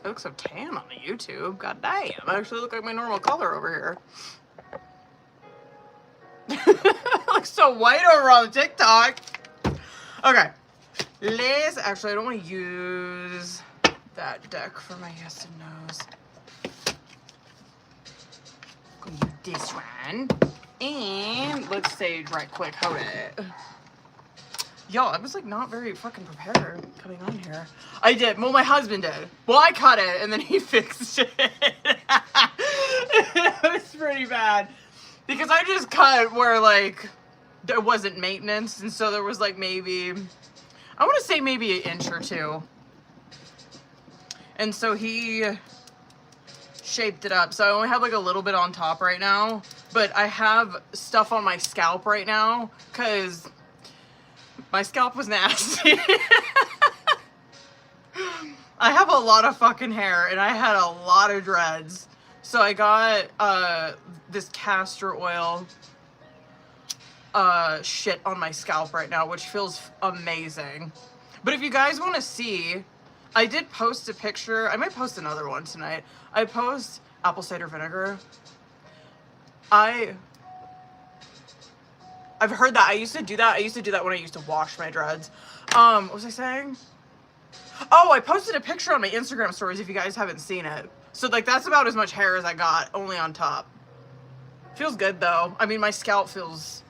I look so tan on the YouTube. God damn. I actually look like my normal color over here. I look so white over on TikTok. Okay. Let's... Actually, I don't want to use that deck for my yes and no's. I'm gonna use this one. And let's sage right quick. Hold it. Yo, I was like not very fucking prepared coming on here. I did. Well, my husband did. Well, I cut it and then he fixed it. It was pretty bad. Because I just cut where like there wasn't maintenance. And so there was like maybe, I want to say maybe an inch or two. And so he shaped it up. So I only have like a little bit on top right now. But I have stuff on my scalp right now because my scalp was nasty. I have a lot of fucking hair and I had a lot of dreads. So I got this castor oil shit on my scalp right now, which feels amazing. But if you guys want to see, I did post a picture. I might post another one tonight. I post apple cider vinegar. I've heard that. I used to do that. I used to do that when I used to wash my dreads. What was I saying? Oh, I posted a picture on my Instagram stories if you guys haven't seen it. So, like, that's about as much hair as I got, only on top. Feels good, though. I mean, my scalp feels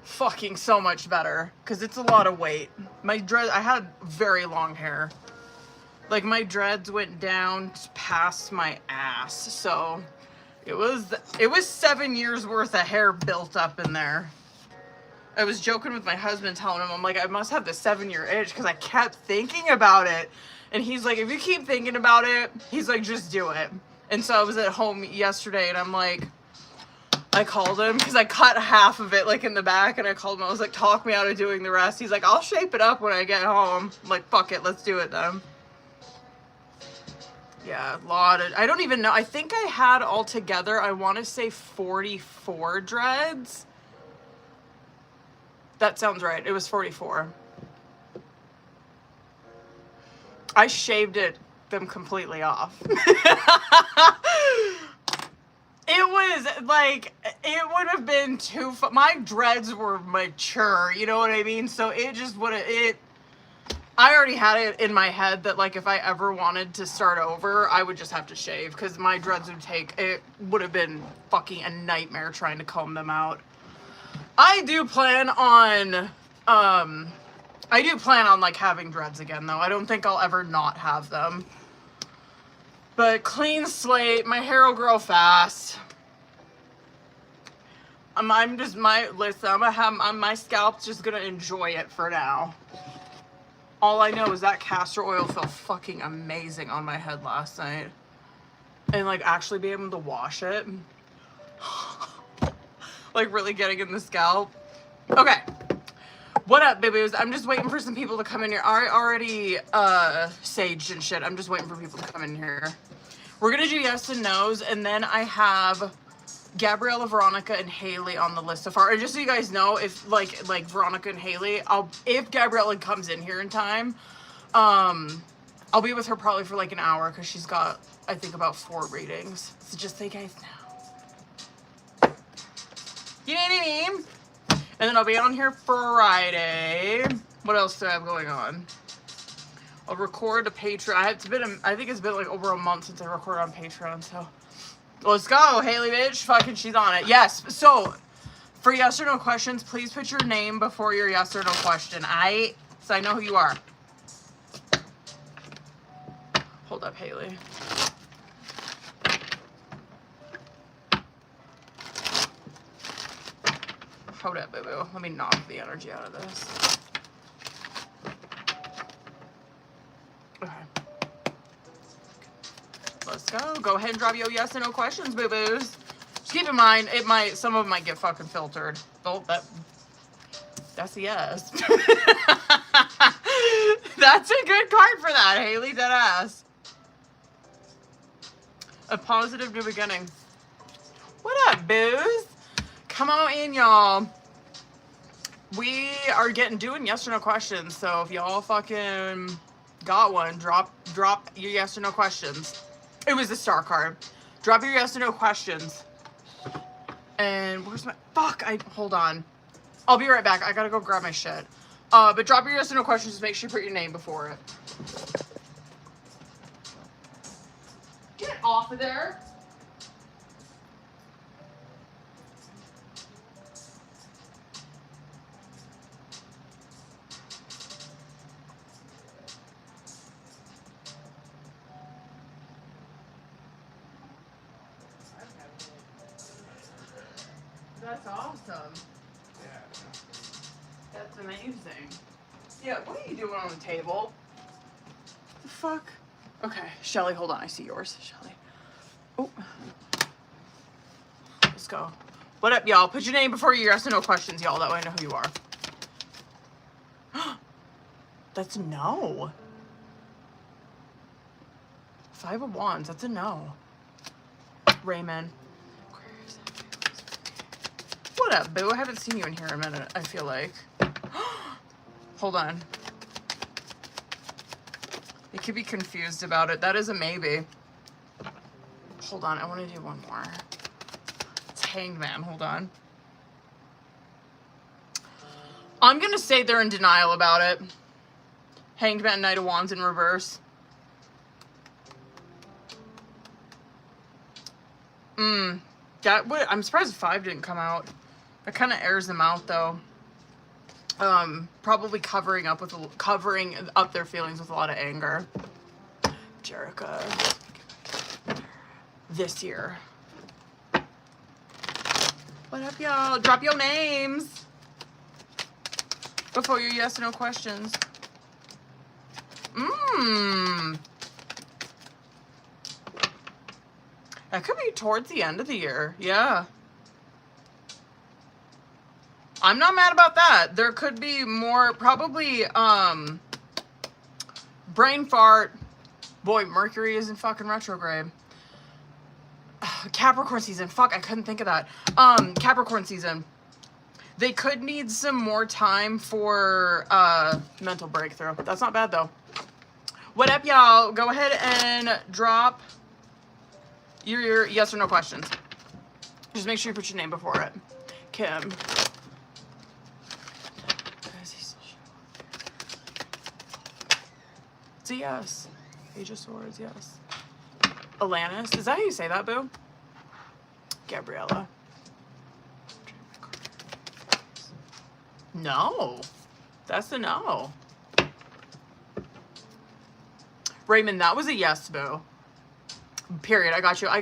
fucking so much better because it's a lot of weight. My dread, I had very long hair. Like, my dreads went down past my ass, so... It was 7 years worth of hair built up in there. I was joking with my husband, telling him, I'm like, I must have the 7-year itch because I kept thinking about it. And he's like, if you keep thinking about it, he's like, just do it. And so I was at home yesterday and I'm like, I called him because I cut half of it like in the back and I called him. I was like, talk me out of doing the rest. He's like, I'll shape it up when I get home. I'm like, fuck it, let's do it then. Yeah, a lot of, I don't even know. I think I had altogether, I want to say 44 dreads. That sounds right. It was 44. I shaved them completely off. It was like, it would have been too, my dreads were mature, you know what I mean? So it just would have, I already had it in my head that like if I ever wanted to start over, I would just have to shave because my dreads would have been fucking a nightmare trying to comb them out. I do plan on like having dreads again though. I don't think I'll ever not have them. But clean slate, my hair will grow fast. My scalp's just gonna enjoy it for now. All I know is that castor oil felt fucking amazing on my head last night. And like actually being able to wash it. Like really getting in the scalp. Okay. What up, babies? I'm just waiting for some people to come in here. I already saged and shit. I'm just waiting for people to come in here. We're gonna do yes and no's, and then I have Gabriella, Veronica, and Haley on the list so far. And just so you guys know, if like Veronica and Haley, if Gabriella comes in here in time, I'll be with her probably for like an hour because she's got, I think, about 4 readings. So just so you guys know. You know what I mean? And then I'll be on here Friday. What else do I have going on? I'll record a Patreon. I think it's been like over a month since I recorded on Patreon, so let's go, Haley bitch. Fucking she's on it. Yes. So for yes or no questions, please put your name before your yes or no question. So I know who you are. Hold up, Haley. Hold up, boo-boo. Let me knock the energy out of this. Okay. Let's go. Go ahead and drop your yes or no questions, boo-boos. Just keep in mind, some of them might get fucking filtered. Oh, that's a yes. That's a good card for that, Haley. Deadass. A positive new beginning. What up, boos? Come on in, y'all. We are doing yes or no questions. So if y'all fucking Got one. Drop your yes or no questions. It was the star card. Drop your yes or no questions. And where's my... Fuck, hold on. I'll be right back. I gotta go grab my shit. But drop your yes or no questions. Just make sure you put your name before it. Get off of there. That's awesome. That's amazing. Yeah, what are you doing on the table? The fuck? Okay, Shelly, hold on. I see yours, Shelly. Oh. Let's go. What up, y'all? Put your name before your yes or no questions, y'all. That way I know who you are. That's a no. 5 of Wands. That's a no. Raymond. What up, boo? I haven't seen you in here in a minute, I feel like. Hold on. You could be confused about it. That is a maybe. Hold on, I want to do one more. It's Hanged Man. Hold on. I'm going to say they're in denial about it. Hanged Man, Knight of Wands in reverse. I'm surprised 5 didn't come out. That kind of airs them out, though. Probably covering up their feelings with a lot of anger. Jerica. This year. What up, y'all? Drop your names before your yes or no questions. That could be towards the end of the year. Yeah. I'm not mad about that. There could be more, probably, brain fart. Boy, Mercury is in fucking retrograde. Capricorn season. Fuck, I couldn't think of that. Capricorn season. They could need some more time for, mental breakthrough. That's not bad, though. What up, y'all? Go ahead and drop your yes or no questions. Just make sure you put your name before it. Kim. It's a yes. Page of Swords, yes. Alanis. Is that how you say that, boo? Gabriella. No. That's a no. Raymond, that was a yes, boo. Period. I got you. Who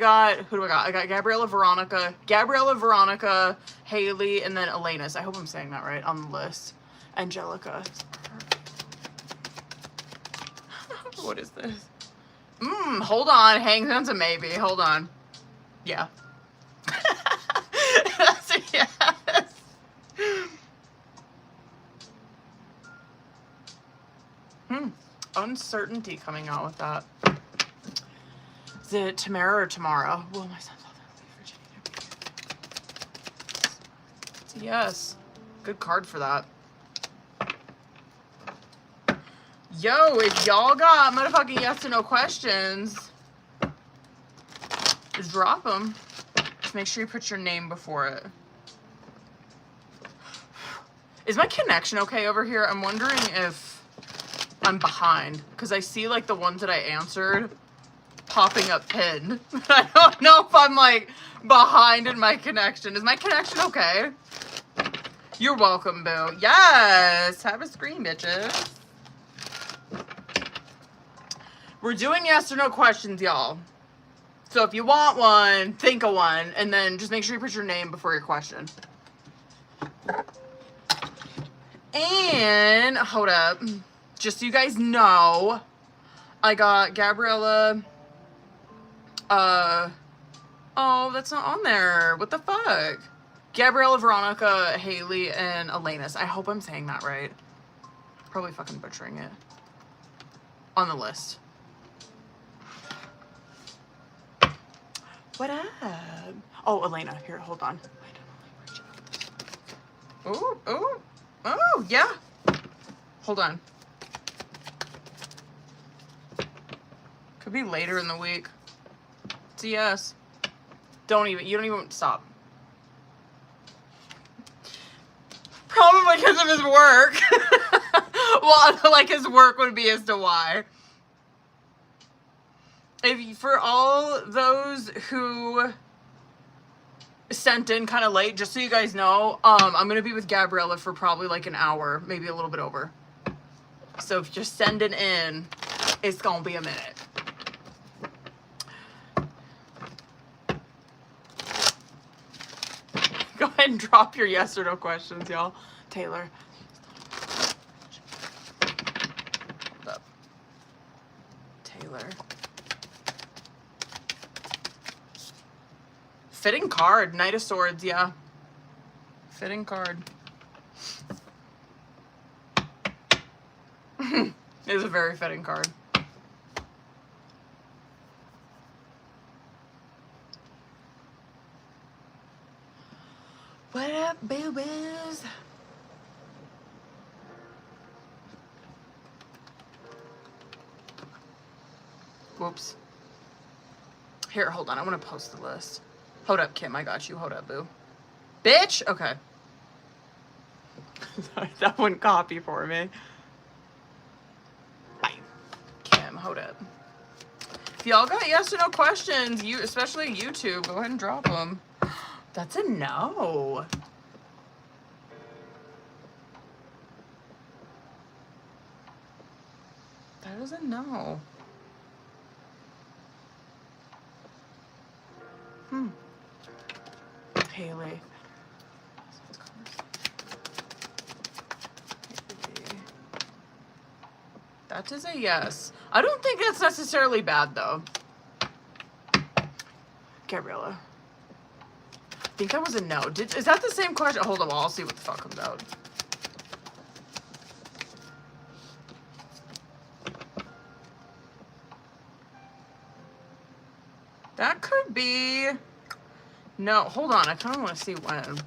do I got? I got Gabriella, Veronica, Haley, and then Alanis. I hope I'm saying that right on the list. Angelica. What is this? Hold on. Hangman's a maybe. Hold on. Yeah. That's a yes. Uncertainty coming out with that. Is it Tamara or Tamara? Will my son's father leave Virginia? It's a yes. Good card for that. Yo, if y'all got motherfucking yes or no questions, just drop them. Just make sure you put your name before it. Is my connection okay over here? I'm wondering if I'm behind, because I see like the ones that I answered popping up pinned. I don't know if I'm like behind in my connection. Is my connection okay? You're welcome, boo. Yes, have a screen, bitches. We're doing yes or no questions, y'all. So if you want one, think of one, and then just make sure you put your name before your question. And, hold up. Just so you guys know, I got Gabriella. Oh, that's not on there. What the fuck? Gabriella, Veronica, Haley, and Alanis. I hope I'm saying that right. Probably fucking butchering it. On the list. What up? Oh, Elena. Here, hold on. Oh, yeah. Hold on. Could be later in the week. It's a yes. You don't even stop. Probably because of his work. Well, like his work would be as to why. For all those who sent in kind of late, just so you guys know, I'm gonna be with Gabriella for probably like an hour, maybe a little bit over. So if you're sending in, it's gonna be a minute. Go ahead and drop your yes or no questions, y'all. Taylor. Hold up. Taylor. Fitting card. Knight of Swords, yeah. Fitting card. It is a very fitting card. What up, babies? Whoops. Here, hold on. I want to post the list. Hold up, Kim. I got you. Hold up, boo. Bitch! Okay. Sorry, that wouldn't copy for me. Bye. Kim, hold up. If y'all got yes or no questions, especially YouTube, go ahead and drop them. That's a no. That is a no. Haley. That is a yes. I don't think that's necessarily bad, though. Gabriella. I think that was a no. Is that the same question? Hold on, I'll see what the fuck comes out. That could be... No, hold on. I kind of want to see when.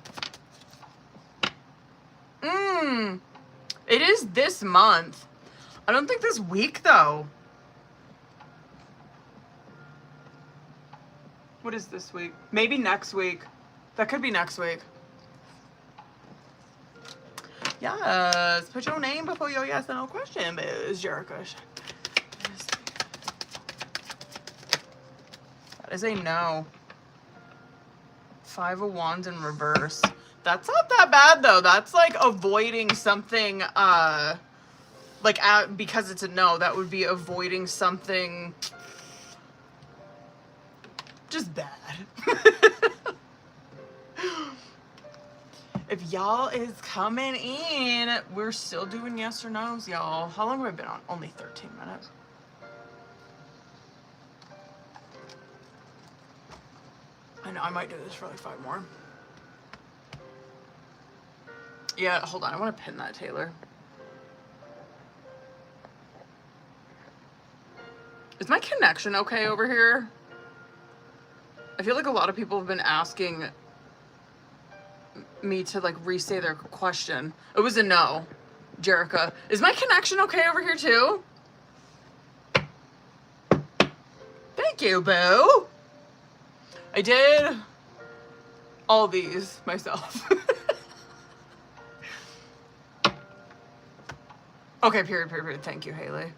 It is this month. I don't think this week, though. What is this week? Maybe next week. That could be next week. Yes. Put your name before your yes and no question, Biz Jericho. That is a no. 5 of Wands in reverse. That's not that bad, though. That's like avoiding something, because it's a no, that would be avoiding something just bad. If y'all is coming in, we're still doing yes or no's, y'all. How long have I been on? Only 13 minutes. I know, I might do this for like 5 more. Yeah, hold on. I want to pin that, Taylor. Is my connection okay over here? I feel like a lot of people have been asking me to like re-say their question. It was a no, Jerica. Is my connection okay over here too? Thank you, boo. I did all these myself. Okay, period. Thank you, Haley.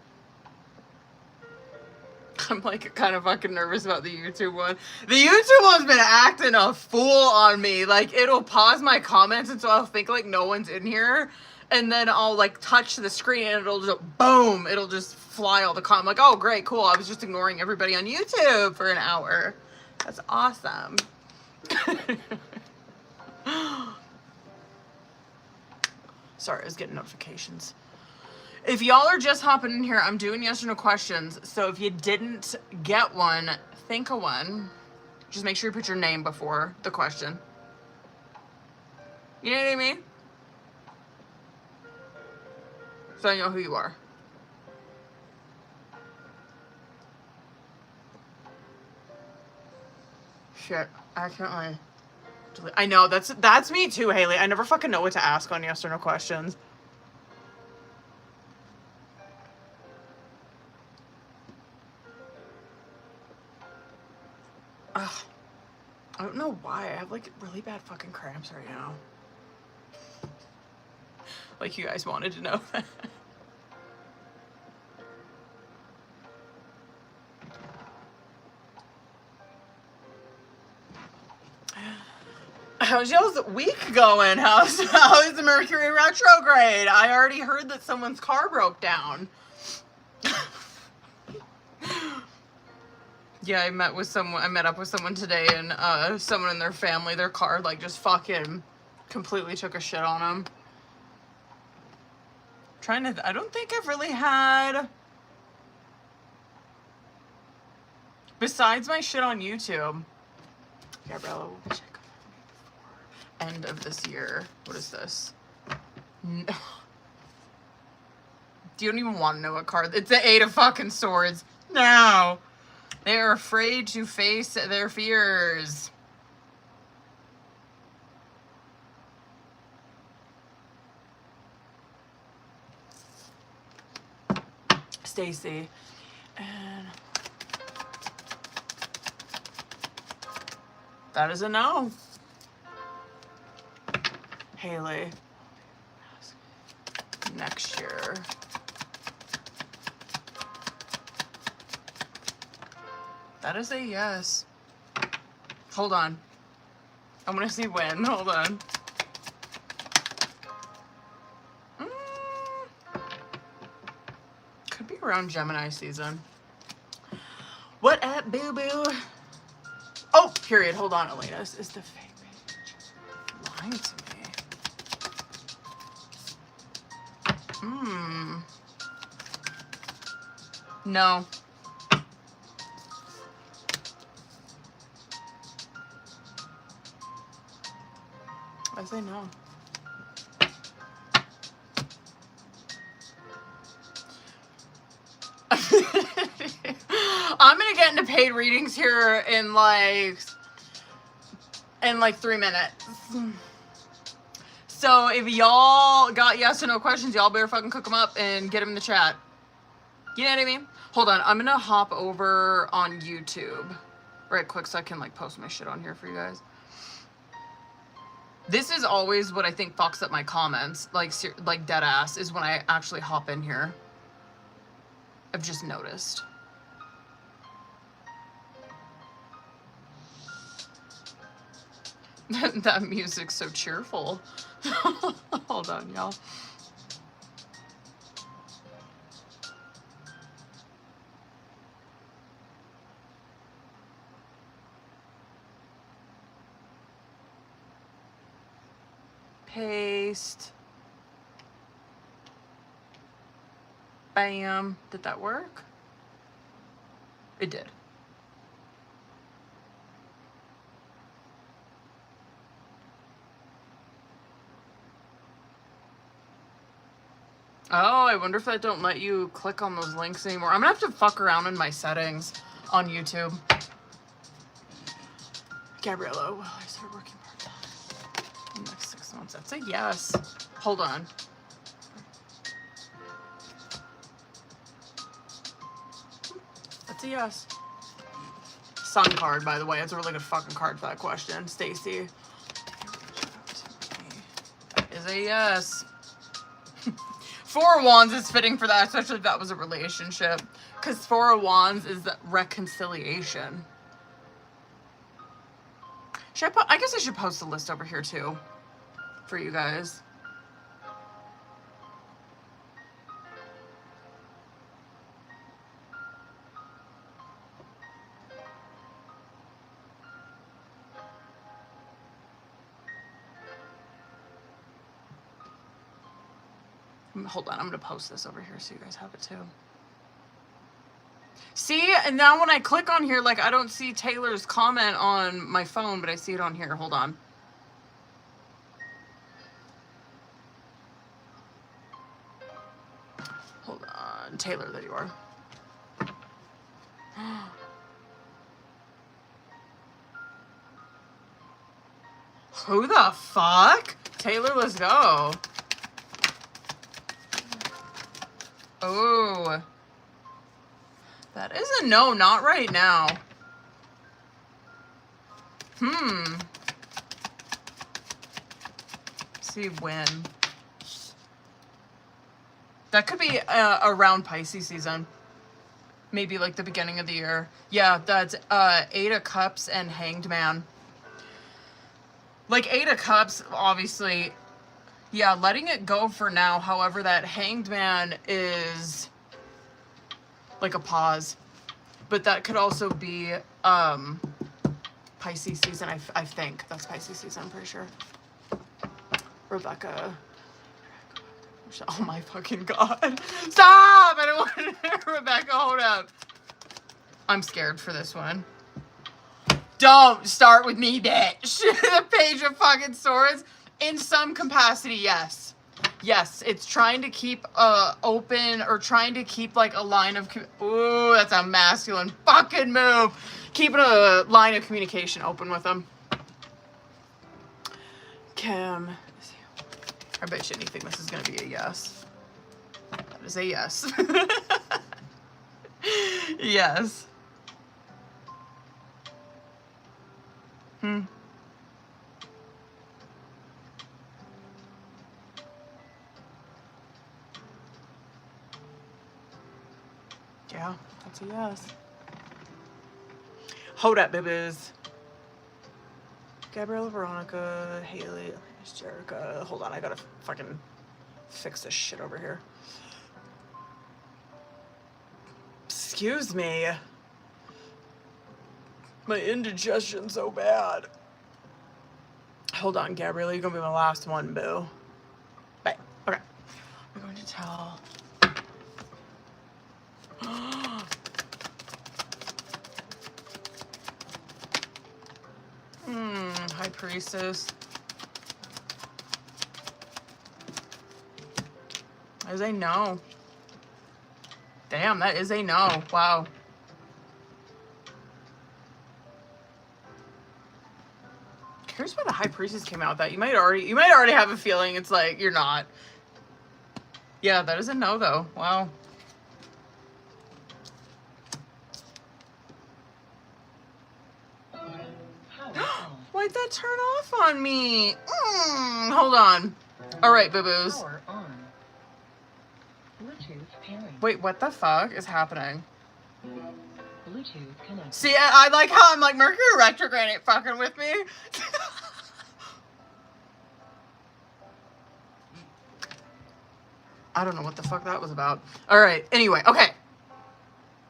I'm like kind of fucking nervous about the YouTube one. The YouTube one's been acting a fool on me. Like, it'll pause my comments, and so I'll think like no one's in here, and then I'll like touch the screen and it'll just boom, it'll just fly all the comments. Like, oh great, cool. I was just ignoring everybody on YouTube for an hour. That's awesome. Sorry, I was getting notifications. If y'all are just hopping in here, I'm doing yes or no questions. So if you didn't get one, think of one. Just make sure you put your name before the question. You know what I mean? So I know who you are. Shit, accidentally. I know, that's me too, Haley. I never fucking know what to ask on yes or no questions. Ugh. I don't know why. I have like really bad fucking cramps right now. Like you guys wanted to know that. How's y'all's week going? How is the Mercury retrograde? I already heard that someone's car broke down. Yeah, I met up with someone today, and someone in their family, their car like just fucking completely took a shit on them. I don't think I've really had, besides my shit on YouTube. Gabriella will check end of this year. What is this? No. Do you don't even want to know what card? It's the 8 of fucking swords. No. They are afraid to face their fears. Stacy. And that is a no. Haley. Next year. That is a yes. Hold on. I want to see when. Hold on. Could be around Gemini season. What up, boo-boo? Oh, period. Hold on, Elena. This is the fake page. Lying to me. No. I say no. I'm gonna get into paid readings here in like 3 minutes. So if y'all got yes or no questions, y'all better fucking cook them up and get them in the chat. You know what I mean? Hold on, I'm gonna hop over on YouTube right quick so I can like post my shit on here for you guys. This is always what I think fucks up my comments, like dead ass, is when I actually hop in here. I've just noticed. That music's so cheerful. Hold on, y'all. Paste. Bam. Did that work? It did. Oh, I wonder if that don't let you click on those links anymore. I'm gonna have to fuck around in my settings on YouTube. Gabriella, well, I start working part-time in the next 6 months. That's a yes. Hold on. That's a yes. Sun card, by the way. It's a really good fucking card for that question. Stacy. Is a yes. 4 of Wands is fitting for that, especially if that was a relationship. Because 4 of Wands is reconciliation. I guess I should post a list over here too for you guys. Hold on, I'm gonna post this over here so you guys have it too. See, and now when I click on here, like I don't see Taylor's comment on my phone, but I see it on here. Hold on. Hold on, Taylor, there you are. Who the fuck? Taylor, let's go. Oh. That is a no, not right now. See when. That could be around Pisces season. Maybe like the beginning of the year. Yeah, that's 8 of Cups and Hanged Man. Like 8 of Cups, obviously, yeah, letting it go for now. However, that Hanged Man is like a pause. But that could also be Pisces season, I think. That's Pisces season, I'm pretty sure. Rebecca. Oh my fucking God. Stop! I don't want to. Rebecca, hold up. I'm scared for this one. Don't start with me, bitch. The Page of fucking Swords. In some capacity, yes. Yes, it's trying to keep open, or trying to keep like a line of... Ooh, that's a masculine fucking move. Keeping a line of communication open with them. Kim. I bet you anything this is going to be a yes. That is a yes. Yes. Yeah, that's a yes. Hold up, babies. Gabriella, Veronica, Haley, Jerica. Hold on, I gotta fucking fix this shit over here. Excuse me. My indigestion's so bad. Hold on, Gabriella, you're gonna be my last one, boo. Bye. Okay. I'm going to tell. High Priestess. That is a no. Damn, that is a no. Wow. Curious why the High Priestess came out with that. You might already have a feeling it's like you're not. Yeah, that is a no though. Wow. Why'd that turn off on me? Hold on. All right, boo-boos. Wait, what the fuck is happening? See, I like how I'm like, Mercury retrograde ain't fucking with me. I don't know what the fuck that was about. All right, anyway, okay.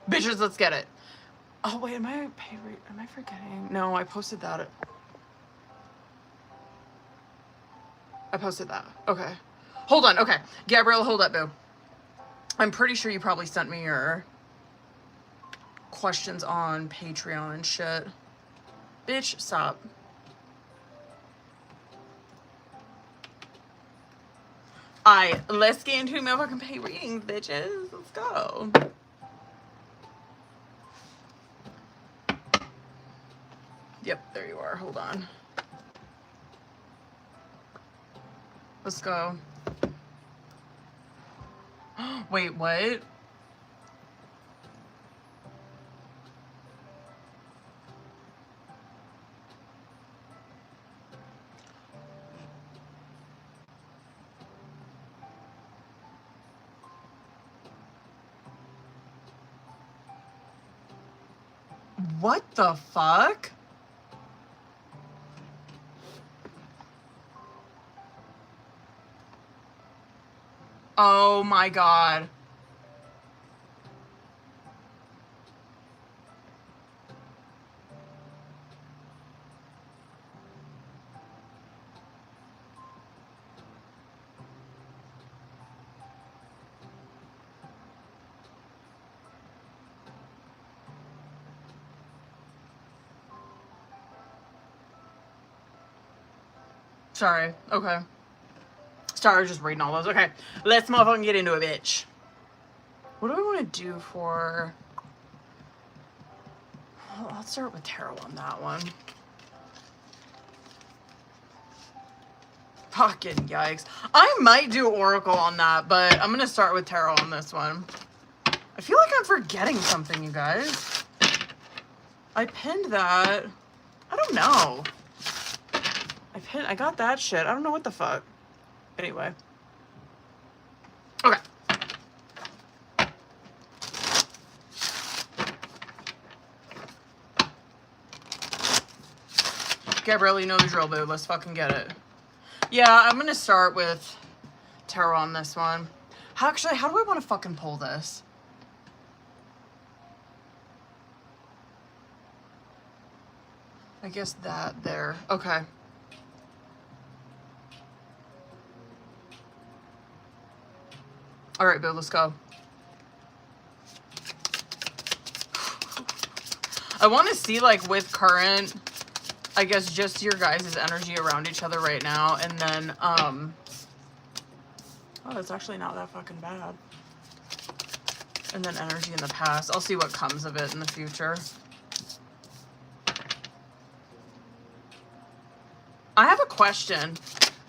Bitches, let's get it. Oh, wait, am I forgetting? No, I posted that. I posted that. Okay. Hold on. Okay. Gabrielle, hold up, boo. I'm pretty sure you probably sent me your questions on Patreon and shit. Bitch, stop. Alright, let's get into motherfucking pay readings, bitches. Let's go. Yep, there you are. Hold on. Let's go. Wait, what? What the fuck? Oh my God. Sorry. Okay. Sorry, I was just reading all those. Okay. Let's motherfucking get into it, bitch. What do I want to do for... Well, I'll start with tarot on that one. Fucking yikes. I might do Oracle on that, but I'm going to start with tarot on this one. I feel like I'm forgetting something, you guys. I pinned that. I don't know. I got that shit. I don't know what the fuck. Anyway. Okay. Gabrielle, you know the drill, boo. Let's fucking get it. Yeah, I'm gonna start with tarot on this one. Actually, how do I want to fucking pull this? I guess that there. Okay. All right, boo, let's go. I want to see, like, with current, I guess, just your guys' energy around each other right now, and then, oh, it's actually not that fucking bad. And then energy in the past. I'll see what comes of it in the future. I have a question.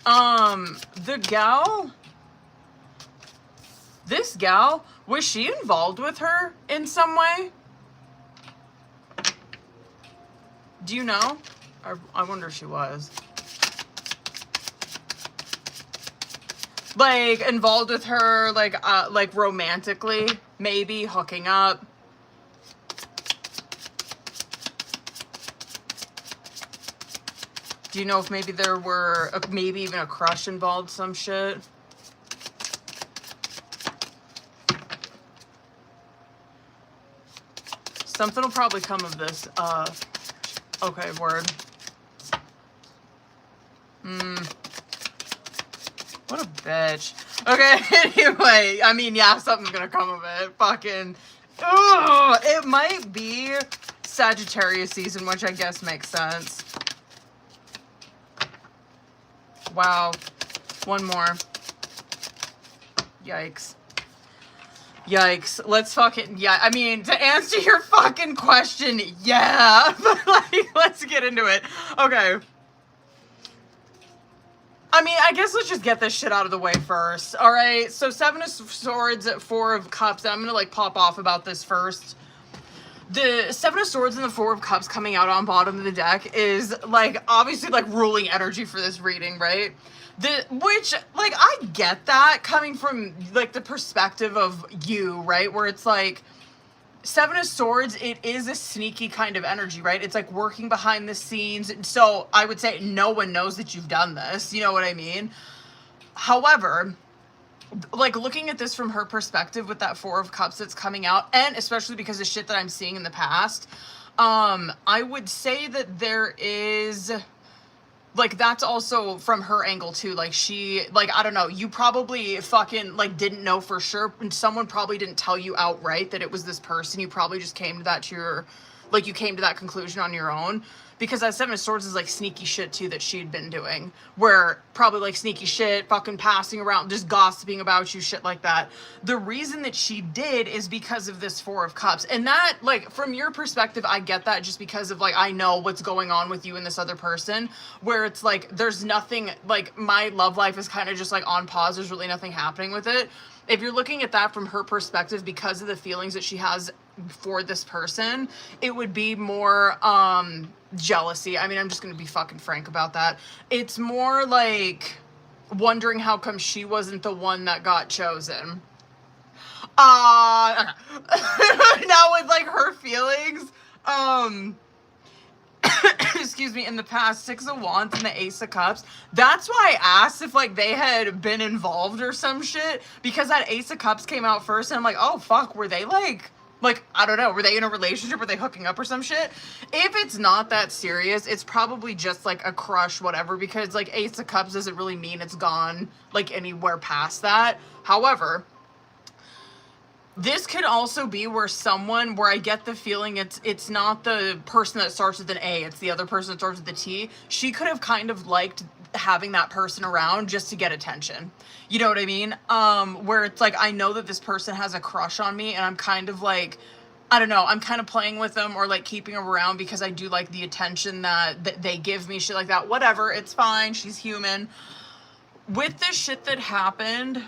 The gal... This gal, was she involved with her in some way? Do you know? I wonder if she was. Like, involved with her, like romantically, maybe, hooking up. Do you know if maybe there were, maybe even a crush involved, some shit? Something will probably come of this. Okay, word. What a bitch. Okay, anyway, I mean, yeah, something's gonna come of it. Fucking, ugh, it might be Sagittarius season, which I guess makes sense. Wow. One more. Yikes. Yikes. Let's fucking, yeah, I mean, to answer your fucking question, yeah. But, like, let's get into it. Okay. I mean, I guess let's just get this shit out of the way first. All right. So 7 of Swords, 4 of Cups. I'm going to, like, pop off about this first. The 7 of Swords and the 4 of Cups coming out on bottom of the deck is, like, obviously, like, ruling energy for this reading, right? Which, like, I get that coming from, like, the perspective of you, right? Where it's, like, 7 of Swords, it is a sneaky kind of energy, right? It's, like, working behind the scenes. So I would say no one knows that you've done this. You know what I mean? However, like, looking at this from her perspective with that 4 of Cups that's coming out, and especially because of shit that I'm seeing in the past, I would say that there is... Like, that's also from her angle, too. Like, she, like, I don't know, you probably fucking, like, didn't know for sure, and someone probably didn't tell you outright that it was this person. You probably just came to that to your, like, you came to that conclusion on your own. Because that 7 of Swords is, like, sneaky shit, too, that she'd been doing. Where, probably, like, sneaky shit, fucking passing around, just gossiping about you, shit like that. The reason that she did is because of this 4 of Cups. And that, like, from your perspective, I get that just because of, like, I know what's going on with you and this other person. Where it's, like, there's nothing, like, my love life is kind of just, like, on pause. There's really nothing happening with it. If you're looking at that from her perspective, because of the feelings that she has for this person, it would be more, jealousy. I mean, I'm just gonna be fucking frank about that. It's more like wondering how come she wasn't the one that got chosen. Now with, like, her feelings, excuse me, in the past, 6 of Wands and the Ace of Cups, that's why I asked if, like, they had been involved or some shit, because that Ace of Cups came out first, and I'm like, oh, fuck, were they, like, I don't know, were they in a relationship? Were they hooking up or some shit? If it's not that serious, it's probably just, like, a crush, whatever, because, like, Ace of Cups doesn't really mean it's gone, like, anywhere past that. However, this could also be where I get the feeling it's not the person that starts with an A, it's the other person that starts with a T. She could have kind of liked having that person around just to get attention. You know what I mean? Where it's like, I know that this person has a crush on me, and I'm kind of like, I don't know, I'm kind of playing with them or, like, keeping them around because I do like the attention that they give me, shit like that. Whatever, it's fine, she's human. With this shit that happened,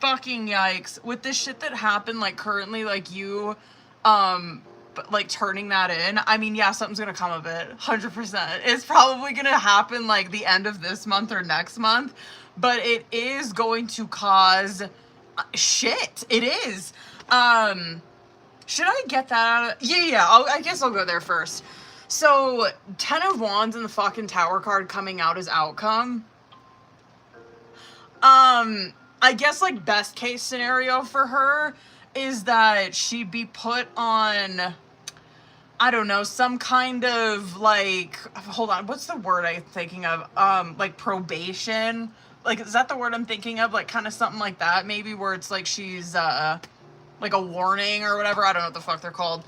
fucking yikes. With this shit that happened, like, currently, like, you, like turning that in, I mean, yeah, something's gonna come of it, 100%. It's probably gonna happen like the end of this month or next month, but it is going to cause shit. It is. Should I get that out of... Yeah, I guess I'll go there first. So, 10 of Wands and the fucking Tower card coming out as outcome. I guess, like, best case scenario for her is that she be put on, I don't know, some kind of, like, hold on, what's the word I'm thinking of? Like, probation? Like, is that the word I'm thinking of? Like, kind of something like that, maybe, where it's like she's, like a warning or whatever. I don't know what the fuck they're called.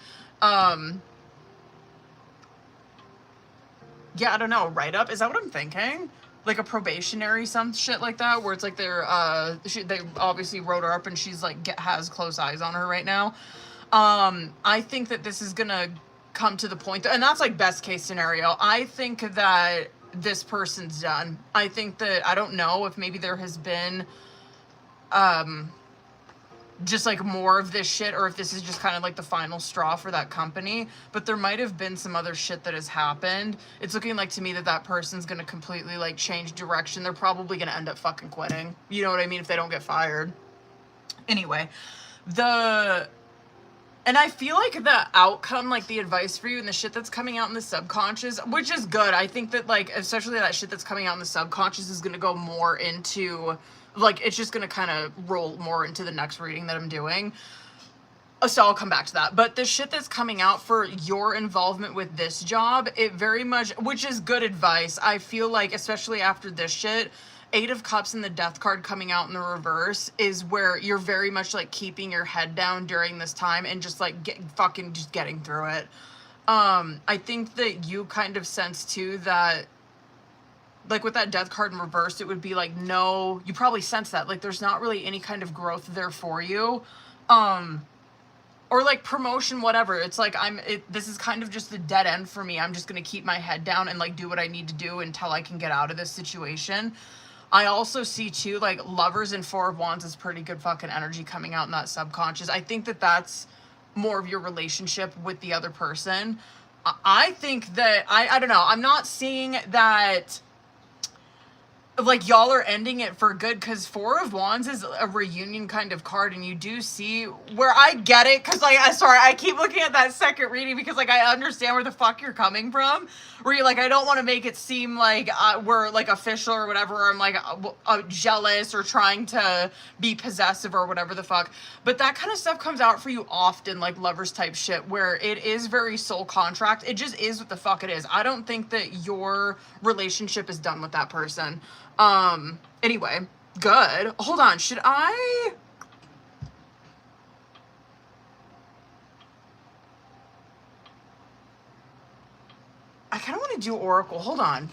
Yeah, I don't know, write-up? Is that what I'm thinking? Like a probationary, some shit like that, where it's like they're, they obviously wrote her up and she's like, has close eyes on her right now. I think that this is gonna come to the point, and that's like best case scenario. I think that this person's done. I think that, I don't know if maybe there has been, just like more of this shit, or if this is just kind of like the final straw for that company, but there might have been some other shit that has happened. It's looking like to me that that person's gonna completely like change direction. They're probably gonna end up fucking quitting, you know what I mean, if they don't get fired. Anyway, and I feel like the outcome, like the advice for you and the shit that's coming out in the subconscious, which is good. I think that like, especially that shit that's coming out in the subconscious is gonna go more into, like, it's just gonna kind of roll more into the next reading that I'm doing. So I'll come back to that. But the shit that's coming out for your involvement with this job, it very much, which is good advice. I feel like, especially after this shit, 8 of Cups and the Death card coming out in the reverse is where you're very much like keeping your head down during this time and just like just getting through it. I think that you kind of sense too that, like with that Death card in reverse, it would be like, no, you probably sense that, like, there's not really any kind of growth there for you. Or like promotion, whatever. It's like, this is kind of just the dead end for me. I'm just going to keep my head down and like do what I need to do until I can get out of this situation. I also see too, like Lovers and 4 of Wands is pretty good fucking energy coming out in that subconscious. I think that that's more of your relationship with the other person. I think that, I don't know. I'm not seeing that, like, y'all are ending it for good, because 4 of Wands is a reunion kind of card, and you do see where I get it, because, like, sorry, I keep looking at that second reading, because, like, I understand where the fuck you're coming from, where you're like, I don't want to make it seem like we're, like, official or whatever, or I'm, like, jealous or trying to be possessive or whatever the fuck, but that kind of stuff comes out for you often, like, Lovers type shit, where it is very soul contract. It just is what the fuck it is. I don't think that your relationship is done with that person. Anyway, good. Hold on, should I kind of want to do Oracle. Hold on.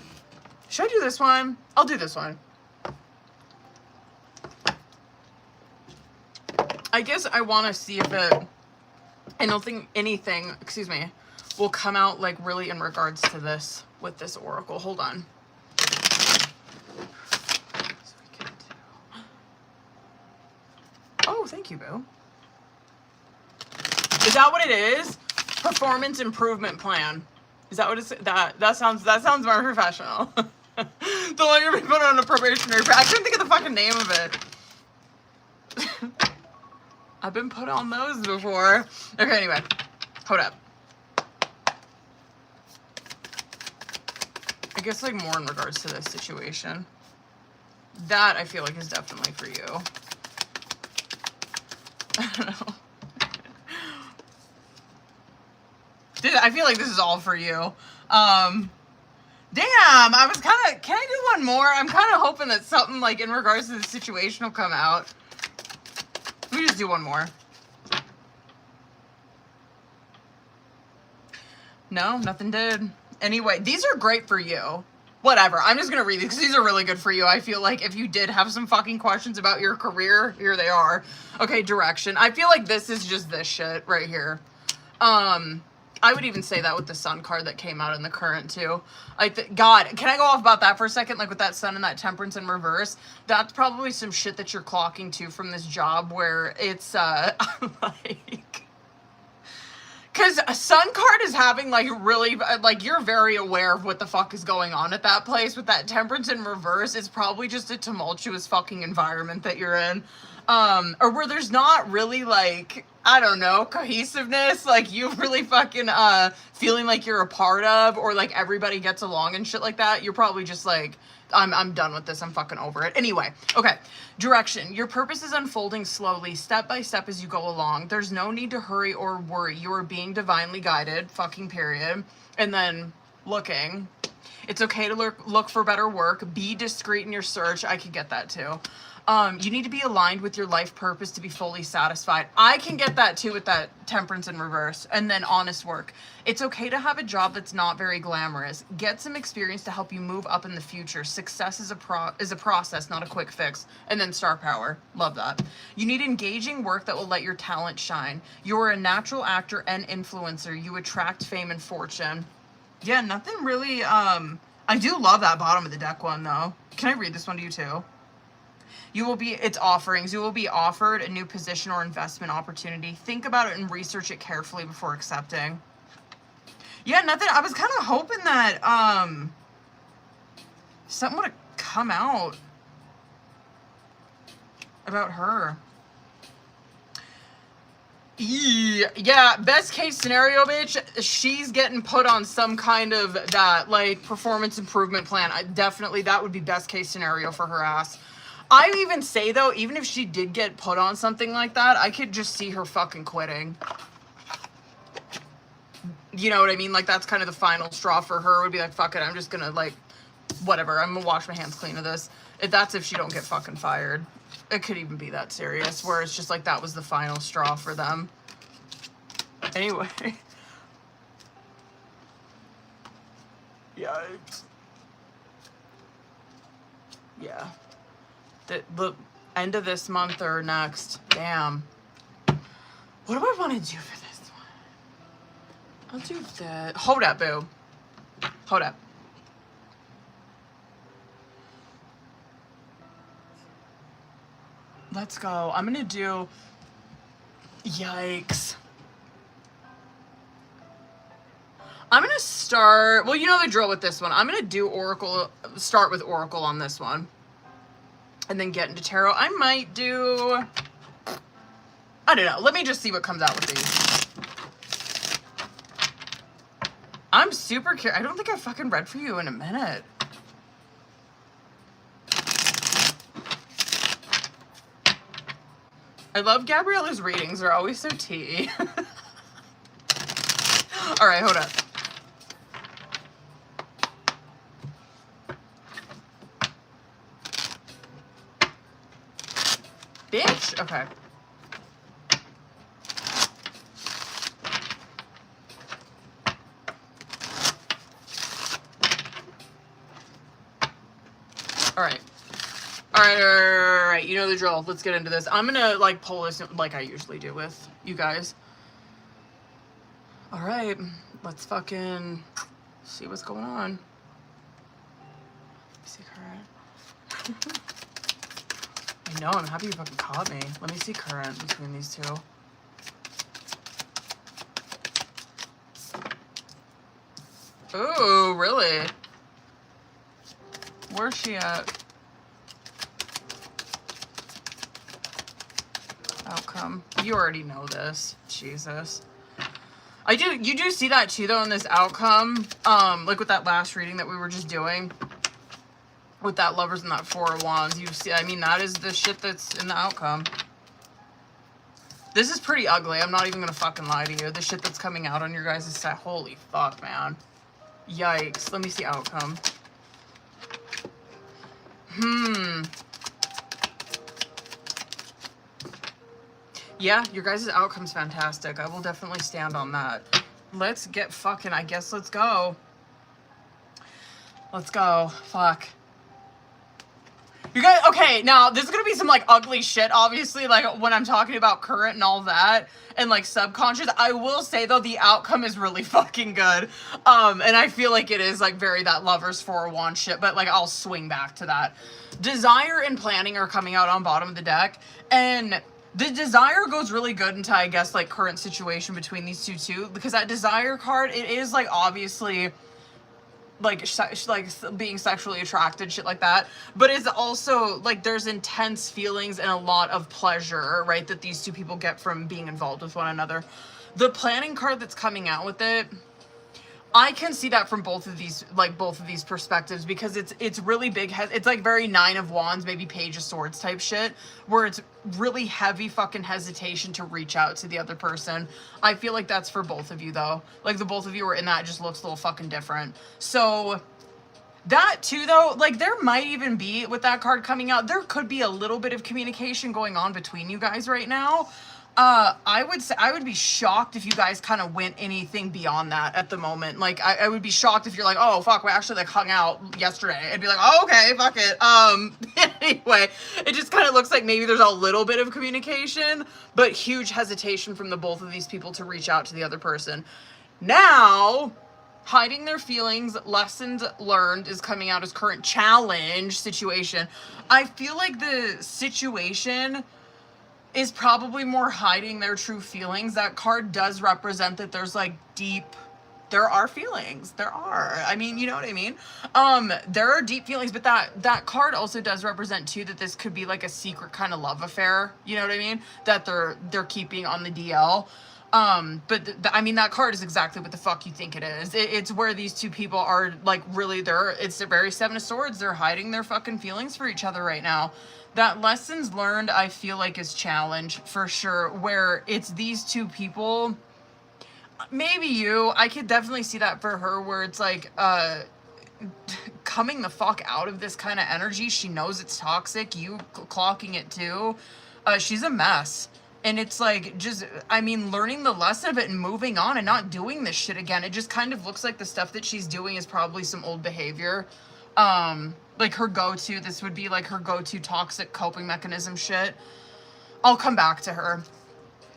Should I do this one? I'll do this one. I guess I want to see if I don't think anything, excuse me, will come out like really in regards to this with this Oracle. Hold on. Oh, thank you, boo. Is that what it is? Performance improvement plan. Is that what it's, that sounds more professional. The one you're being put on a probationary period. I couldn't think of the fucking name of it. I've been put on those before. Okay, anyway. Hold up. I guess like more in regards to this situation. That I feel like is definitely for you. I don't know. Dude, I feel like this is all for you. Damn, I was kind of, can I do one more? I'm kind of hoping that something like in regards to the situation will come out. Let me just do one more. No, nothing did. Anyway, these are great for you. Whatever, I'm just gonna read these because these are really good for you. I feel like if you did have some fucking questions about your career, here they are. Okay, direction. I feel like this is just this shit right here. I would even say that with the Sun card that came out in the current too. God, can I go off about that for a second? Like with that Sun and that Temperance in reverse, that's probably some shit that you're clocking to from this job where it's like, Because a Sun card is having, like, really, like, you're very aware of what the fuck is going on at that place. With that Temperance in reverse, it's probably just a tumultuous fucking environment that you're in. Or where there's not really, like, I don't know, cohesiveness, like, you really fucking, feeling like you're a part of, or, like, everybody gets along and shit like that. You're probably just, like, I'm done with this. I'm fucking over it. Anyway, okay. Direction. Your purpose is unfolding slowly, step by step as you go along. There's no need to hurry or worry. You are being divinely guided, fucking period. And then looking. It's okay to look for better work. Be discreet in your search. I could get that too. You need to be aligned with your life purpose to be fully satisfied. I can get that too with that Temperance in reverse. And then honest work. It's okay to have a job that's not very glamorous. Get some experience to help you move up in the future. Success is a process, not a quick fix. And then star power. Love that. You need engaging work that will let your talent shine. You're a natural actor and influencer. You attract fame and fortune. Yeah, nothing really, I do love that bottom of the deck one though. Can I read this one to you too? It's offerings. You will be offered a new position or investment opportunity. Think about it and research it carefully before accepting. Yeah, nothing. I was kind of hoping that, something would have come out about her. Yeah, best case scenario, bitch, she's getting put on some kind of that, like, performance improvement plan. Definitely, that would be best case scenario for her ass. I would even say, though, even if she did get put on something like that, I could just see her fucking quitting. You know what I mean? Like, that's kind of the final straw for her, would be like, fuck it, I'm just gonna, like, whatever, I'm gonna wash my hands clean of this. That's if she don't get fucking fired. It could even be that serious, where it's just like that was the final straw for them. Anyway. Yikes. Yeah. The end of this month or next. Damn. What do I want to do for this one? I'll do that. Hold up, boo. Hold up. Let's go. I'm gonna do... Yikes. I'm gonna start... Well, you know the drill with this one. I'm gonna do Oracle... Start with Oracle on this one. And then get into Tarot. I might do... I don't know. Let me just see what comes out with these. I'm super curious. I don't think I've fucking read for you in a minute. I love Gabriella's readings. They're always so tea. All right, hold up. Bitch. Okay. All right. All right. You know the drill. Let's get into this. I'm gonna like pull this like I usually do with you guys. All right. Let's fucking see what's going on. See current. I know. I'm happy you fucking caught me. Let me see current between these two. Ooh, really? Where's she at? Outcome. You already know this. Jesus. You do see that too though in this outcome. Like with that last reading that we were just doing. With that Lovers and that Four of Wands. You see, I mean, that is the shit that's in the outcome. This is pretty ugly. I'm not even gonna fucking lie to you. The shit that's coming out on your guys' side. Holy fuck, man. Yikes. Let me see outcome. Yeah, your guys' outcome's fantastic. I will definitely stand on that. Let's get fucking, I guess let's go. Let's go. Fuck. You guys, okay, now, this is gonna be some, like, ugly shit, obviously, like, when I'm talking about current and all that, and, like, subconscious. I will say, though, the outcome is really fucking good. And I feel like it is, like, very that Lovers 401 shit, but, like, I'll swing back to that. Desire and planning are coming out on bottom of the deck, and The desire goes really good into, I guess, like, current situation between these two too, because that desire card, it is, like, obviously, like, being sexually attracted, shit like that, but it's also, like, there's intense feelings and a lot of pleasure, right, that these two people get from being involved with one another. The planning card that's coming out with it, I can see that from both of these perspectives, because it's really big. It's like very Nine of Wands, maybe Page of Swords type shit, where it's really heavy fucking hesitation to reach out to the other person. I feel like that's for both of you though. Like the both of you are in that, it just looks a little fucking different. So that too though, like there might even be, with that card coming out, there could be a little bit of communication going on between you guys right now. I would say, I would be shocked if you guys kind of went anything beyond that at the moment. Like, I would be shocked if you're like, oh, fuck, we actually, like, hung out yesterday. I'd be like, oh, okay, fuck it. Anyway, it just kind of looks like maybe there's a little bit of communication, but huge hesitation from the both of these people to reach out to the other person. Now, hiding their feelings, lessons learned is coming out as current challenge situation. I feel like the situation is probably more hiding their true feelings. That card does represent that there's like there are feelings. There are. I mean, you know what I mean? There are deep feelings, but that card also does represent too that this could be like a secret kind of love affair. You know what I mean? That they're keeping on the DL. But I mean, that card is exactly what the fuck you think it is. It's where these two people are like really it's a very Seven of Swords. They're hiding their fucking feelings for each other right now. That lessons learned, I feel like, is challenge for sure, where it's these two people, maybe you, I could definitely see that for her, where it's like, coming the fuck out of this kind of energy. She knows it's toxic, you clocking it too. She's a mess. And it's like, just, I mean, learning the lesson of it and moving on and not doing this shit again. It just kind of looks like the stuff that she's doing is probably some old behavior. Like her go-to, this would be like her go-to toxic coping mechanism shit. I'll come back to her.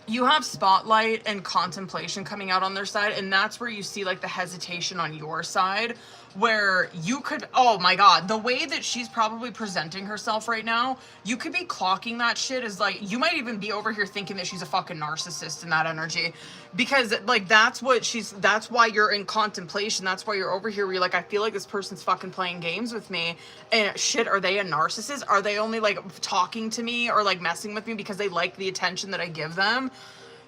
You have spotlight and contemplation coming out on their side, and that's where you see like the hesitation on your side, where you could, oh my god, the way that she's probably presenting herself right now, you could be clocking that shit as like, you might even be over here thinking that she's a fucking narcissist in that energy, because like that's why you're in contemplation. That's why you're over here where you're like, I feel like this person's fucking playing games with me, and shit, are they a narcissist? Are they only like talking to me or like messing with me because they like the attention that I give them?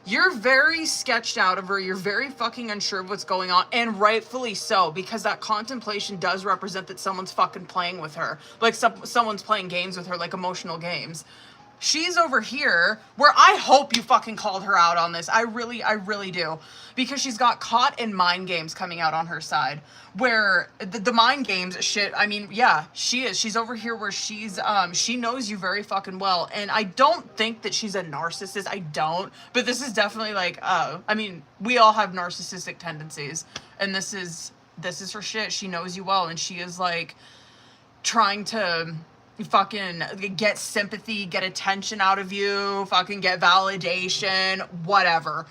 You're very sketched out of her. You're very fucking unsure of what's going on, and rightfully so, because that contemplation does represent that someone's fucking playing with her. Like someone's playing games with her, like emotional games. She's over here where I hope you fucking called her out on this. I really do. Because she's got caught in mind games coming out on her side. Where the mind games shit, I mean, yeah, she is. She's over here where she knows you very fucking well. And I don't think that she's a narcissist. I don't. But this is definitely like, I mean, we all have narcissistic tendencies. And this is her shit. She knows you well. And she is like trying to fucking get sympathy, get attention out of you, fucking get validation, whatever.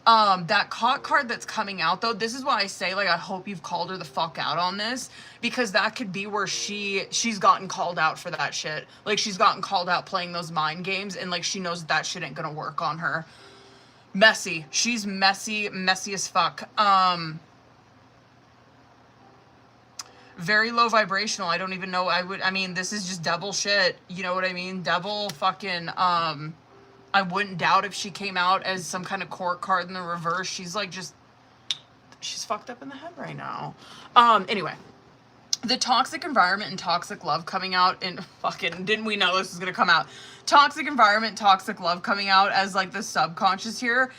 That caught card that's coming out though, this is why I say, like, I hope you've called her the fuck out on this, because that could be where she's gotten called out for that shit. Like, she's gotten called out playing those mind games, and like, she knows that shit ain't gonna work on her. Messy. She's messy as fuck. Very low vibrational. I don't even know. I mean, this is just double shit. You know what I mean? Double fucking, I wouldn't doubt if she came out as some kind of court card in the reverse. She's like she's fucked up in the head right now. Anyway. The toxic environment and toxic love coming out in fucking, didn't we know this was gonna come out? Toxic environment, toxic love coming out as like the subconscious here.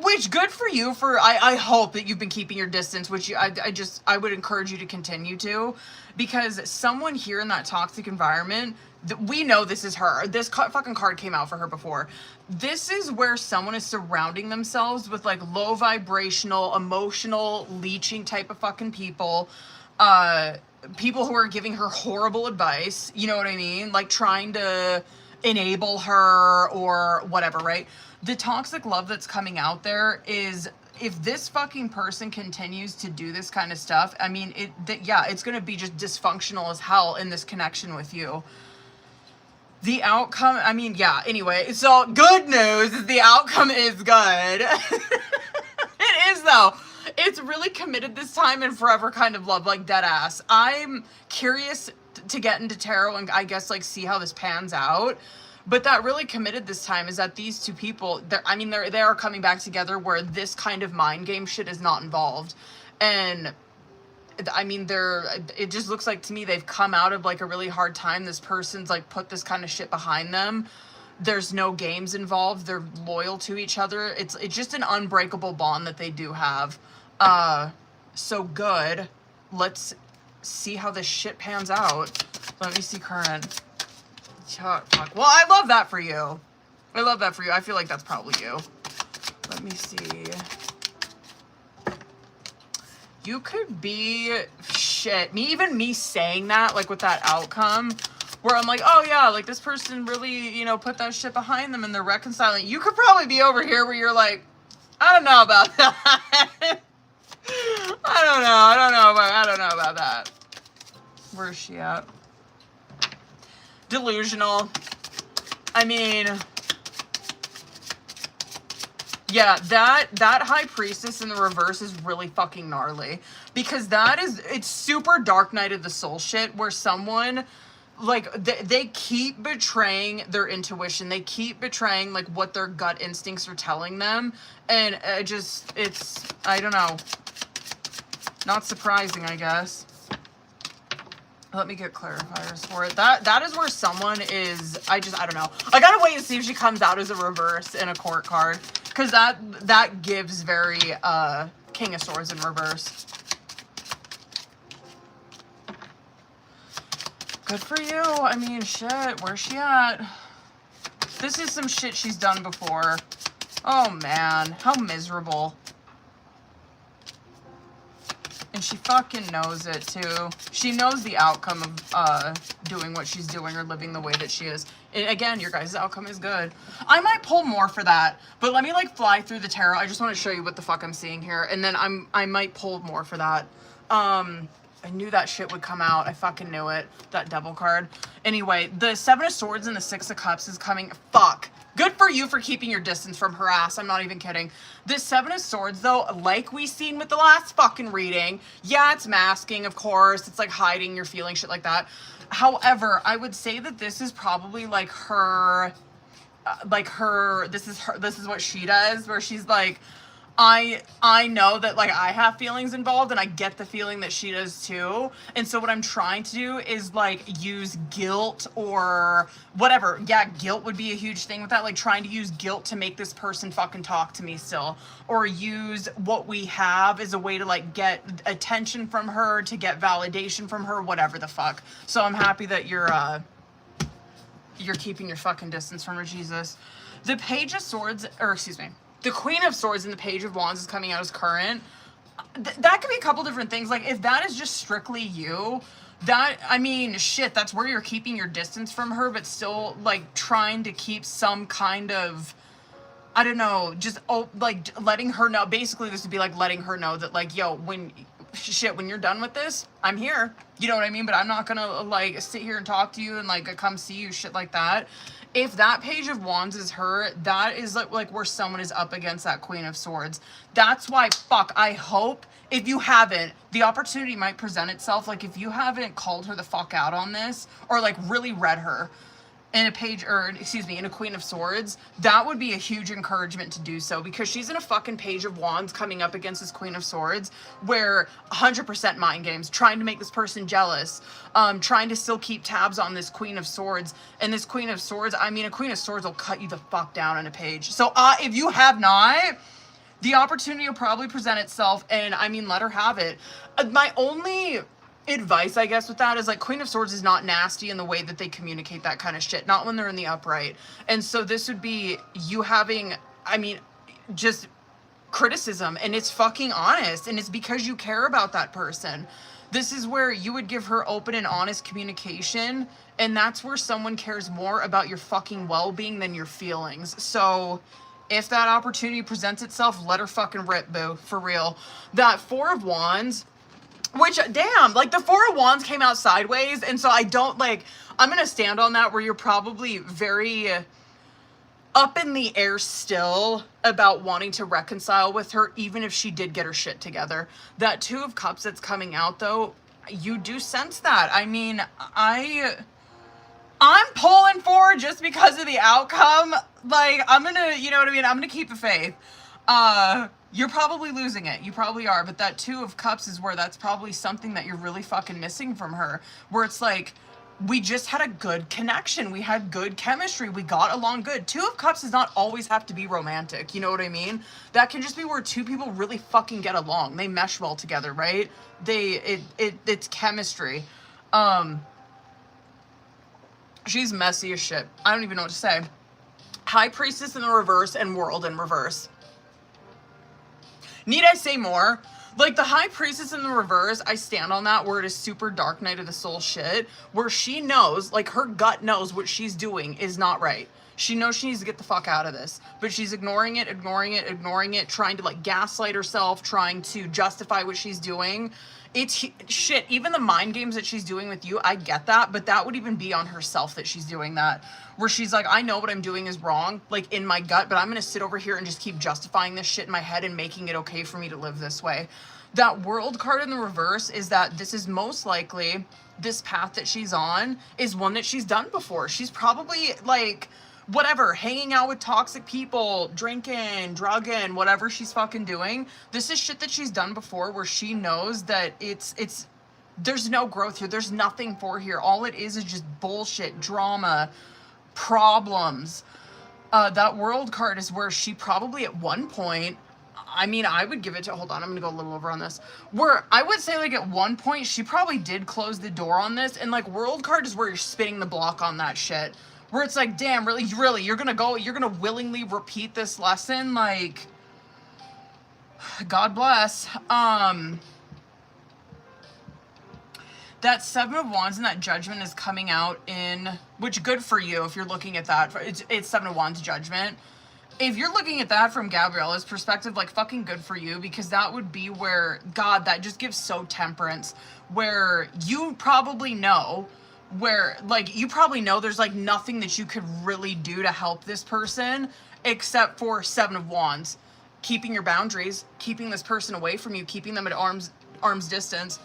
Which, good for you for, I hope that you've been keeping your distance, which I would encourage you to continue to, because someone here in that toxic environment, we know this is her. This fucking card came out for her before. This is where someone is surrounding themselves with like low vibrational, emotional, leeching type of fucking people. People who are giving her horrible advice, you know what I mean? Like trying to enable her or whatever, right? The toxic love that's coming out there is, if this fucking person continues to do this kind of stuff, I mean, it's going to be just dysfunctional as hell in this connection with you. The outcome, I mean, yeah, anyway, so good news is the outcome is good. It is, though. It's really committed this time and forever kind of love, like dead ass. I'm curious to get into tarot and I guess like see how this pans out. But that really committed this time is that these two people, they are coming back together where this kind of mind game shit is not involved. And I mean, it just looks like to me they've come out of like a really hard time. This person's like put this kind of shit behind them. There's no games involved. They're loyal to each other. It's just an unbreakable bond that they do have. So good. Let's see how this shit pans out. Let me see current. Well, I love that for you. I love that for you. I feel like that's probably you. Let me see. You could be shit. Even me saying that, like with that outcome, where I'm like, oh yeah, like this person really, you know, put that shit behind them and they're reconciling. You could probably be over here where you're like, I don't know about that. I don't know about that. Where's she at? Delusional. I mean, yeah, that High Priestess in the reverse is really fucking gnarly. Because it's super Dark Night of the Soul shit where someone, like, they keep betraying their intuition. They keep betraying, like, what their gut instincts are telling them. And it's, I don't know. Not surprising, I guess. Let me get clarifiers for it. That is where someone is, I don't know. I gotta wait and see if she comes out as a reverse in a court card. Because that gives very, King of Swords in reverse. Good for you. I mean, shit. Where's she at? This is some shit she's done before. Oh, man. How miserable. And she fucking knows it, too. She knows the outcome of doing what she's doing or living the way that she is. Again, your guys' outcome is good. I might pull more for that, but let me, like, fly through the tarot. I just want to show you what the fuck I'm seeing here, and then I might pull more for that. I knew that shit would come out. I fucking knew it. That devil card. Anyway, the Seven of Swords and the Six of Cups is coming. Fuck. Good for you for keeping your distance from her ass. I'm not even kidding. This Seven of Swords, though, like we seen with the last fucking reading, yeah, it's masking, of course. It's like hiding your feelings, shit like that. However, I would say that this is probably like her, this is what she does, where she's like, I know that, like, I have feelings involved and I get the feeling that she does too. And so what I'm trying to do is, like, use guilt or whatever. Yeah, guilt would be a huge thing with that. Like, trying to use guilt to make this person fucking talk to me still. Or use what we have as a way to, like, get attention from her, to get validation from her, whatever the fuck. So I'm happy that you're keeping your fucking distance from her, Jesus. The Page of Swords, or excuse me. The Queen of Swords and the Page of Wands is coming out as current. That could be a couple different things. Like, if that is just strictly you, I mean, shit, that's where you're keeping your distance from her, but still, like, trying to keep some kind of, I don't know, just, like, letting her know. Basically, this would be, like, letting her know that, like, yo, when you're done with this, I'm here. You know what I mean? But I'm not gonna, like, sit here and talk to you and, like, come see you, shit like that. If that Page of Wands is her, that is like where someone is up against that Queen of Swords. That's why, fuck, I hope, if you haven't, the opportunity might present itself. Like, if you haven't called her the fuck out on this, or, like, really read her in a Queen of Swords, that would be a huge encouragement to do so, because she's in a fucking Page of Wands coming up against this Queen of Swords, where 100% mind games, trying to make this person jealous, trying to still keep tabs on this Queen of Swords. And this Queen of Swords, I mean, a Queen of Swords will cut you the fuck down on a page. So if you have not, the opportunity will probably present itself, and I mean, let her have it. My only advice, I guess, with that is, like, Queen of Swords is not nasty in the way that they communicate that kind of shit, not when they're in the upright. And so this would be you having, I mean, just criticism, and it's fucking honest, and it's because you care about that person. This is where you would give her open and honest communication, and that's where someone cares more about your fucking well-being than your feelings. So if that opportunity presents itself, let her fucking rip, boo, for real. That Four of Wands, Which, damn, like the Four of Wands came out sideways, and so I don't, like, I'm gonna stand on that where you're probably very up in the air still about wanting to reconcile with her, even if she did get her shit together. That Two of Cups that's coming out, though, you do sense that. I mean, I'm pulling for it just because of the outcome. Like, I'm gonna, you know what I mean? I'm gonna keep the faith. You're probably losing it. You probably are. But that Two of Cups is where that's probably something that you're really fucking missing from her. Where it's like, we just had a good connection. We had good chemistry. We got along good. Two of Cups does not always have to be romantic. You know what I mean? That can just be where two people really fucking get along. They mesh well together, right? It's chemistry. She's messy as shit. I don't even know what to say. High Priestess in the reverse and World in reverse. Need I say more? Like, the High Priestess in the reverse, I stand on that where it is super Dark Night of the Soul shit, where she knows, like, her gut knows what she's doing is not right. She knows she needs to get the fuck out of this, but she's ignoring it, trying to, like, gaslight herself, trying to justify what she's doing. It's shit. Even the mind games that she's doing with you, I get that, but that would even be on herself that she's doing that. Where she's like, I know what I'm doing is wrong, like in my gut, but I'm gonna sit over here and just keep justifying this shit in my head and making it okay for me to live this way. That World card in the reverse is that this is most likely, this path that she's on is one that she's done before. She's probably like, whatever, hanging out with toxic people, drinking, drugging, whatever she's fucking doing. This is shit that she's done before where she knows that it's there's no growth here. There's nothing for here. All it is just bullshit, drama, problems. That World card is where she probably at one point, I mean, I would give it to, hold on, I'm gonna go a little over on this, where I would say like at one point she probably did close the door on this, and like World card is where you're spinning the block on that shit. Where it's like, damn, really, you're gonna willingly repeat this lesson? Like, God bless. That Seven of Wands and that Judgment is coming out in, which good for you if you're looking at that. It's Seven of Wands Judgment. If you're looking at that from Gabriella's perspective, like, fucking good for you, because that would be where, God, that just gives so temperance, where you probably know, there's like nothing that you could really do to help this person except for Seven of Wands. Keeping your boundaries, keeping this person away from you, keeping them at arm's distance.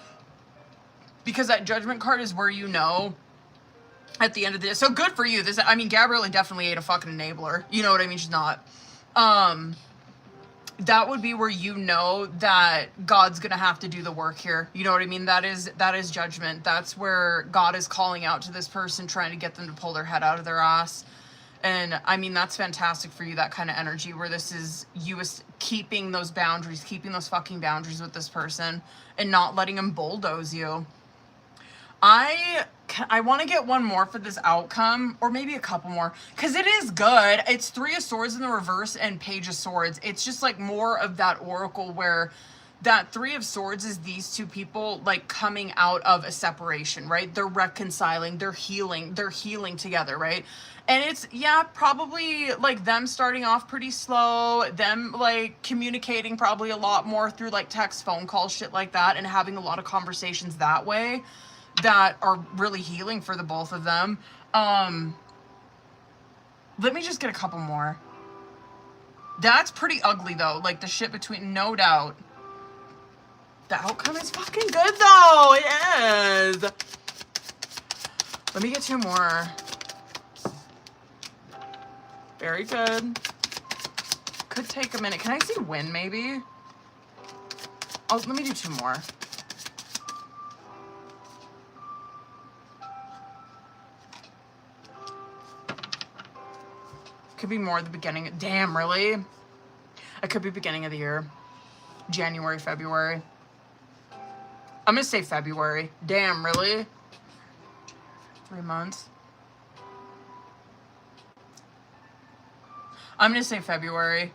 Because that Judgment card is where you know at the end of this. So good for you. I mean, Gabriella definitely ain't a fucking enabler. You know what I mean? She's not. That would be where you know that God's gonna have to do the work here. You know what I mean? That is Judgment. That's where God is calling out to this person, trying to get them to pull their head out of their ass. And I mean, that's fantastic for you, that kind of energy, where this is you keeping those boundaries, keeping those fucking boundaries with this person and not letting them bulldoze you. I want to get one more for this outcome, or maybe a couple more, because it is good. It's Three of Swords in the reverse and Page of Swords. It's just like more of that oracle where that Three of Swords is these two people like coming out of a separation, right? They're reconciling, they're healing together, right? And it's, yeah, probably like them starting off pretty slow, them like communicating probably a lot more through like text, phone calls, shit like that, and having a lot of conversations that way that are really healing for the both of them. Let me just get a couple more. That's pretty ugly though, like the shit between, no doubt. The outcome is fucking good though, it is. Let me get two more. Very good. Could take a minute. Can I see win maybe? Oh, let me do two more. Could be more at the beginning. Damn, really? It could be beginning of the year. January, February. I'm gonna say February. Damn, really? 3 months. I'm gonna say February.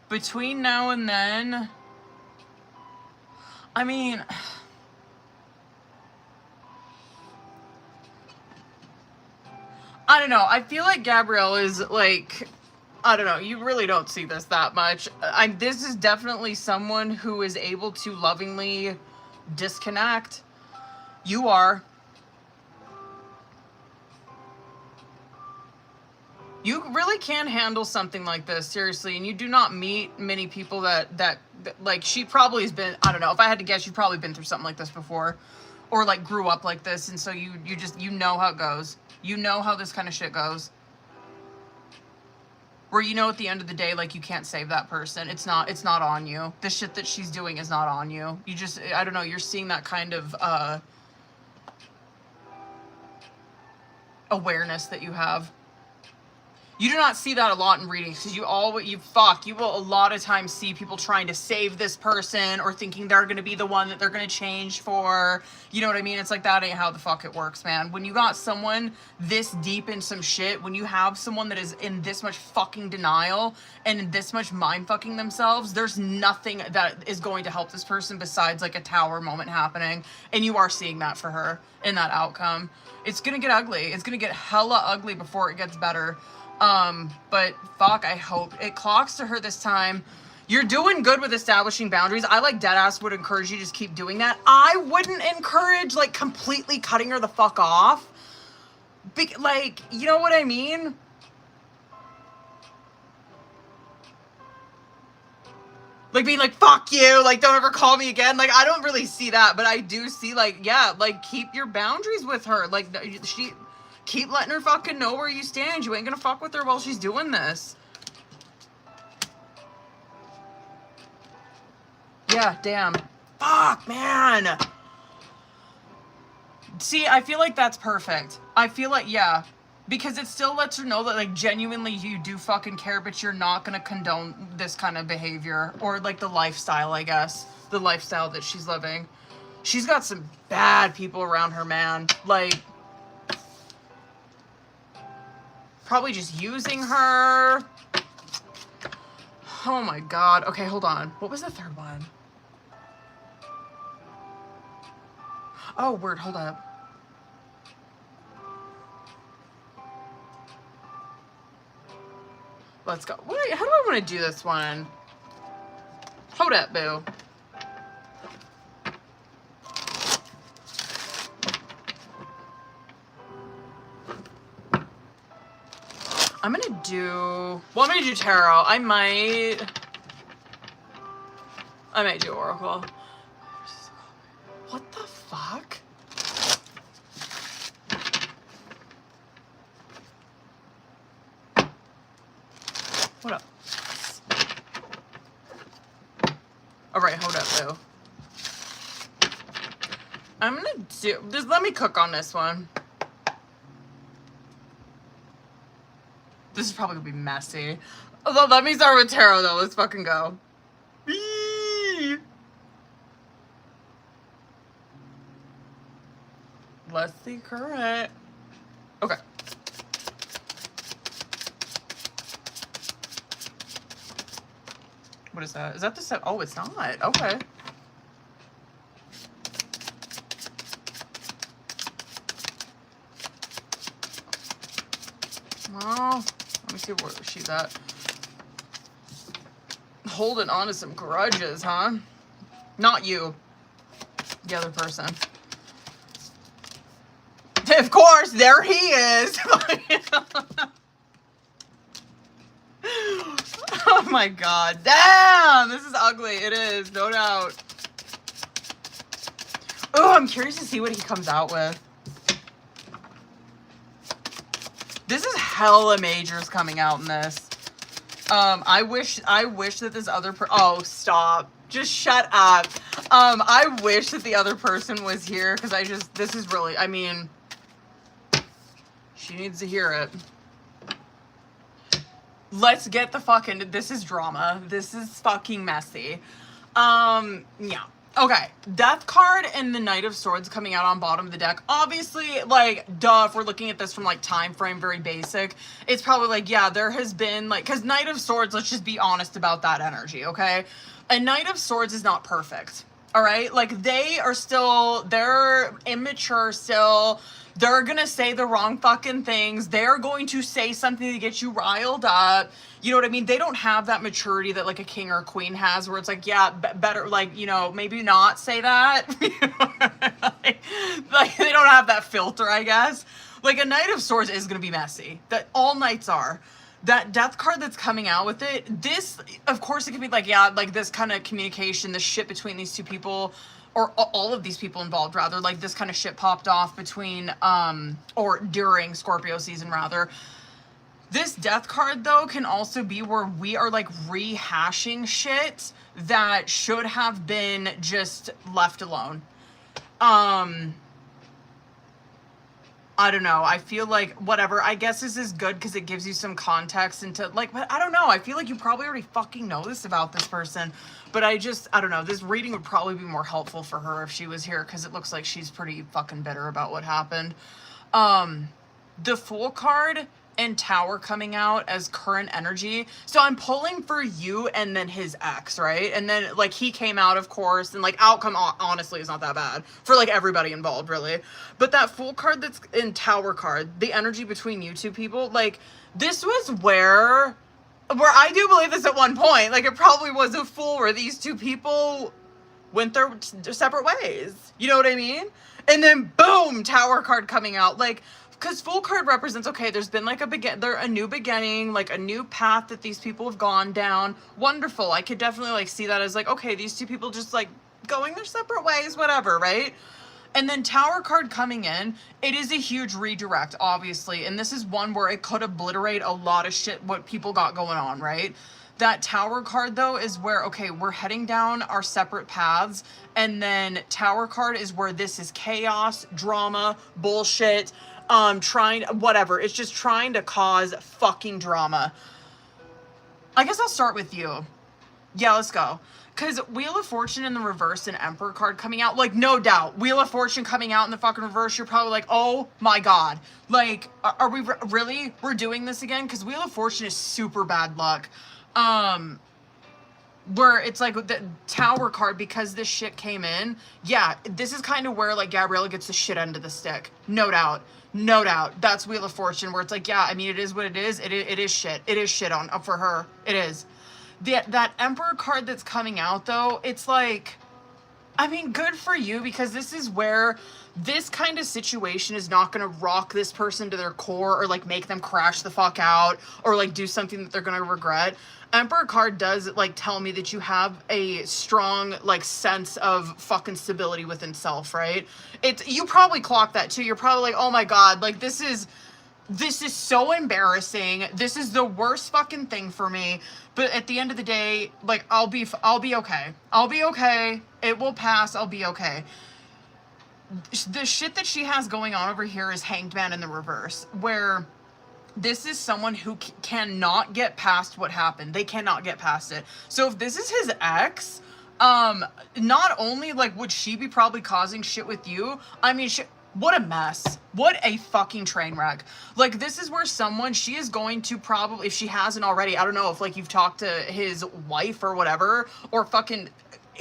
Between now and then, I mean, I don't know. I feel like Gabrielle is like, I don't know, you really don't see this that much. This is definitely someone who is able to lovingly disconnect. You are. You really can handle something like this, seriously, and you do not meet many people that like, she probably has been, I don't know, if I had to guess, you've probably been through something like this before, or like grew up like this, and so you know how it goes. You know how this kind of shit goes. Where you know at the end of the day, like, you can't save that person. It's not on you. The shit that she's doing is not on you. You just, I don't know, you're seeing that kind of awareness that you have. You do not see that a lot in readings, because you will a lot of times see people trying to save this person, or thinking they're going to be the one that they're going to change for. You know what I mean? It's like, that ain't how the fuck it works, man. When you got someone this deep in some shit, when you have someone that is in this much fucking denial and this much mind fucking themselves, there's nothing that is going to help this person besides like a tower moment happening. And you are seeing that for her in that outcome. It's going to get ugly. It's going to get hella ugly before it gets better. But fuck, I hope it clocks to her this time. You're doing good with establishing boundaries. I, like, deadass would encourage you to just keep doing that. I wouldn't encourage, like, completely cutting her the fuck off. Like, you know what I mean? Like, being like, fuck you, like, don't ever call me again. Like, I don't really see that, but I do see, like, yeah, like, keep your boundaries with her. Like, keep letting her fucking know where you stand. You ain't gonna fuck with her while she's doing this. Yeah, damn. Fuck, man. See, I feel like that's perfect. I feel like, yeah. Because it still lets her know that, like, genuinely you do fucking care, but you're not gonna condone this kind of behavior. Or, like, the lifestyle, I guess. The lifestyle that she's living. She's got some bad people around her, man. Like, probably just using her. Oh my god. Okay, hold on. What was the third one? Oh, word, hold up. Let's go. Wait, how do I want to do this one? Hold up, boo. I'm gonna do, well, I'm gonna do tarot. I might do oracle. What the fuck? What up? All right, hold up, boo. I'm gonna do, just let me cook on this one. This is probably gonna be messy. Although, let me start with tarot, though. Let's fucking go. Eee! Let's see current. Okay. What is that? Is that the set? Oh, it's not. Okay. Well, let me see where she's at. Holding on to some grudges, huh? Not you. The other person. Of course, there he is. Oh my god. Damn! This is ugly. It is, no doubt. Oh, I'm curious to see what he comes out with. This is hella majors coming out in this. I wish that this other oh, stop. Just shut up. I wish that the other person was here, because this is really, I mean, she needs to hear it. Let's get the fucking, this is drama. This is fucking messy. Yeah. Okay, Death card and the Knight of Swords coming out on bottom of the deck. Obviously, like, duh, if we're looking at this from, like, time frame, very basic, it's probably, like, yeah, there has been, like, because Knight of Swords, let's just be honest about that energy, okay? A Knight of Swords is not perfect, all right? Like, they're immature still. They're gonna say the wrong fucking things. They're going to say something to get you riled up. You know what I mean? They don't have that maturity that, like, a king or a queen has, where it's like, yeah, better, like, you know, maybe not say that. like, they don't have that filter, I guess. Like, a Knight of Swords is gonna be messy. That all knights are. That death card that's coming out with it, this, of course, it could be like, yeah, like this kind of communication, this shit between these two people, or all of these people involved, rather, like this kind of shit popped off between, or during Scorpio season, rather. This death card, though, can also be where we are, like, rehashing shit that should have been just left alone. I don't know. I feel like, whatever. I guess this is good because it gives you some context into, like, but I don't know. I feel like you probably already fucking know this about this person. But I don't know. This reading would probably be more helpful for her if she was here because it looks like she's pretty fucking bitter about what happened. The Fool card and Tower coming out as current energy. So I'm pulling for you and then his ex, right? And then, like, he came out, of course, and, like, outcome honestly is not that bad for, like, everybody involved, really. But that Fool card that's in Tower card, the energy between you two people, like, this was where I do believe this at one point, like, it probably was a Fool where these two people went their separate ways. You know what I mean? And then, boom, Tower card coming out. Like, because Fool card represents, okay, there's been like a new beginning, like a new path that these people have gone down. Wonderful. I could definitely like see that as like, okay, these two people just like going their separate ways, whatever, right? And then Tower card coming in, it is a huge redirect, obviously. And this is one where it could obliterate a lot of shit what people got going on, right? That Tower card, though, is where, okay, we're heading down our separate paths. And then Tower card is where this is chaos, drama, bullshit, whatever. It's just trying to cause fucking drama. I guess I'll start with you. Yeah, let's go. Because Wheel of Fortune in the reverse and Emperor card coming out, like, no doubt. Wheel of Fortune coming out in the fucking reverse, you're probably like, oh my god. Like, are we really? We're doing this again? Because Wheel of Fortune is super bad luck. Where it's like the Tower card, because this shit came in, yeah, this is kind of where, like, Gabriella gets the shit end of the stick. No doubt. No doubt. That's Wheel of Fortune, where it's like, yeah, I mean, it is what it is. It is shit. It is shit on for her. It is. That Emperor card that's coming out, though, it's like, I mean, good for you, because this is where this kind of situation is not going to rock this person to their core or, like, make them crash the fuck out or, like, do something that they're going to regret. Emperor card does, like, tell me that you have a strong, like, sense of fucking stability within self, right? You probably clock that, too. You're probably like, oh, my God, like, this is so embarrassing. This is the worst fucking thing for me. But at the end of the day, like, I'll be okay. I'll be okay. It will pass. I'll be okay. The shit that she has going on over here is Hanged Man in the reverse, where this is someone who cannot get past what happened. They cannot get past it. So if this is his ex, not only, like, would she be probably causing shit with you, I mean, what a mess. What a fucking train wreck. Like, this is where she is going to probably, if she hasn't already, I don't know if, like, you've talked to his wife or whatever, or fucking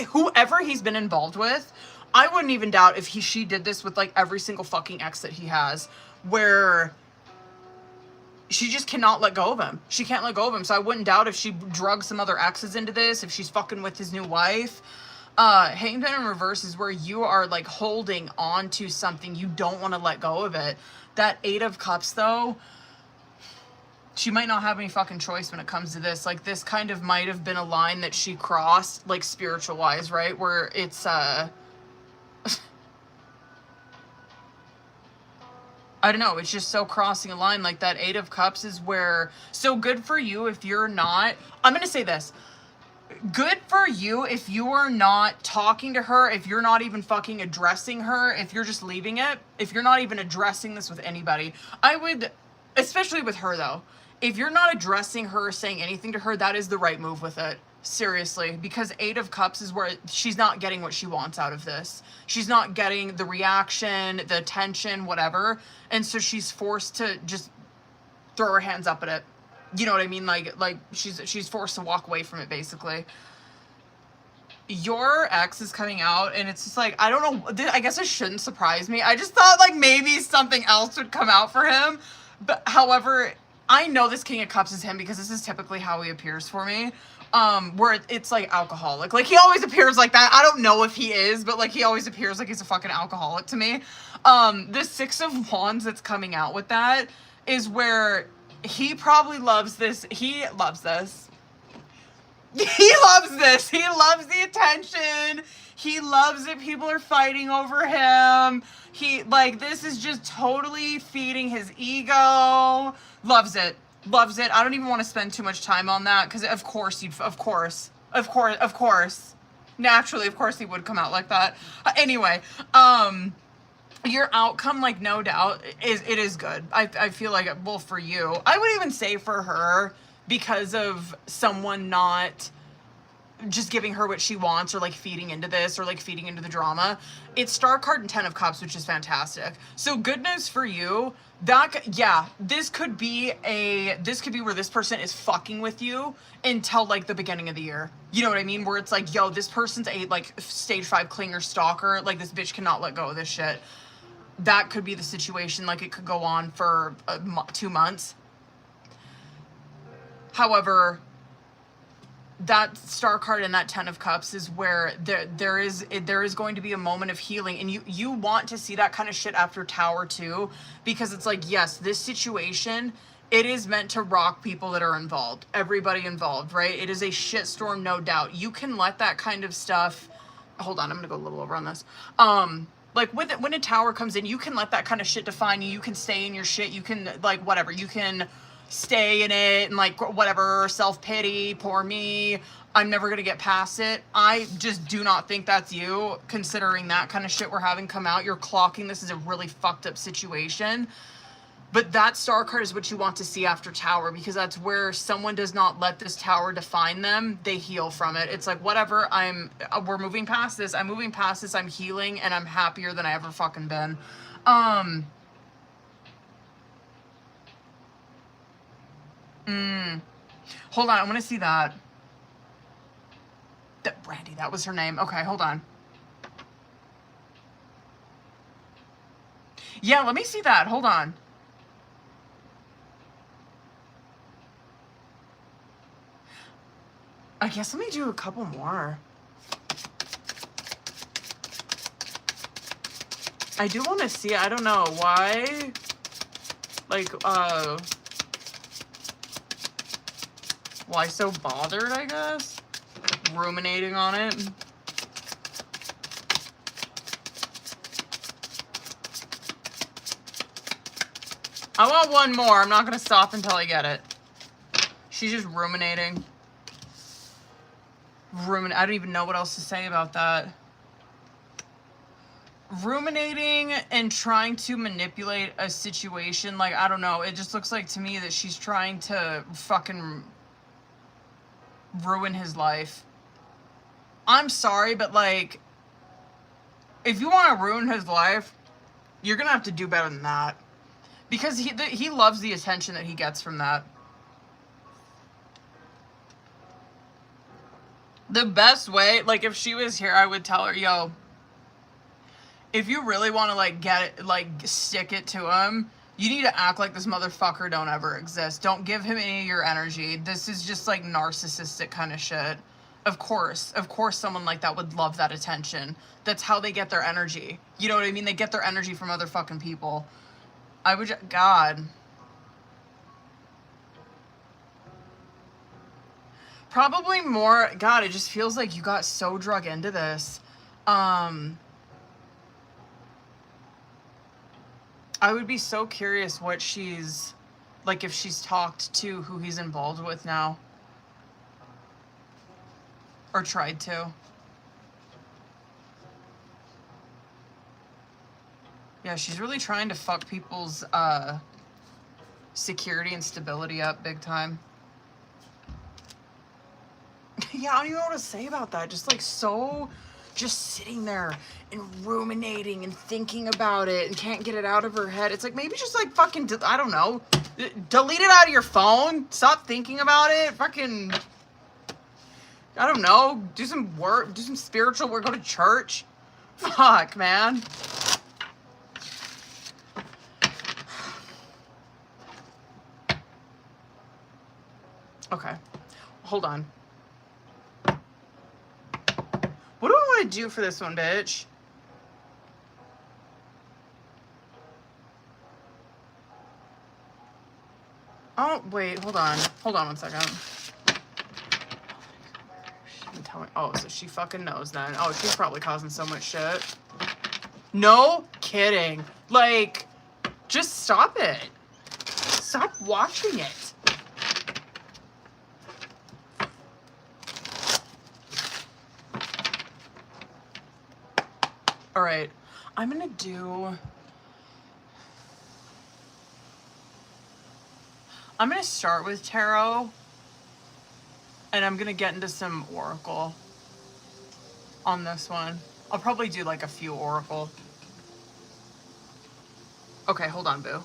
whoever he's been involved with. I wouldn't even doubt if she did this with, like, every single fucking ex that he has, where she just cannot let go of him. She can't let go of him. So I wouldn't doubt if she drugged some other exes into this, if she's fucking with his new wife. Hanged Man in reverse is where you are, like, holding on to something. You don't want to let go of it. That Eight of Cups, though, she might not have any fucking choice when it comes to this. Like, this kind of might have been a line that she crossed, like, spiritual-wise, right? Where it's, I don't know, it's just so crossing a line. Like, that Eight of Cups is where, so good for you if you're not, I'm gonna say this, good for you if you are not talking to her, if you're not even fucking addressing her, if you're just leaving it, if you're not even addressing this with anybody. I would, especially with her, though, if you're not addressing her or saying anything to her, that is the right move with it. Seriously, because Eight of Cups is where she's not getting what she wants out of this. She's not getting the reaction, the attention, whatever. And so she's forced to just throw her hands up at it. You know what I mean? Like she's forced to walk away from it, basically. your ex is coming out, and it's just like, I don't know, I guess it shouldn't surprise me. I just thought like maybe something else would come out for him. But however, I know this King of Cups is him because this is typically how he appears for me. Where it's like alcoholic. Like he always appears like that. I don't know if he is, but like he always appears like he's a fucking alcoholic to me. The Six of Wands that's coming out with that is where he probably loves this. He loves this. He loves this. He loves the attention. He loves that people are fighting over him. He, like, this is just totally feeding his ego. Loves it. Loves it. I don't even want to spend too much time on that because, of course, naturally, of course, he would come out like that. Anyway, your outcome, like, no doubt, it is good. I feel like, well, for you, I would even say for her, because of someone not just giving her what she wants or like feeding into this or like feeding into the drama. It's Star card and 10 of Cups, which is fantastic. So good news for you. This could be where this person is fucking with you until like the beginning of the year. You know what I mean? Where it's like, yo, this person's a like stage 5 clinger stalker. Like this bitch cannot let go of this shit. That could be the situation. Like it could go on for 2 months. However, that Star card and that 10 of Cups is where there is going to be a moment of healing, and you want to see that kind of shit after Tower too, because it's like, yes, this situation, it is meant to rock people that are involved, everybody involved, right? It is a shitstorm, no doubt. You can let that kind of stuff, hold on, I'm gonna go a little over on this. Like when a Tower comes in, you can let that kind of shit define you. You can stay in your shit. You can like whatever. You can stay in it and like whatever, self-pity, poor me, I'm never gonna get past it. I just do not think that's you, considering that kind of shit we're having come out. You're clocking this is a really fucked up situation. But that Star card is what you want to see after Tower, because that's where someone does not let this Tower define them. They heal from it. It's like, whatever, we're moving past this. I'm moving past this. I'm healing, and I'm happier than I ever fucking been. Hold on, I want to see that. Brandy, that was her name. Okay, hold on. Yeah, let me see that. Hold on. I guess let me do a couple more. I do want to see it. I don't know why. Like, why so bothered, I guess? Ruminating on it. I want one more. I'm not going to stop until I get it. She's just ruminating. I don't even know what else to say about that. Ruminating and trying to manipulate a situation. Like, I don't know. It just looks like to me that she's trying to fucking ruin his life. I'm sorry, but like, if you want to ruin his life, you're gonna have to do better than that, because he loves the attention that he gets from that. The best way, like, if she was here, I would tell her, yo, if you really want to like get it, like stick it to him, you need to act like this motherfucker don't ever exist. Don't give him any of your energy. This is just like narcissistic kind of shit. Of course someone like that would love that attention. That's how they get their energy. You know what I mean? They get their energy from other fucking people. God. Probably more, God, it just feels like you got so drug into this. I would be so curious what she's, like, if she's talked to who he's involved with now. Or tried to. Yeah, she's really trying to fuck people's security and stability up big time. Yeah, I don't even know what to say about that. Just like so, just sitting there and ruminating and thinking about it and can't get it out of her head. It's like, maybe just like fucking, I don't know, delete it out of your phone. Stop thinking about it. Fucking, I don't know. Do some work. Do some spiritual work. Go to church. Fuck, man. Okay. Hold on. What do I want to do for this one, bitch? Oh, wait. Hold on. Hold on one second. She didn't tell me. Oh, so she fucking knows then. Oh, she's probably causing so much shit. No kidding. Like, just stop it. Stop watching it. All right, I'm gonna start with tarot, and I'm gonna get into some oracle on this one. I'll probably do like a few oracle. Okay, hold on, boo.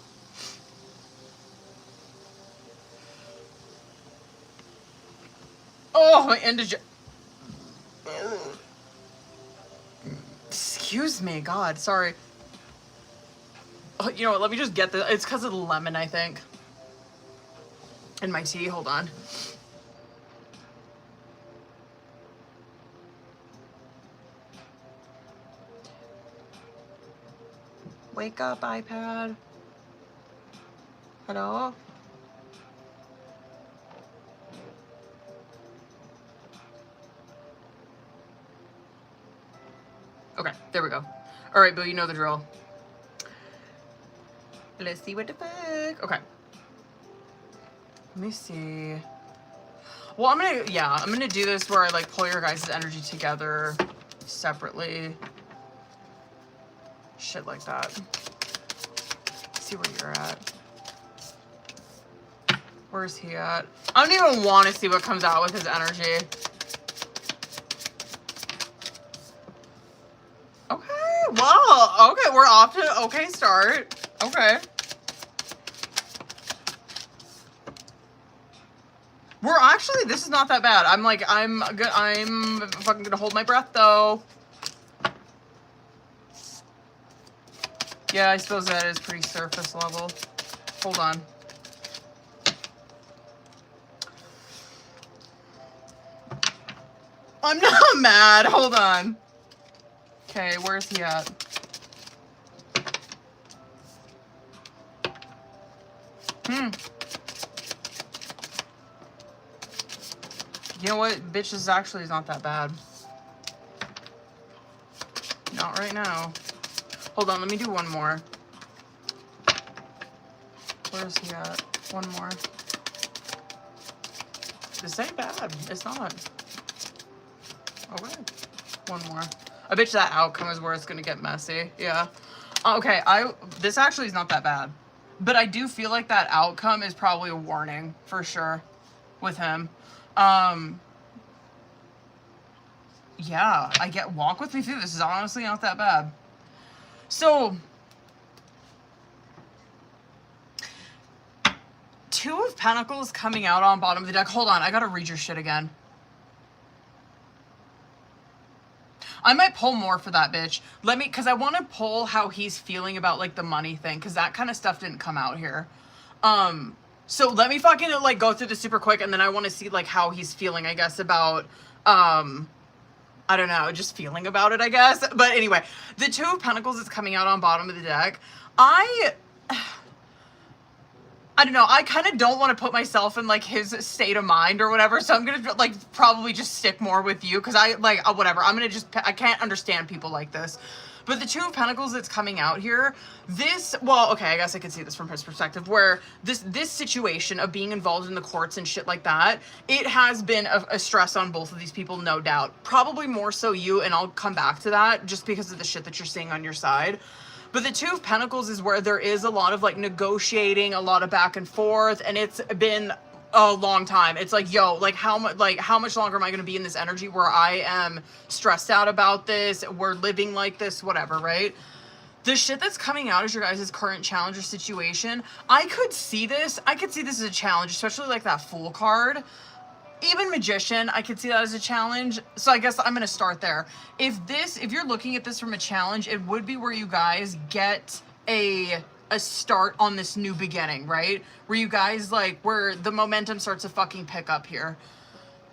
Oh, my indigent. Excuse me, God, sorry. Oh, you know what, let me just get this. It's because of the lemon, I think. In my tea, hold on. Wake up, iPad. Hello? Okay, there we go. All right, Bill, you know the drill. Let's see what the fuck. Okay. Let me see. Well, I'm gonna do this where I like pull your guys' energy together separately. Shit like that. See where you're at. Where's he at? I don't even want to see what comes out with his energy. Okay, wow. Okay, we're off to an okay start. Okay. We're actually, this is not that bad. I'm fucking gonna hold my breath though. Yeah, I suppose that is pretty surface level. Hold on. I'm not mad. Hold on. Okay, where's he at? You know what? Bitch, this actually is not that bad. Not right now. Hold on, let me do one more. Where's he at? One more. This ain't bad. It's not. Okay. One more. I bet you that outcome is where it's gonna get messy. Yeah. Okay, this actually is not that bad. But I do feel like that outcome is probably a warning for sure with him. Yeah, walk with me through this. Is honestly not that bad. So, Two of Pentacles coming out on bottom of the deck. Hold on, I gotta read your shit again. I might pull more for that bitch. Because I want to pull how he's feeling about, like, the money thing, because that kind of stuff didn't come out here. So let me fucking, like, go through this super quick, and then I want to see, like, how he's feeling, I guess, about, I don't know, just feeling about it, I guess. But anyway, the Two of Pentacles is coming out on bottom of the deck. I don't know, I kind of don't want to put myself in, like, his state of mind or whatever, so I'm going to, like, probably just stick more with you, because whatever, I can't understand people like this. But the Two of Pentacles that's coming out here, well, okay, I guess I could see this from his perspective, where this situation of being involved in the courts and shit like that, it has been a stress on both of these people, no doubt. Probably more so you, and I'll come back to that, just because of the shit that you're seeing on your side. But the Two of Pentacles is where there is a lot of, like, negotiating, a lot of back and forth, and it's been a long time. It's like, yo, like, how much longer am I going to be in this energy where I am stressed out about this, we're living like this, whatever, right? The shit that's coming out is your guys' current challenge or situation. I could see this as a challenge, especially, like, that Fool card. even Magician, I could see that as a challenge. So I guess I'm going to start there. If you're looking at this from a challenge, it would be where you guys get a start on this new beginning, right? Where you guys, like, where the momentum starts to fucking pick up here.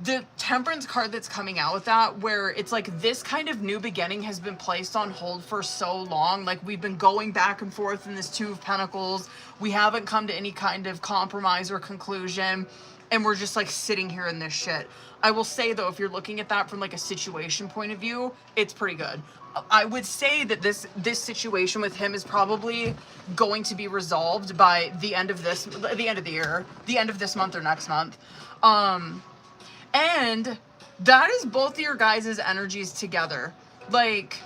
The Temperance card that's coming out with that, where it's like this kind of new beginning has been placed on hold for so long. Like, we've been going back and forth in this Two of Pentacles. We haven't come to any kind of compromise or conclusion. And we're just like sitting here in this shit. I will say though, if you're looking at that from like a situation point of view, it's pretty good. I would say that this situation with him is probably going to be resolved by the end of the year, the end of this month or next month. And that is both of your guys' energies together. Like,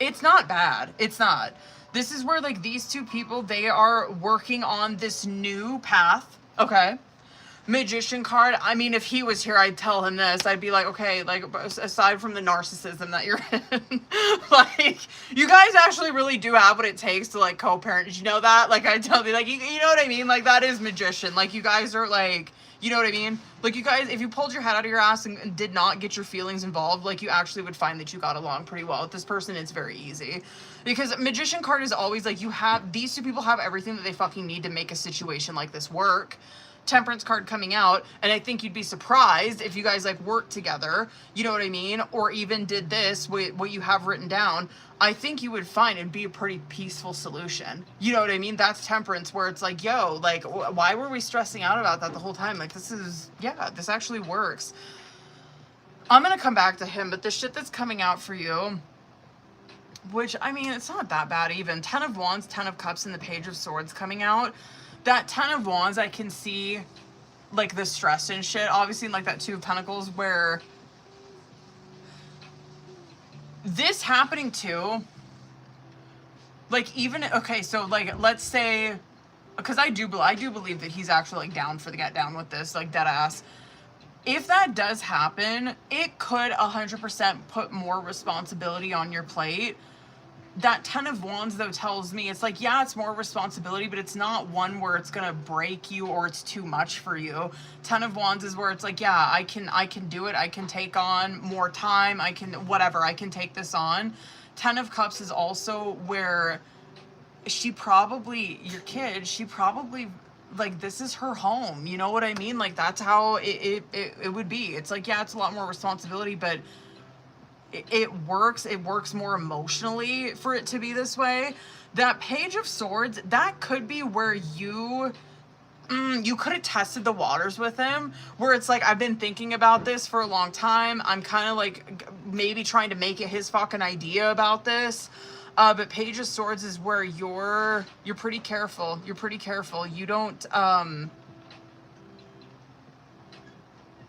it's not bad. It's not. This is where like these two people, they are working on this new path. Okay. Magician card, I mean, if he was here, I'd tell him this. I'd be like, okay, like, aside from the narcissism that you're in, like, you guys actually really do have what it takes to, like, co-parent. Did you know that? Like, I'd tell me, like, you know what I mean? Like, that is Magician. Like, you guys are, like, you know what I mean? Like, you guys, if you pulled your head out of your ass and did not get your feelings involved, like, you actually would find that you got along pretty well with this person. It's very easy. Because Magician card is always, like, these two people have everything that they fucking need to make a situation like this work. Temperance card coming out, and I think you'd be surprised if you guys like worked together, you know what I mean, or even did this what you have written down. I think you would find it'd be a pretty peaceful solution, you know what I mean? That's Temperance, where it's like, yo, like, why were we stressing out about that the whole time? Like, this actually works. I'm gonna come back to him, but the shit that's coming out for you, which, I mean, it's not that bad even. 10 of Wands, 10 of Cups, and the Page of Swords coming out. That 10 of Wands, I can see, like, the stress and shit. Obviously, in, like, that 2 of Pentacles, where this happening, too, like, even, okay, so, like, let's say, because I do believe that he's actually, like, down for the get down with this, like, dead ass. If that does happen, it could 100% put more responsibility on your plate. That 10 of Wands, though, tells me it's like, yeah, it's more responsibility, but it's not one where it's gonna break you or it's too much for you. 10 of Wands is where it's like, yeah, I can do it. I can take on more time. I can, whatever, I can take this on. 10 of Cups is also where your kid, she probably, like, this is her home. You know what I mean? Like, that's how it would be. It's like, yeah, it's a lot more responsibility, but it works more emotionally for it to be this way. That Page of Swords, that could be where you could have tested the waters with him, where it's like, I've been thinking about this for a long time. I'm kind of like maybe trying to make it his fucking idea about this. But Page of Swords is where you're pretty careful. You're pretty careful. You don't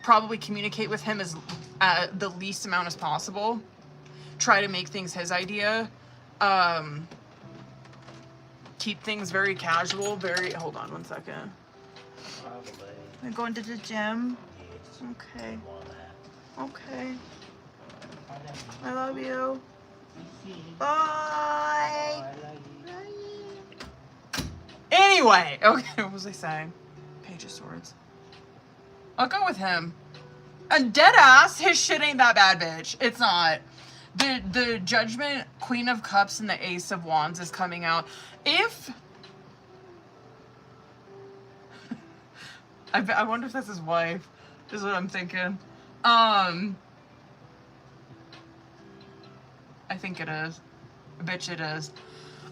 probably communicate with him as the least amount as possible. Try to make things his idea. Keep things very casual. Hold on one second. Probably. I'm going to the gym. Yes. Okay. Okay. I love you. Bye. Anyway, okay, what was I saying? Page of Swords. I'll go with him. And dead ass, his shit ain't that bad, bitch. It's not. The Judgment, Queen of Cups, and the Ace of Wands is coming out. If... I wonder if that's his wife, is what I'm thinking. I think it is. Bitch, it is.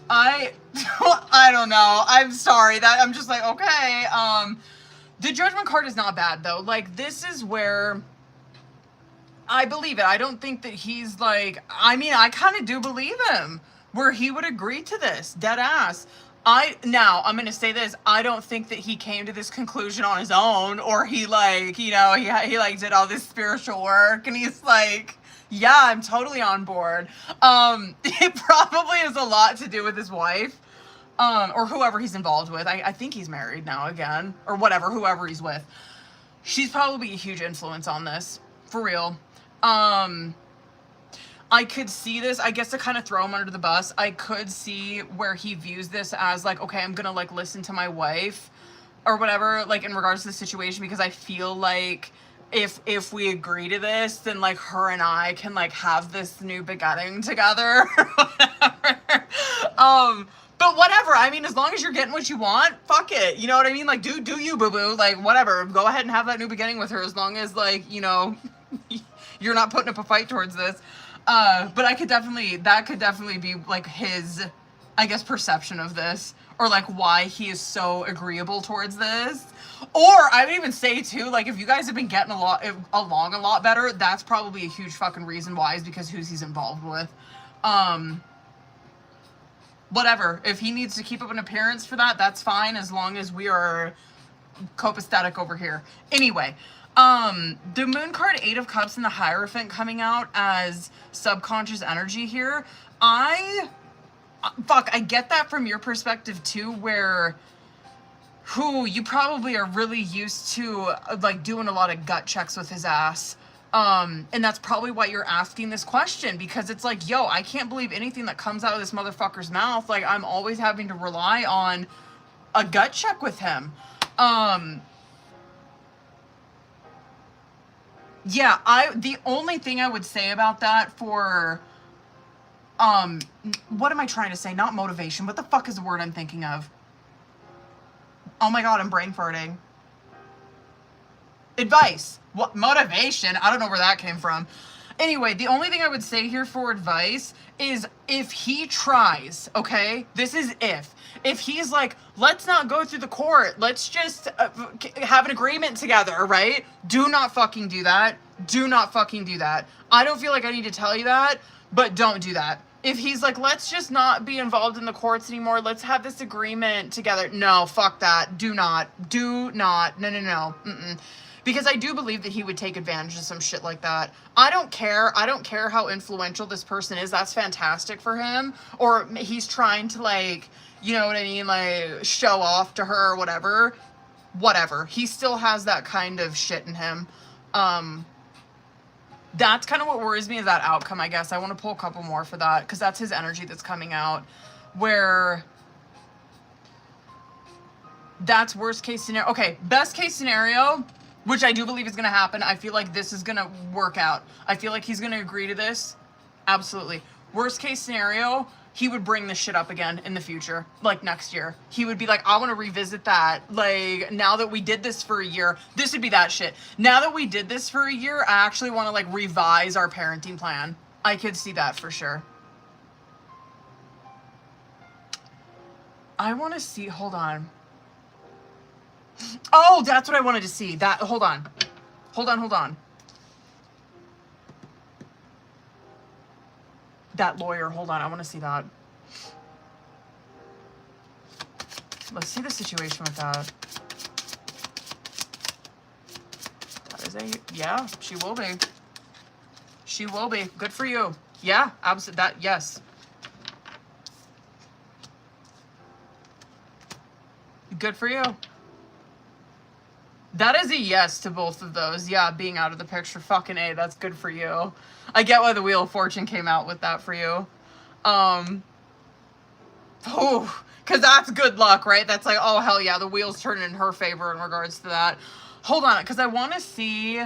I don't know. I'm sorry. I'm just like, okay. The Judgment card is not bad, though. Like, this is where I believe it. I don't think that he's like, I mean, I kind of do believe him, where he would agree to this, dead ass. Now, I'm going to say this. I don't think that he came to this conclusion on his own, or he, like, you know, he like, did all this spiritual work, and he's like, yeah, I'm totally on board. It probably has a lot to do with his wife. Or whoever he's involved with. I think he's married now again. Or whatever, whoever he's with. She's probably a huge influence on this. For real. I could see this, I guess, to kind of throw him under the bus. I could see where he views this as like, okay, I'm gonna like listen to my wife or whatever, like in regards to the situation, because I feel like if we agree to this, then like her and I can like have this new beginning together. But whatever. I mean, as long as you're getting what you want, fuck it. You know what I mean? Like, do you, boo boo? Like, whatever. Go ahead and have that new beginning with her, as long as like, you know, you're not putting up a fight towards this. But that could definitely be like his, I guess, perception of this, or like why he is so agreeable towards this. Or I would even say too, like, if you guys have been getting along a lot better, that's probably a huge fucking reason why, is because who he's involved with. Whatever. If he needs to keep up an appearance for that, that's fine, as long as we are copacetic over here. Anyway, the Moon card, 8 of Cups, and the Hierophant coming out as subconscious energy here. I get that from your perspective too, where you probably are really used to like doing a lot of gut checks with his ass. And that's probably why you're asking this question, because it's like, yo, I can't believe anything that comes out of this motherfucker's mouth. Like, I'm always having to rely on a gut check with him. Yeah, the only thing I would say about that for, what am I trying to say? Not motivation. What the fuck is the word I'm thinking of? Oh my God, I'm brain farting. Advice. What? Motivation? I don't know where that came from. Anyway, the only thing I would say here for advice is, if he tries, okay? This is if he's like, let's not go through the court, let's just have an agreement together, right? Do not fucking do that. Do not fucking do that. I don't feel like I need to tell you that, but don't do that. If he's like, let's just not be involved in the courts anymore, let's have this agreement together. No, fuck that. Do not. No. Mm-mm. Because I do believe that he would take advantage of some shit like that. I don't care how influential this person is. That's fantastic for him. Or he's trying to, like, you know what I mean? Like, show off to her or whatever. Whatever. He still has that kind of shit in him. That's kind of what worries me, is that outcome, I guess. I want to pull a couple more for that, because that's his energy that's coming out. Where that's worst case scenario. Okay, best case scenario, which I do believe is going to happen. I feel like this is going to work out. I feel like he's going to agree to this. Absolutely. Worst case scenario, he would bring this shit up again in the future, like next year. He would be like, I want to revisit that. Like, now that we did this for a year, this would be that shit. Now that we did this for a year, I actually want to, like, revise our parenting plan. I could see that for sure. I want to see, hold on. Oh, that's what I wanted to see. Hold on. That lawyer, hold on, I want to see that. Let's see the situation with that. Yeah, she will be. She will be. Good for you. Yeah, absolutely. Yes. Good for you. That is a yes to both of those. Yeah, being out of the picture. Fucking A, that's good for you. I get why the Wheel of Fortune came out with that for you. Because that's good luck, right? That's like, oh, hell yeah, the wheel's turning in her favor in regards to that. Hold on, because I want to see...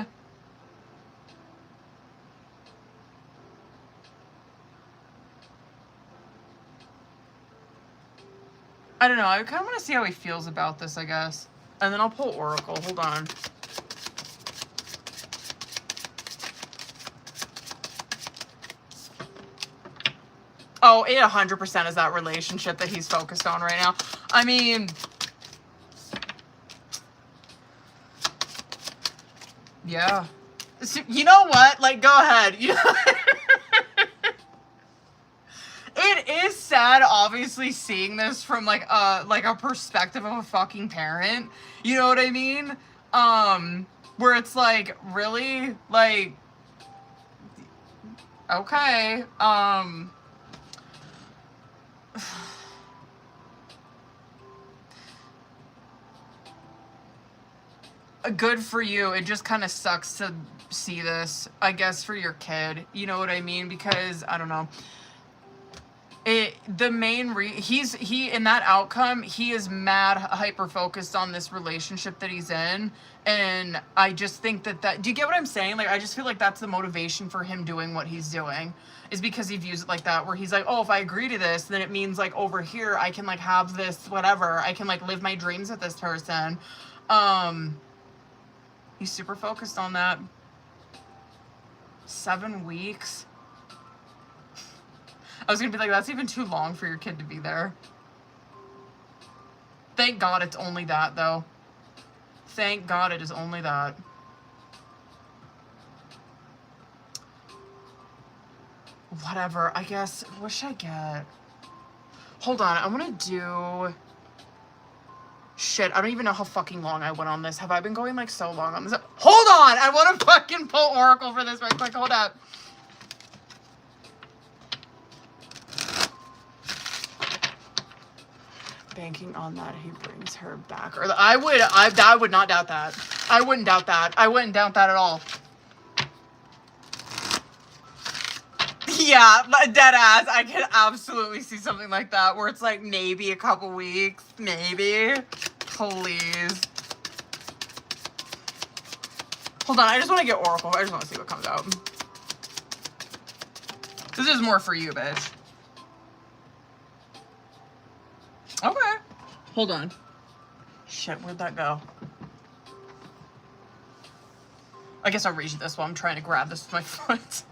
I don't know, I kind of want to see how he feels about this, I guess. And then I'll pull Oracle. Hold on. Oh, it 100% is that relationship that he's focused on right now. I mean... Yeah. You know what? Like, go ahead. It is sad, obviously, seeing this from, like a perspective of a fucking parent. You know what I mean? Where it's like, really? Like, okay. Good for you. It just kind of sucks to see this, I guess, for your kid. You know what I mean? Because, I don't know. the main he in that outcome, he is mad hyper focused on this relationship that he's in, and I just think that do you get what I'm saying? Like, I just feel like that's the motivation for him doing what he's doing, is because he views it like that, where he's like, oh, if I agree to this, then it means like over here I can like have this whatever, I can like live my dreams with this person. He's super focused on that. 7 weeks. I was gonna be like, that's even too long for your kid to be there. Thank God it's only that, though. Thank God it is only that. Whatever, I guess. What should I get? Hold on, I want to do... Shit, I don't even know how fucking long I went on this. Have I been going, like, so long on this? Hold on! I want to fucking pull Oracle for this right quick. Hold up. Banking on that he brings her back. Or I would not doubt that. I wouldn't doubt that. I wouldn't doubt that at all. Yeah, dead ass. I can absolutely see something like that where it's like maybe a couple weeks. Maybe. Please. Hold on, I just want to get Oracle. I just want to see what comes out. This is more for you, bitch. Okay. Hold on. Shit, where'd that go? I guess I'll read you this while I'm trying to grab this with my foot.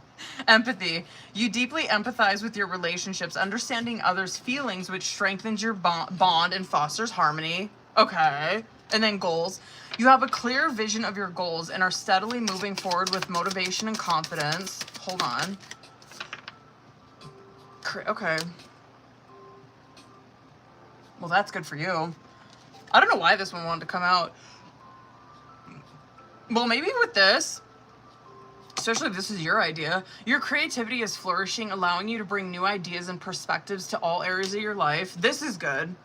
Empathy. You deeply empathize with your relationships, understanding others' feelings, which strengthens your bond and fosters harmony. Okay. And then goals. You have a clear vision of your goals and are steadily moving forward with motivation and confidence. Hold on. Okay. Well, that's good for you. I don't know why this one wanted to come out. Well, maybe with this, especially if this is your idea, your creativity is flourishing, allowing you to bring new ideas and perspectives to all areas of your life. This is good.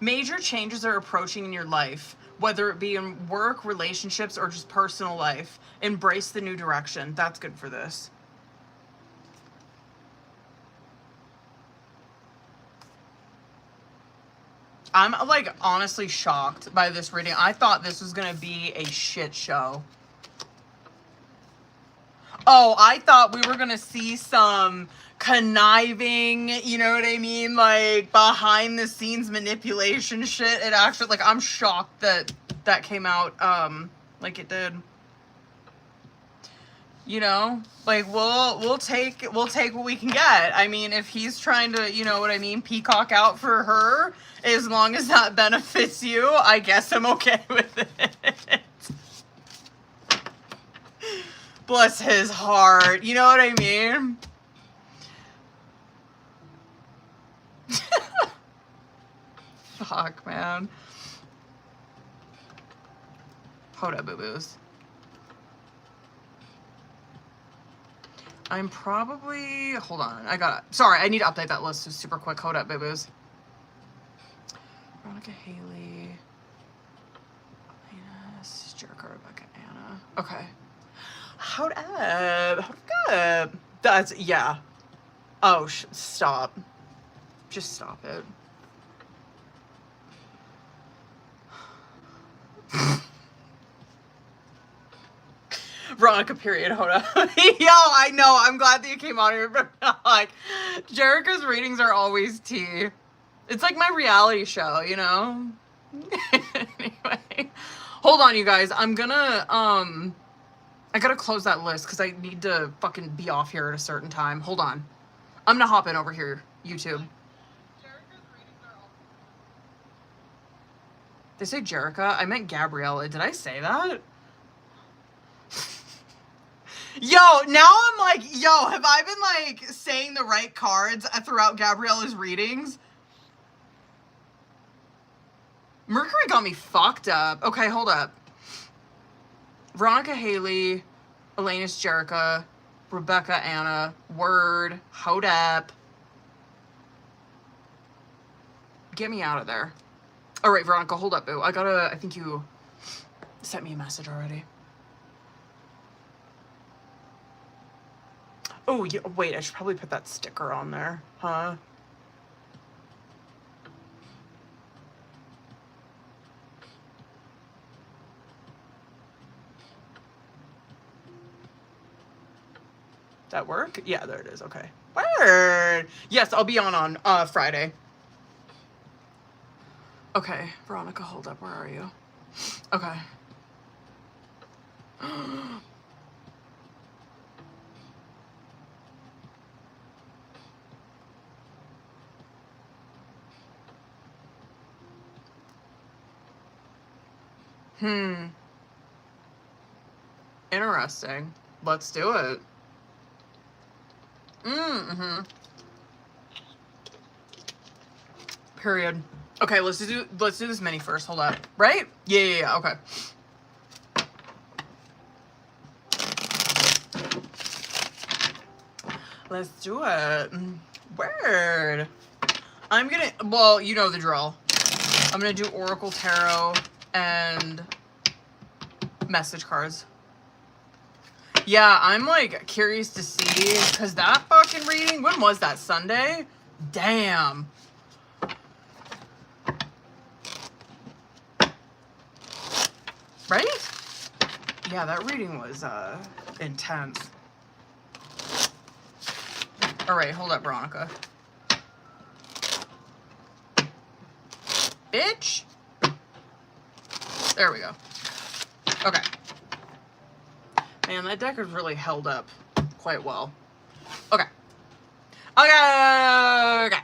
Major changes are approaching in your life, whether it be in work, relationships, or just personal life. Embrace the new direction. That's good for this. I'm, like, honestly shocked by this reading. I thought this was going to be a shit show. Oh, I thought we were going to see some conniving, you know what I mean? Like, behind the scenes manipulation shit. It actually, like, I'm shocked that that came out, like it did. You know, like we'll take what we can get. I mean, if he's trying to, you know what I mean, peacock out for her, as long as that benefits you, I guess I'm okay with it. Bless his heart. You know what I mean? Fuck, man. Hold up, boo-boos. I'm probably... Hold on. Sorry, I need to update that list super quick. Hold up, boo-boos. Veronica, Haley... Linus, Jericho, Rebecca, Anna. Okay. Hold up. Hold up. That's... Yeah. Oh, stop. Just stop it. Veronica, period. Hold up. Yo, I know. I'm glad that you came on here, but like, Jerica's readings are always tea. It's like my reality show, you know? Anyway. Hold on, you guys. I'm gonna, I gotta close that list because I need to fucking be off here at a certain time. Hold on. I'm gonna hop in over here, YouTube. They say Jerica? I meant Gabriella. Did I say that? Yo, now I'm like, yo, have I been like saying the right cards throughout Gabriella's readings? Mercury got me fucked up. Okay, hold up. Veronica, Haley, Elena's Jerica, Rebecca, Anna, Word, hold up. Get me out of there. All right, Veronica, hold up, boo. I think you sent me a message already. Oh, yeah, wait, I should probably put that sticker on there, huh? At work? Yeah, there it is. Okay. Word. Yes, I'll be on Friday. Okay, Veronica, hold up. Where are you? Okay. Interesting. Let's do it. Mm-hmm. Period. Okay, let's do this mini first. Hold up. Right? Yeah. Okay. Let's do it. Word. I'm gonna, well, you know the drill. I'm gonna do Oracle Tarot and message cards. Yeah, I'm like curious to see, because that fucking reading, when was that? Sunday? Damn. Right? Yeah, that reading was intense. All right, hold up, Veronica. Bitch. There we go. Okay. Man, that deck has really held up quite well. Okay. Okay.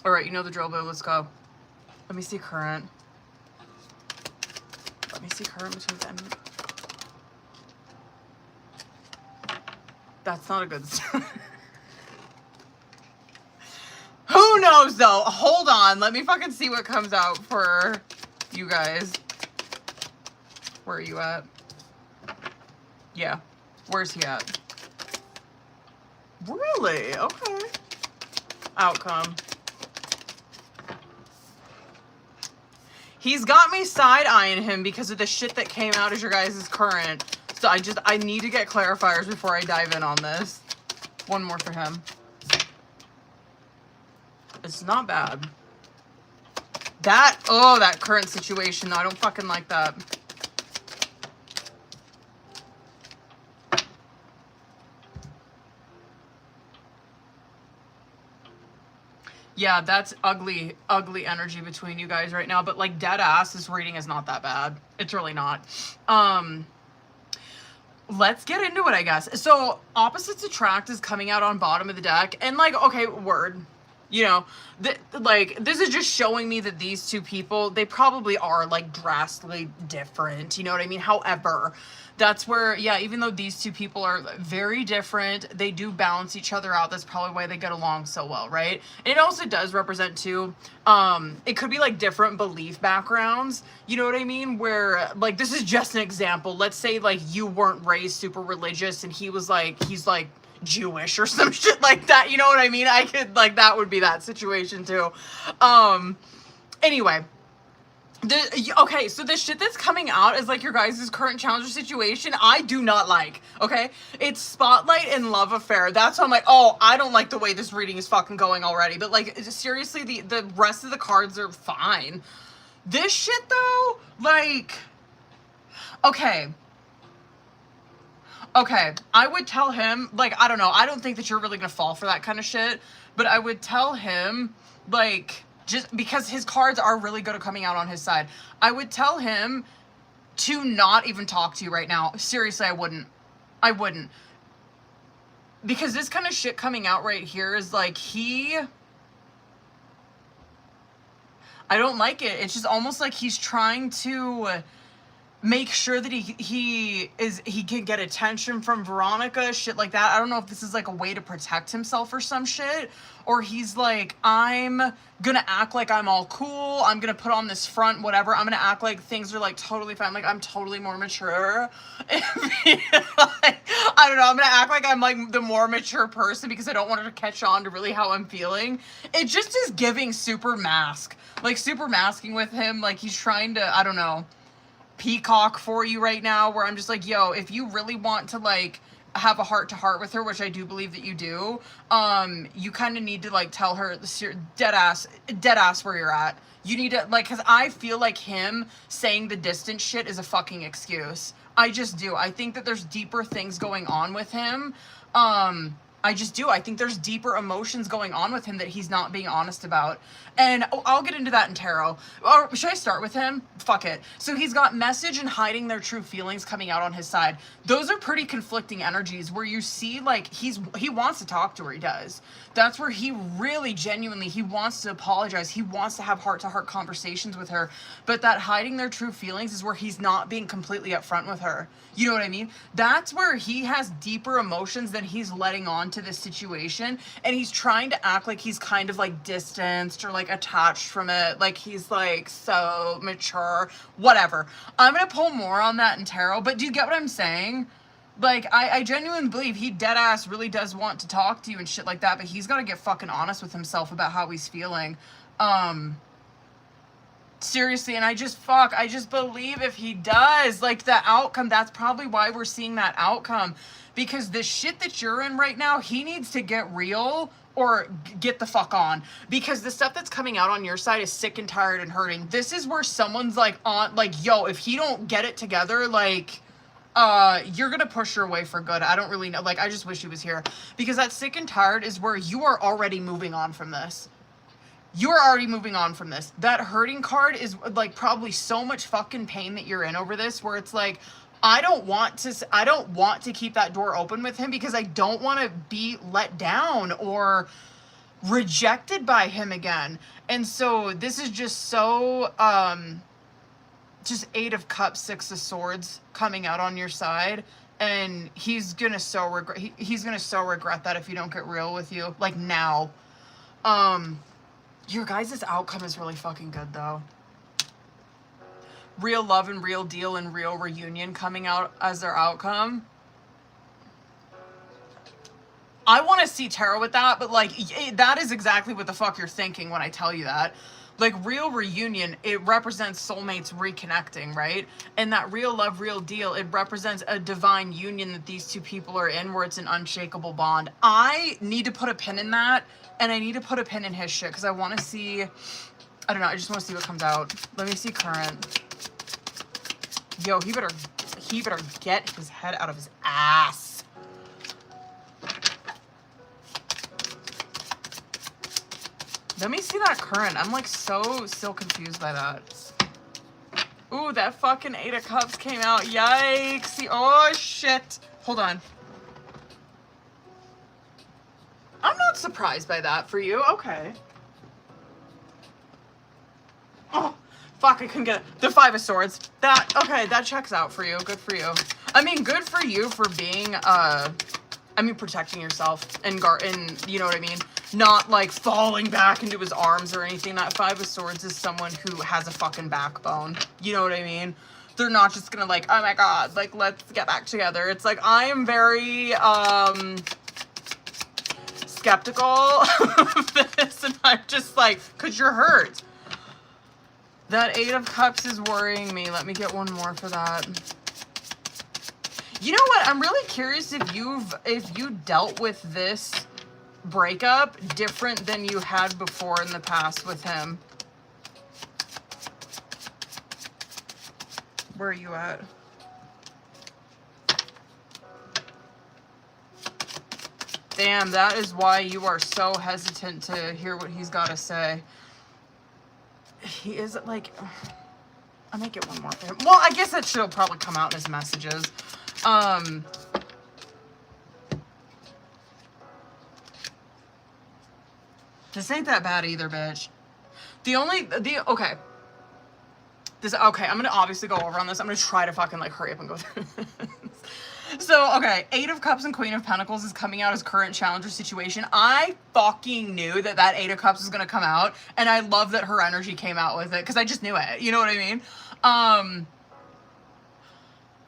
All right, you know the drill, but let's go. Let me see current. Let me see current between them. That's not a good sign. Who knows, though? Hold on. Let me fucking see what comes out for you guys. Where are you at? Yeah. Where's he at? Really? Okay. Outcome. He's got me side-eyeing him because of the shit that came out as your guys' current. So I need to get clarifiers before I dive in on this. One more for him. It's not bad. That current situation, I don't fucking like that. Yeah, that's ugly energy between you guys right now. But like dead ass, this reading is not that bad. It's really not. Let's get into it, I guess. So opposites attract is coming out on bottom of the deck. And like, okay, word. You know, like, this is just showing me that these two people, they probably are, like, drastically different. You know what I mean? However, that's where, yeah, even though these two people are very different, they do balance each other out. That's probably why they get along so well, right? And it also does represent, too, it could be, like, different belief backgrounds. You know what I mean? Where, like, this is just an example. Let's say, like, you weren't raised super religious and he's, like, Jewish or some shit like that, you know what I mean? I could, like, that would be that situation too. Anyway, okay, so the shit that's coming out is like your guys' current challenge or situation I do not like, okay? It's spotlight and love affair. That's why I'm like, oh, I don't like the way this reading is fucking going already. But like, seriously, the rest of the cards are fine. This shit though, like, okay, I would tell him, like, I don't know, I don't think that you're really gonna fall for that kind of shit, but I would tell him, like, just because his cards are really good at coming out on his side, I would tell him to not even talk to you right now. Seriously, I wouldn't. Because this kind of shit coming out right here is like, I don't like it. It's just almost like he's trying to make sure that he can get attention from Veronica, shit like that. I don't know if this is like a way to protect himself or some shit, or he's like, I'm gonna act like I'm all cool, I'm gonna put on this front, whatever, I'm gonna act like things are like totally fine, like I'm totally more mature. Like, I don't know, I'm gonna act like I'm like the more mature person because I don't want her to catch on to really how I'm feeling. It just is giving super mask, like super masking with him, like he's trying to, I don't know, peacock for you right now, where I'm just like, yo, if you really want to like have a heart-to-heart with her, which I do believe that you do, you kind of need to, like, tell her dead ass where you're at. You need to, like, because I feel like him saying the distance shit is a fucking excuse. I just do. I think that there's deeper things going on with him. I just do. I think there's deeper emotions going on with him that he's not being honest about. And I'll get into that in tarot. Or should I start with him? Fuck it. So he's got message and hiding their true feelings coming out on his side. Those are pretty conflicting energies where you see, like, he wants to talk to her. He does. That's where he really genuinely, he wants to apologize. He wants to have heart-to-heart conversations with her. But that hiding their true feelings is where he's not being completely upfront with her. You know what I mean? That's where he has deeper emotions than he's letting on to this situation, and he's trying to act like he's kind of like distanced or like attached from it, like he's like so mature, whatever. I'm gonna pull more on that in tarot, but do you get what I'm saying? Like, I genuinely believe he deadass really does want to talk to you and shit like that, but he's got to get fucking honest with himself about how he's feeling. Seriously, and I just believe if he does, like, the outcome, that's probably why we're seeing that outcome. Because the shit that you're in right now, he needs to get real or get the fuck on. Because the stuff that's coming out on your side is sick and tired and hurting. This is where someone's like, on, like, yo, if he don't get it together, like, you're gonna push her away for good. I don't really know. Like, I just wish he was here. Because that sick and tired is where you are already moving on from this. You're already moving on from this. That hurting card is, like, probably so much fucking pain that you're in over this, where it's like, I don't want to keep that door open with him because I don't want to be let down or rejected by him again. And so this is just so, just 8 of Cups, 6 of Swords coming out on your side. And he's gonna so regret, he's gonna so regret that if you don't get real with you, like, now. Your guys' outcome is really fucking good, though. Real love and real deal and real reunion coming out as their outcome. I want to see tarot with that, but, like, that is exactly what the fuck you're thinking when I tell you that. Like, real reunion, it represents soulmates reconnecting, right? And that real love, real deal, it represents a divine union that these two people are in where it's an unshakable bond. I need to put a pin in that, and I need to put a pin in his shit, because I want to see, I don't know, I just want to see what comes out. Let me see current. Yo, he better get his head out of his ass. Let me see that current. I'm, like, so still confused by that. Ooh, that fucking 8 of Cups came out. Yikes. Oh, shit. Hold on. I'm not surprised by that for you. Okay. Oh, fuck, I couldn't get it. The 5 of Swords. That, okay, that checks out for you. Good for you. I mean, good for you for being, protecting yourself and you know what I mean? Not, like, falling back into his arms or anything. That 5 of Swords is someone who has a fucking backbone. You know what I mean? They're not just gonna, like, oh my god, like, let's get back together. It's like, I am very, skeptical of this, and I'm just like, cause you're hurt. That 8 of Cups is worrying me. Let me get one more for that. You know what? I'm really curious if you dealt with this breakup different than you had before in the past with him. Where are you at? Damn, that is why you are so hesitant to hear what he's got to say. He is, like, I might get one more for him. Well, I guess that should probably come out in his messages. This ain't that bad either, bitch. Okay. Okay, I'm gonna obviously go over on this. I'm gonna try to fucking, like, hurry up and go through this. So, okay, 8 of Cups and Queen of Pentacles is coming out as current challenger situation. I fucking knew that 8 of Cups was gonna come out, and I love that her energy came out with it, because I just knew it. You know what I mean?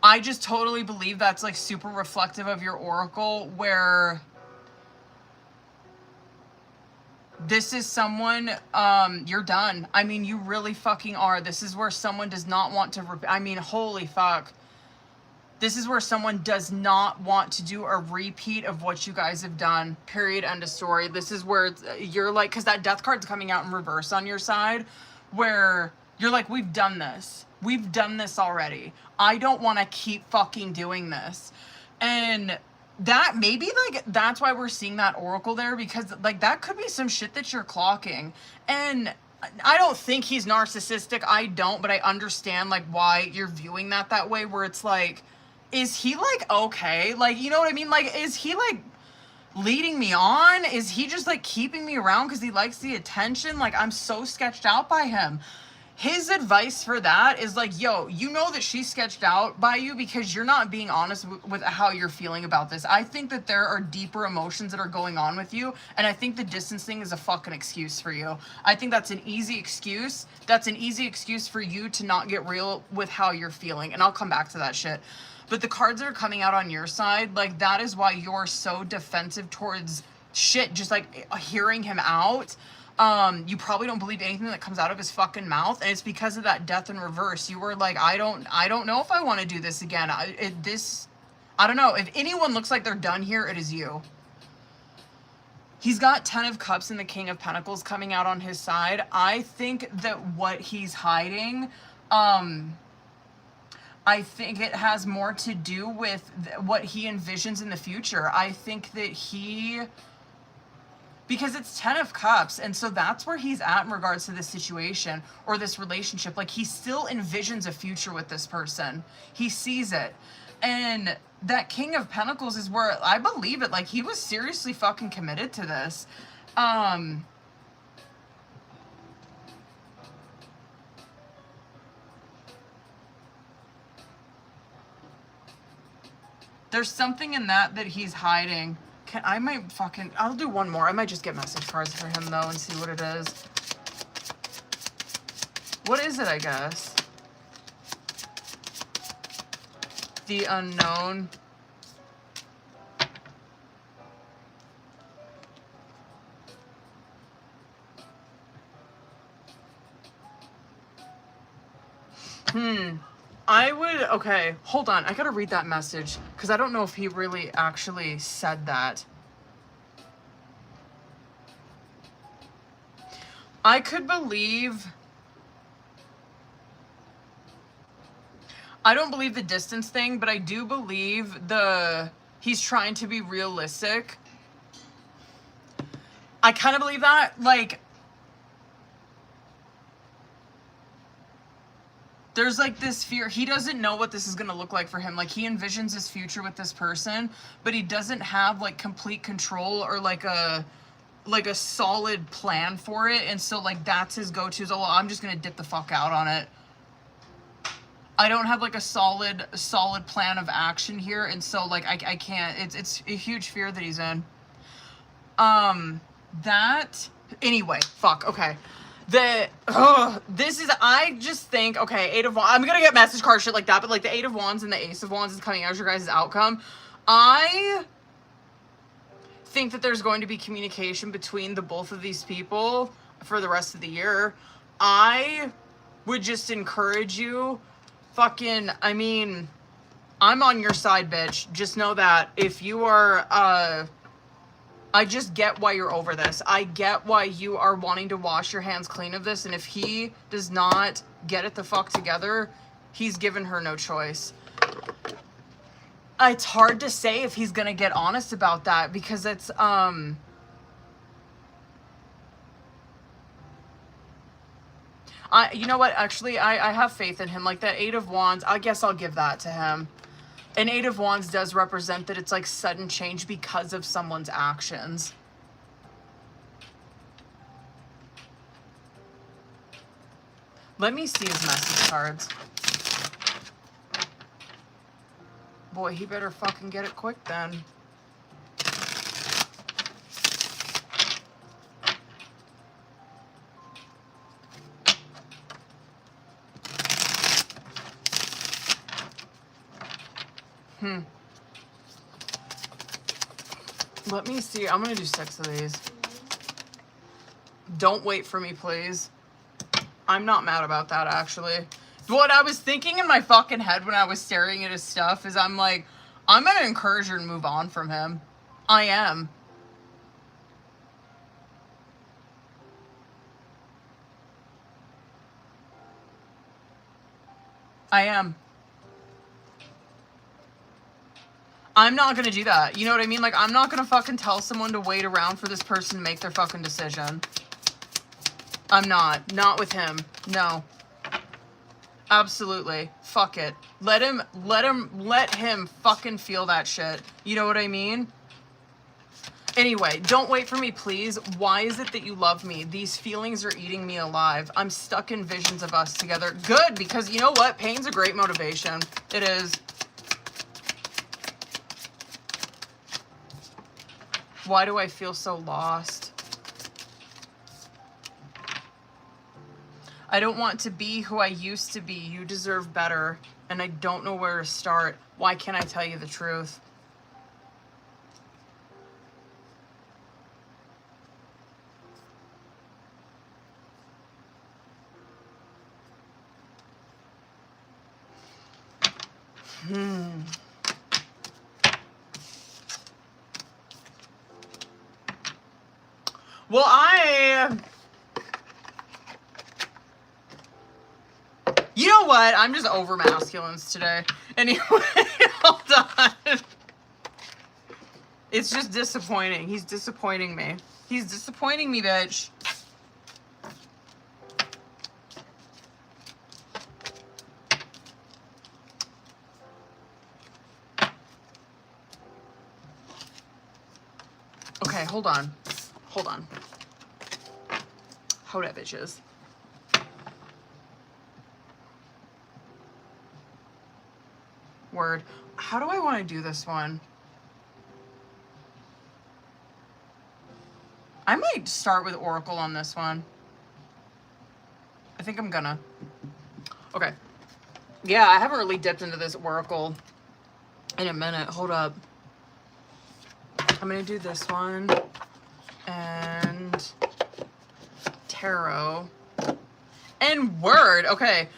I just totally believe that's, like, super reflective of your oracle, where this is someone, you're done. I mean, you really fucking are. This is where someone does not want to, I mean, holy fuck. This is where someone does not want to do a repeat of what you guys have done. Period. End of story. This is where you're like, because that death card's coming out in reverse on your side, where you're like, we've done this. We've done this already. I don't want to keep fucking doing this. And that maybe like that's why we're seeing that oracle there, because like that could be some shit that you're clocking. And I don't think he's narcissistic. I don't, but I understand like why you're viewing that way, where it's like, is he like okay? Like, you know what I mean? Like, is he like leading me on? Is he just like keeping me around because he likes the attention? Like, I'm so sketched out by him. His advice for that is like, yo, you know that she's sketched out by you because you're not being honest with how you're feeling about this. I think that there are deeper emotions that are going on with you, and I think the distance thing is a fucking excuse for you. I think that's an easy excuse. That's an easy excuse for you to not get real with how you're feeling, and I'll come back to that shit. But the cards that are coming out on your side, like, that is why you're so defensive towards shit, just like hearing him out. You probably don't believe anything that comes out of his fucking mouth, and it's because of that death in reverse. You were like, I don't know if I want to do this again. I don't know. If anyone looks like they're done here, it is you. He's got 10 of Cups and the King of Pentacles coming out on his side. I think that what he's hiding, I think it has more to do with what he envisions in the future. I think that because it's 10 of Cups, and so that's where he's at in regards to this situation or this relationship. Like, he still envisions a future with this person. He sees it. And that King of Pentacles is where I believe it. Like, he was seriously fucking committed to this. There's something in that he's hiding. I'll do one more. I might just get message cards for him, though, and see what it is. What is it, I guess? The unknown. Okay, hold on. I gotta read that message, because I don't know if he really actually said that. I could believe... I don't believe the distance thing, but I do believe he's trying to be realistic. I kind of believe that, like... There's like this fear. He doesn't know what this is going to look like for him. Like, he envisions his future with this person, but he doesn't have like complete control or like a solid plan for it. And so like that's his go-to. So, well, I'm just going to dip the fuck out on it. I don't have like a solid plan of action here. And so like I can't, it's a huge fear that he's in. Anyway, fuck. Okay. I just think, okay, 8 of Wands, I'm gonna get message card shit like that, but like the 8 of Wands and the Ace of Wands is coming out as your guys' outcome. I think that there's going to be communication between the both of these people for the rest of the year. I would just encourage you, I'm on your side, bitch. Just know that if you are, I just get why you're over this. I get why you are wanting to wash your hands clean of this. And if he does not get it the fuck together, he's given her no choice. It's hard to say if he's going to get honest about that, because it's, you know what? Actually, I have faith in him. Like that 8 of Wands, I guess I'll give that to him. An 8 of Wands does represent that it's like sudden change because of someone's actions. Let me see his message cards. Boy, he better fucking get it quick then. Let me see. I'm gonna do 6 of these. Don't wait for me, please. I'm not mad about that, actually. What I was thinking in my fucking head when I was staring at his stuff is I'm like, I'm gonna encourage her to move on from him. I am. I am. I'm not gonna do that. You know what I mean? Like, I'm not gonna fucking tell someone to wait around for this person to make their fucking decision. I'm not. Not with him. No. Absolutely. Fuck it. Let him fucking feel that shit. You know what I mean? Anyway, don't wait for me, please. Why is it that you love me? These feelings are eating me alive. I'm stuck in visions of us together. Good, because you know what? Pain's a great motivation. It is. Why do I feel so lost? I don't want to be who I used to be. You deserve better. And I don't know where to start. Why can't I tell you the truth? Well, you know what? I'm just over masculines today. Anyway, hold on. It's just disappointing. He's disappointing me. He's disappointing me, bitch. Okay, hold on. Hold on. Hold up, bitches. Word. How do I want to do this one? I might start with Oracle on this one. I think I'm gonna. Okay. Yeah, I haven't really dipped into this Oracle in a minute. Hold up. I'm gonna do this one. And Tarot. And Word. Okay.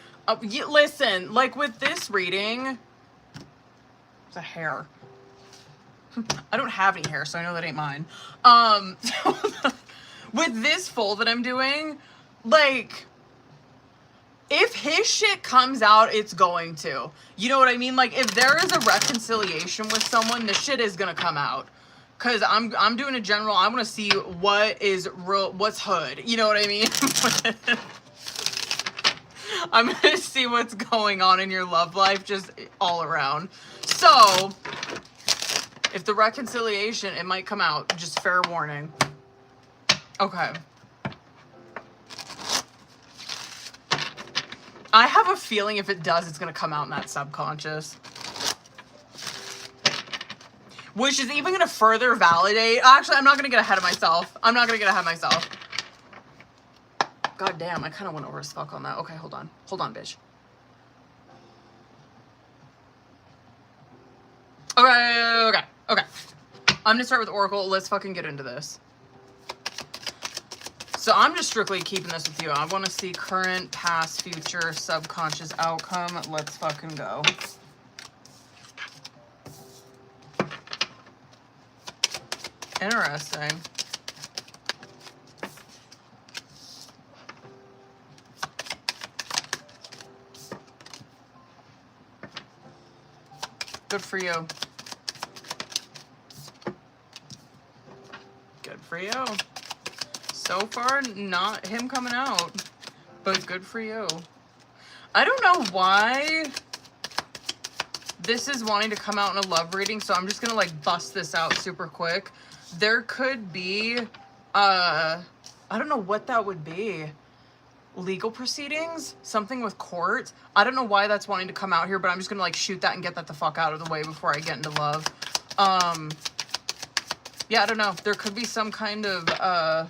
Listen, like with this reading... It's a hair. I don't have any hair, so I know that ain't mine. With this fold that I'm doing, like, if his shit comes out, it's going to. You know what I mean? Like, if there is a reconciliation with someone, the shit is gonna come out. Cause I'm doing a general. I want to see what is real, what's hood. You know what I mean? I'm gonna see what's going on in your love life, just all around. So, if the reconciliation, it might come out. Just fair warning. Okay. I have a feeling if it does, it's gonna come out in that subconscious. Which is even gonna further validate. Actually, I'm not gonna get ahead of myself. I'm not gonna get ahead of myself. God damn, I kind of went over as fuck on that. Okay, hold on. Hold on, bitch. Okay. I'm gonna start with Oracle. Let's fucking get into this. So I'm just strictly keeping this with you. I want to see current, past, future, subconscious outcome. Let's fucking go. Interesting. Good for you. Good for you. So far, not him coming out, but good for you. I don't know why this is wanting to come out in a love reading, so I'm just gonna like bust this out super quick. There could be, I don't know what that would be. Legal proceedings? Something with court? I don't know why that's wanting to come out here, but I'm just gonna like shoot that and get that the fuck out of the way before I get into love. Yeah, I don't know. There could be some kind of,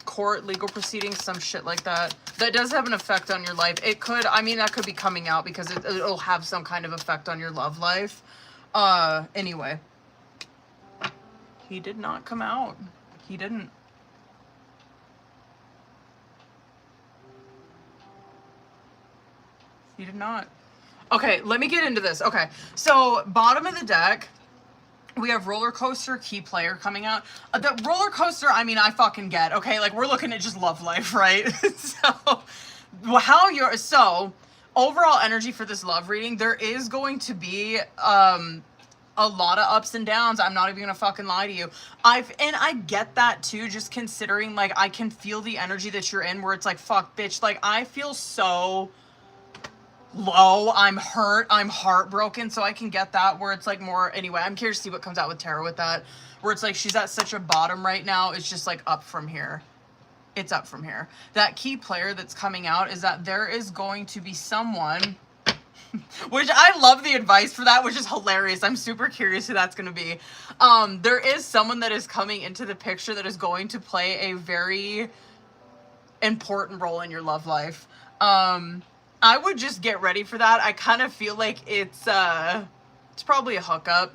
court, legal proceedings, some shit like that. That does have an effect on your life. It could, I mean, that could be coming out because it'll have some kind of effect on your love life. Anyway. He did not come out. He didn't. You did not. Okay, let me get into this. Okay, so bottom of the deck, we have roller coaster key player coming out. The roller coaster, I mean, I fucking get. Okay, like we're looking at just love life, right? So, overall energy for this love reading, there is going to be a lot of ups and downs. I'm not even gonna fucking lie to you. I get that too, just considering like I can feel the energy that you're in where it's like, fuck bitch, like I feel so low, I'm hurt, I'm heartbroken, so I can get that where it's like more. Anyway, I'm curious to see what comes out with tarot with that, where it's like she's at such a bottom right now, it's just like up from here. It's up from here. That key player that's coming out is that there is going to be someone, which I love the advice for that, which is hilarious. I'm super curious who that's going to be. There is someone that is coming into the picture that is going to play a very important role in your love life. I would just get ready for that. I kind of feel like it's probably a hookup.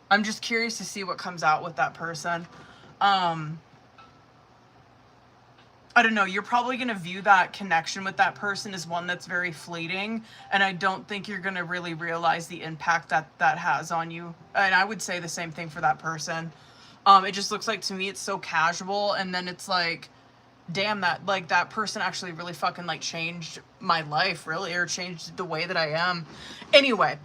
I'm just curious to see what comes out with that person. I don't know, you're probably going to view that connection with that person as one that's very fleeting, and I don't think you're going to really realize the impact that that has on you. And I would say the same thing for that person. It just looks like, to me, it's so casual, and then it's like, damn, that, like, that person actually really fucking, like, changed my life, really, or changed the way that I am. Anyway,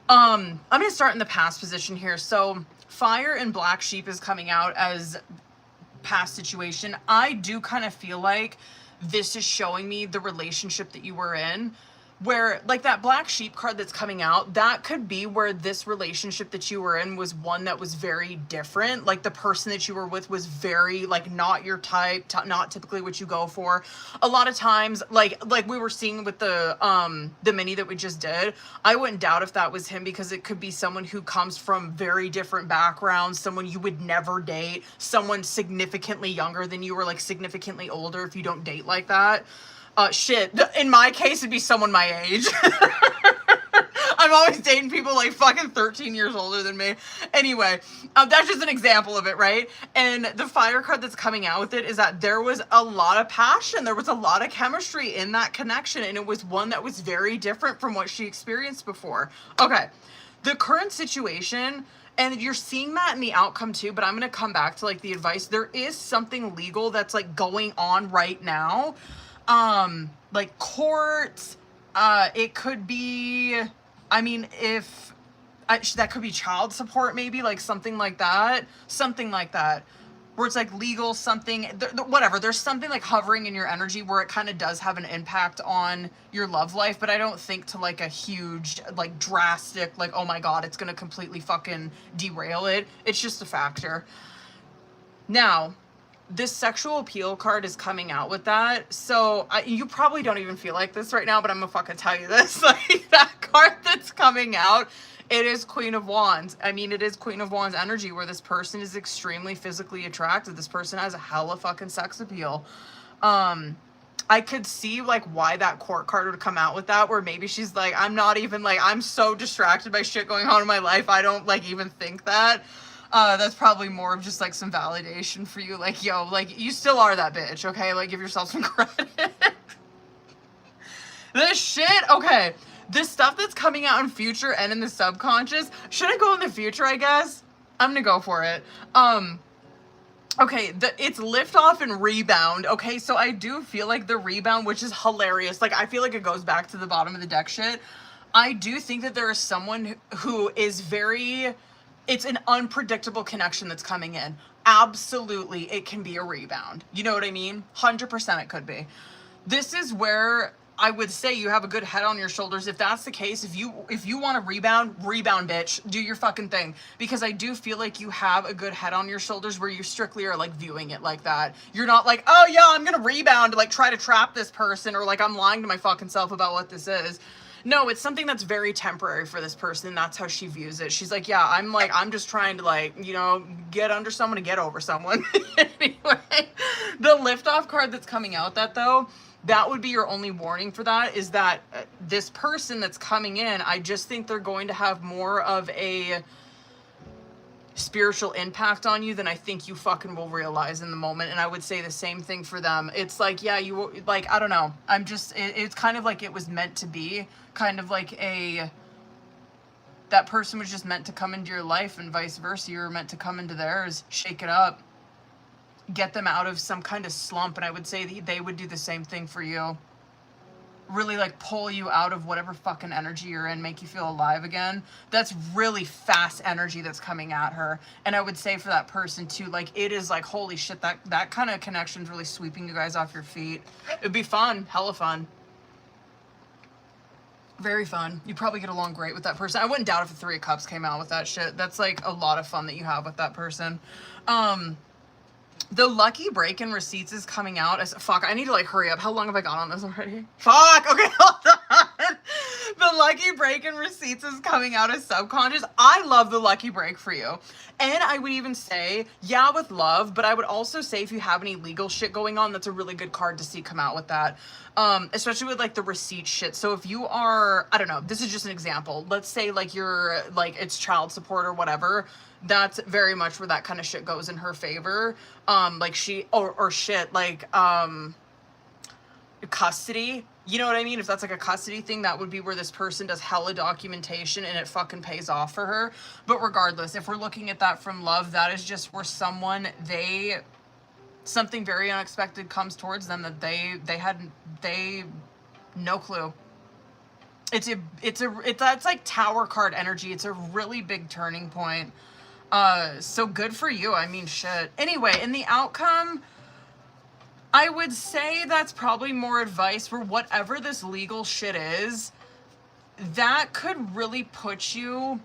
I'm going to start in the past position here. So, Fire and Black Sheep is coming out as past situation. I do kind of feel like this is showing me the relationship that you were in, where like that Black Sheep card that's coming out, that could be where this relationship that you were in was one that was very different. Like the person that you were with was very like not your type, not typically what you go for. A lot of times, like we were seeing with the mini that we just did, I wouldn't doubt if that was him, because it could be someone who comes from very different backgrounds, someone you would never date, someone significantly younger than you, or like significantly older if you don't date like that. Shit. In my case, it'd be someone my age. I'm always dating people like fucking 13 years older than me. Anyway, that's just an example of it, right? And the Fire card that's coming out with it is that there was a lot of passion. There was a lot of chemistry in that connection, and it was one that was very different from what she experienced before. Okay. The current situation, and you're seeing that in the outcome too, but I'm going to come back to like the advice. There is something legal that's like going on right now. Like courts, it could be, I mean, that could be child support, maybe, like something like that, where it's like legal something, whatever, there's something like hovering in your energy where it kind of does have an impact on your love life, but I don't think to like a huge, like drastic, like, oh my God, it's gonna completely fucking derail it. It's just a factor. Now, this sexual appeal card is coming out with that. So you probably don't even feel like this right now, but I'm gonna fucking tell you this. Like that card that's coming out, it is Queen of Wands. I mean, it is Queen of Wands energy where this person is extremely physically attractive. This person has a hella fucking sex appeal. I could see like why that court card would come out with that, where maybe she's like, I'm not even like, I'm so distracted by shit going on in my life, I don't like even think that. That's probably more of just like some validation for you. Like, yo, like you still are that bitch, okay? Like give yourself some credit. This shit, okay. This stuff that's coming out in future and in the subconscious. Should I go in the future, I guess? I'm gonna go for it. Okay, it's lift off and rebound. Okay, so I do feel like the rebound, which is hilarious. Like I feel like it goes back to the bottom of the deck shit. I do think that there is someone who is very... It's an unpredictable connection that's coming in. Absolutely, it can be a rebound. You know what I mean? 100% it could be. This is where I would say you have a good head on your shoulders. If that's the case, if you want to rebound, bitch. Do your fucking thing. Because I do feel like you have a good head on your shoulders where you strictly are like viewing it like that. You're not like, oh yeah, I'm going to rebound to like try to trap this person, or like I'm lying to my fucking self about what this is. No, it's something that's very temporary for this person. That's how she views it. She's like, yeah, I'm just trying to like, you know, get under someone to get over someone. Anyway, the liftoff card that's coming out that though, that would be your only warning for that, is that this person that's coming in, I just think they're going to have more of a spiritual impact on you than I think you fucking will realize in the moment. And I would say the same thing for them. It's like, yeah, you, like, I don't know. I'm just, it's kind of like it was meant to be. Kind of like that person was just meant to come into your life, and vice versa. You were meant to come into theirs, shake it up, get them out of some kind of slump. And I would say they would do the same thing for you. Really like pull you out of whatever fucking energy you're in, make you feel alive again. That's really fast energy that's coming at her. And I would say for that person too, like, it is like, holy shit, that kind of connection's really sweeping you guys off your feet. It'd be fun, hella fun. Very fun. You'd probably get along great with that person. I wouldn't doubt if the Three of Cups came out with that shit. That's like a lot of fun that you have with that person. The lucky break-in receipts is coming out as, fuck, I need to like hurry up. How long have I gone on this already? Fuck, okay, hold on. The lucky break-in receipts is coming out as subconscious. I love the lucky break for you. And I would even say, yeah, with love, but I would also say if you have any legal shit going on, that's a really good card to see come out with that. Especially with like the receipt shit. So if you are, I don't know, this is just an example. Let's say like you're like, it's child support or whatever. That's very much where that kind of shit goes in her favor. Like she, or shit, like, custody. You know what I mean? If that's like a custody thing, that would be where this person does hella documentation and it fucking pays off for her. But regardless, if we're looking at that from love, that is just where someone, something very unexpected comes towards them that they no clue. That's like Tower card energy. It's a really big turning point. So good for you. I mean, shit. Anyway, in the outcome, I would say that's probably more advice for whatever this legal shit is. That could really put you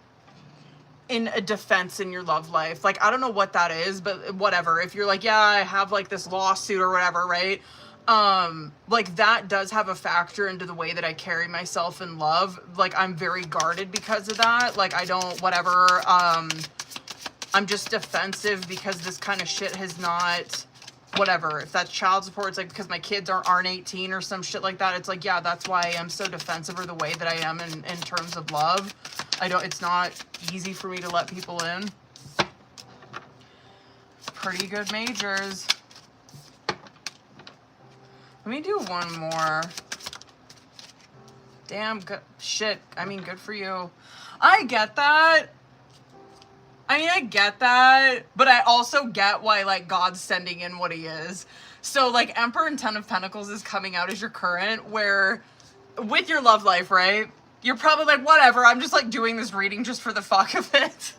in a defense in your love life. Like, I don't know what that is, but whatever. If you're like, yeah, I have like this lawsuit or whatever, right? Like that does have a factor into the way that I carry myself in love. Like, I'm very guarded because of that. Like, I don't, whatever, I'm just defensive because this kind of shit has not, whatever. If that's child support, it's like because my kids aren't 18 or some shit like that. It's like, yeah, that's why I am so defensive, or the way that I am in terms of love. It's not easy for me to let people in. Pretty good majors. Let me do one more. Damn, good shit. I mean, good for you. I get that. I get that, but I also get why, like, God's sending in what he is. So, like, Emperor and Ten of Pentacles is coming out as your current, where, with your love life, right? You're probably like, whatever, I'm just, like, doing this reading just for the fuck of it.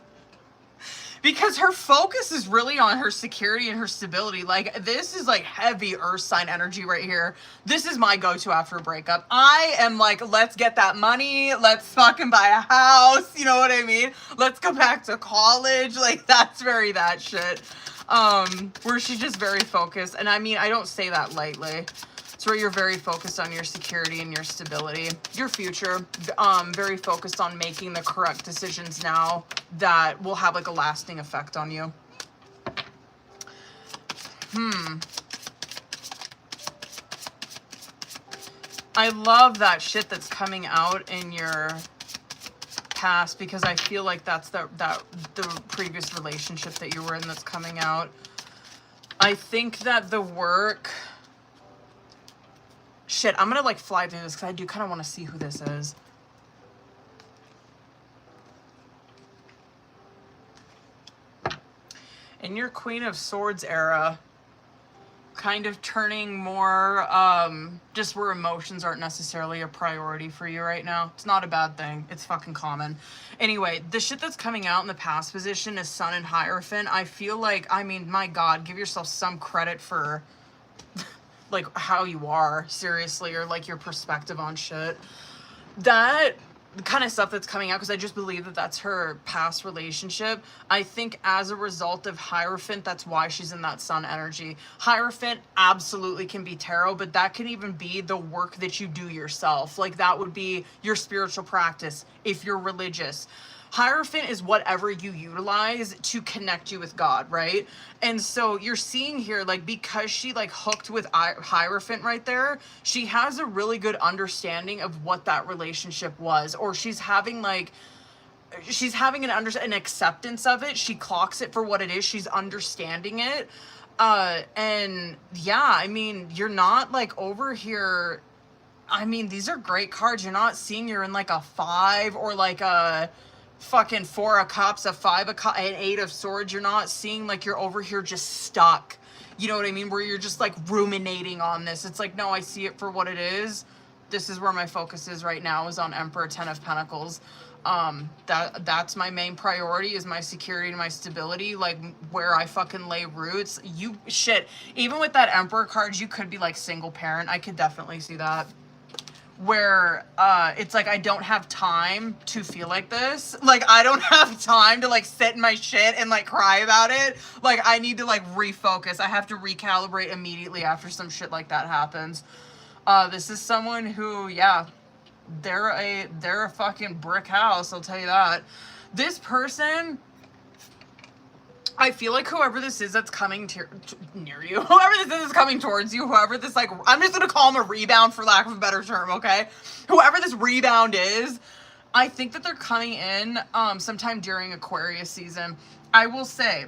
Because her focus is really on her security and her stability. Like, this is, like, heavy earth sign energy right here. This is my go-to after a breakup. I am like, let's get that money. Let's fucking buy a house. You know what I mean? Let's go back to college. Like, that's very that shit. Where she's just very focused. And I mean, I don't say that lightly. It's where you're very focused on your security and your stability, your future, very focused on making the correct decisions now that will have like a lasting effect on you. I love that shit that's coming out in your past, because I feel like that's the previous relationship that you were in that's coming out. I think that the work... Shit, I'm gonna like fly through this because I do kind of want to see who this is. In your Queen of Swords era, kind of turning more, just where emotions aren't necessarily a priority for you right now. It's not a bad thing. It's fucking common. Anyway, the shit that's coming out in the past position is Sun and Hierophant. I feel like, I mean, my God, give yourself some credit for... like how you are, seriously, or like your perspective on shit. That kind of stuff that's coming out, because I just believe that that's her past relationship. I think as a result of Hierophant, that's why she's in that Sun energy. Hierophant absolutely can be tarot, but that can even be the work that you do yourself. Like, that would be your spiritual practice if you're religious. Hierophant is whatever you utilize to connect you with God, right? And so you're seeing here, like, because she like hooked with Hierophant right there, she has a really good understanding of what that relationship was, or she's having like she's having an acceptance of it. She clocks it for what it is. She's understanding it. And yeah, I mean, you're not like over here. I mean, these are great cards. You're not seeing you're in like a 5 or like a fucking 4 of cups, a 5 of cups, an 8 of swords. You're not seeing like you're over here just stuck. You know what I mean? Where you're just like ruminating on this. It's like, no, I see it for what it is. This is where my focus is right now, is on Emperor, 10 of Pentacles. That's my main priority, is my security and my stability, like where I fucking lay roots. Shit, even with that Emperor card, you could be like single parent. I could definitely see that. Where it's like I don't have time to feel like this. Like I don't have time to like sit in my shit and like cry about it. Like I need to like refocus. I have to recalibrate immediately after some shit like that happens. This is someone who, yeah, they're a fucking brick house, I'll tell you that. This person, I feel like whoever this is that's coming near you, whoever this is that's coming towards you, whoever this, like, I'm just gonna call him a rebound for lack of a better term, okay? Whoever this rebound is, I think that they're coming in sometime during Aquarius season. I will say,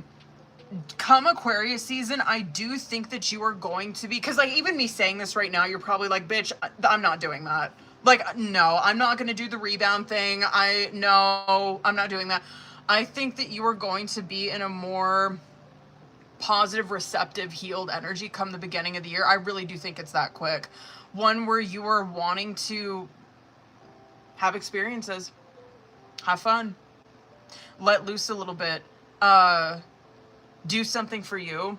come Aquarius season, I do think that you are going to be, because like even me saying this right now, you're probably like, bitch, I'm not doing that. Like, no, I'm not going to do the rebound thing. No, I'm not doing that. I think that you are going to be in a more positive, receptive, healed energy come the beginning of the year. I really do think it's that quick. One where you are wanting to have experiences, have fun, let loose a little bit, do something for you.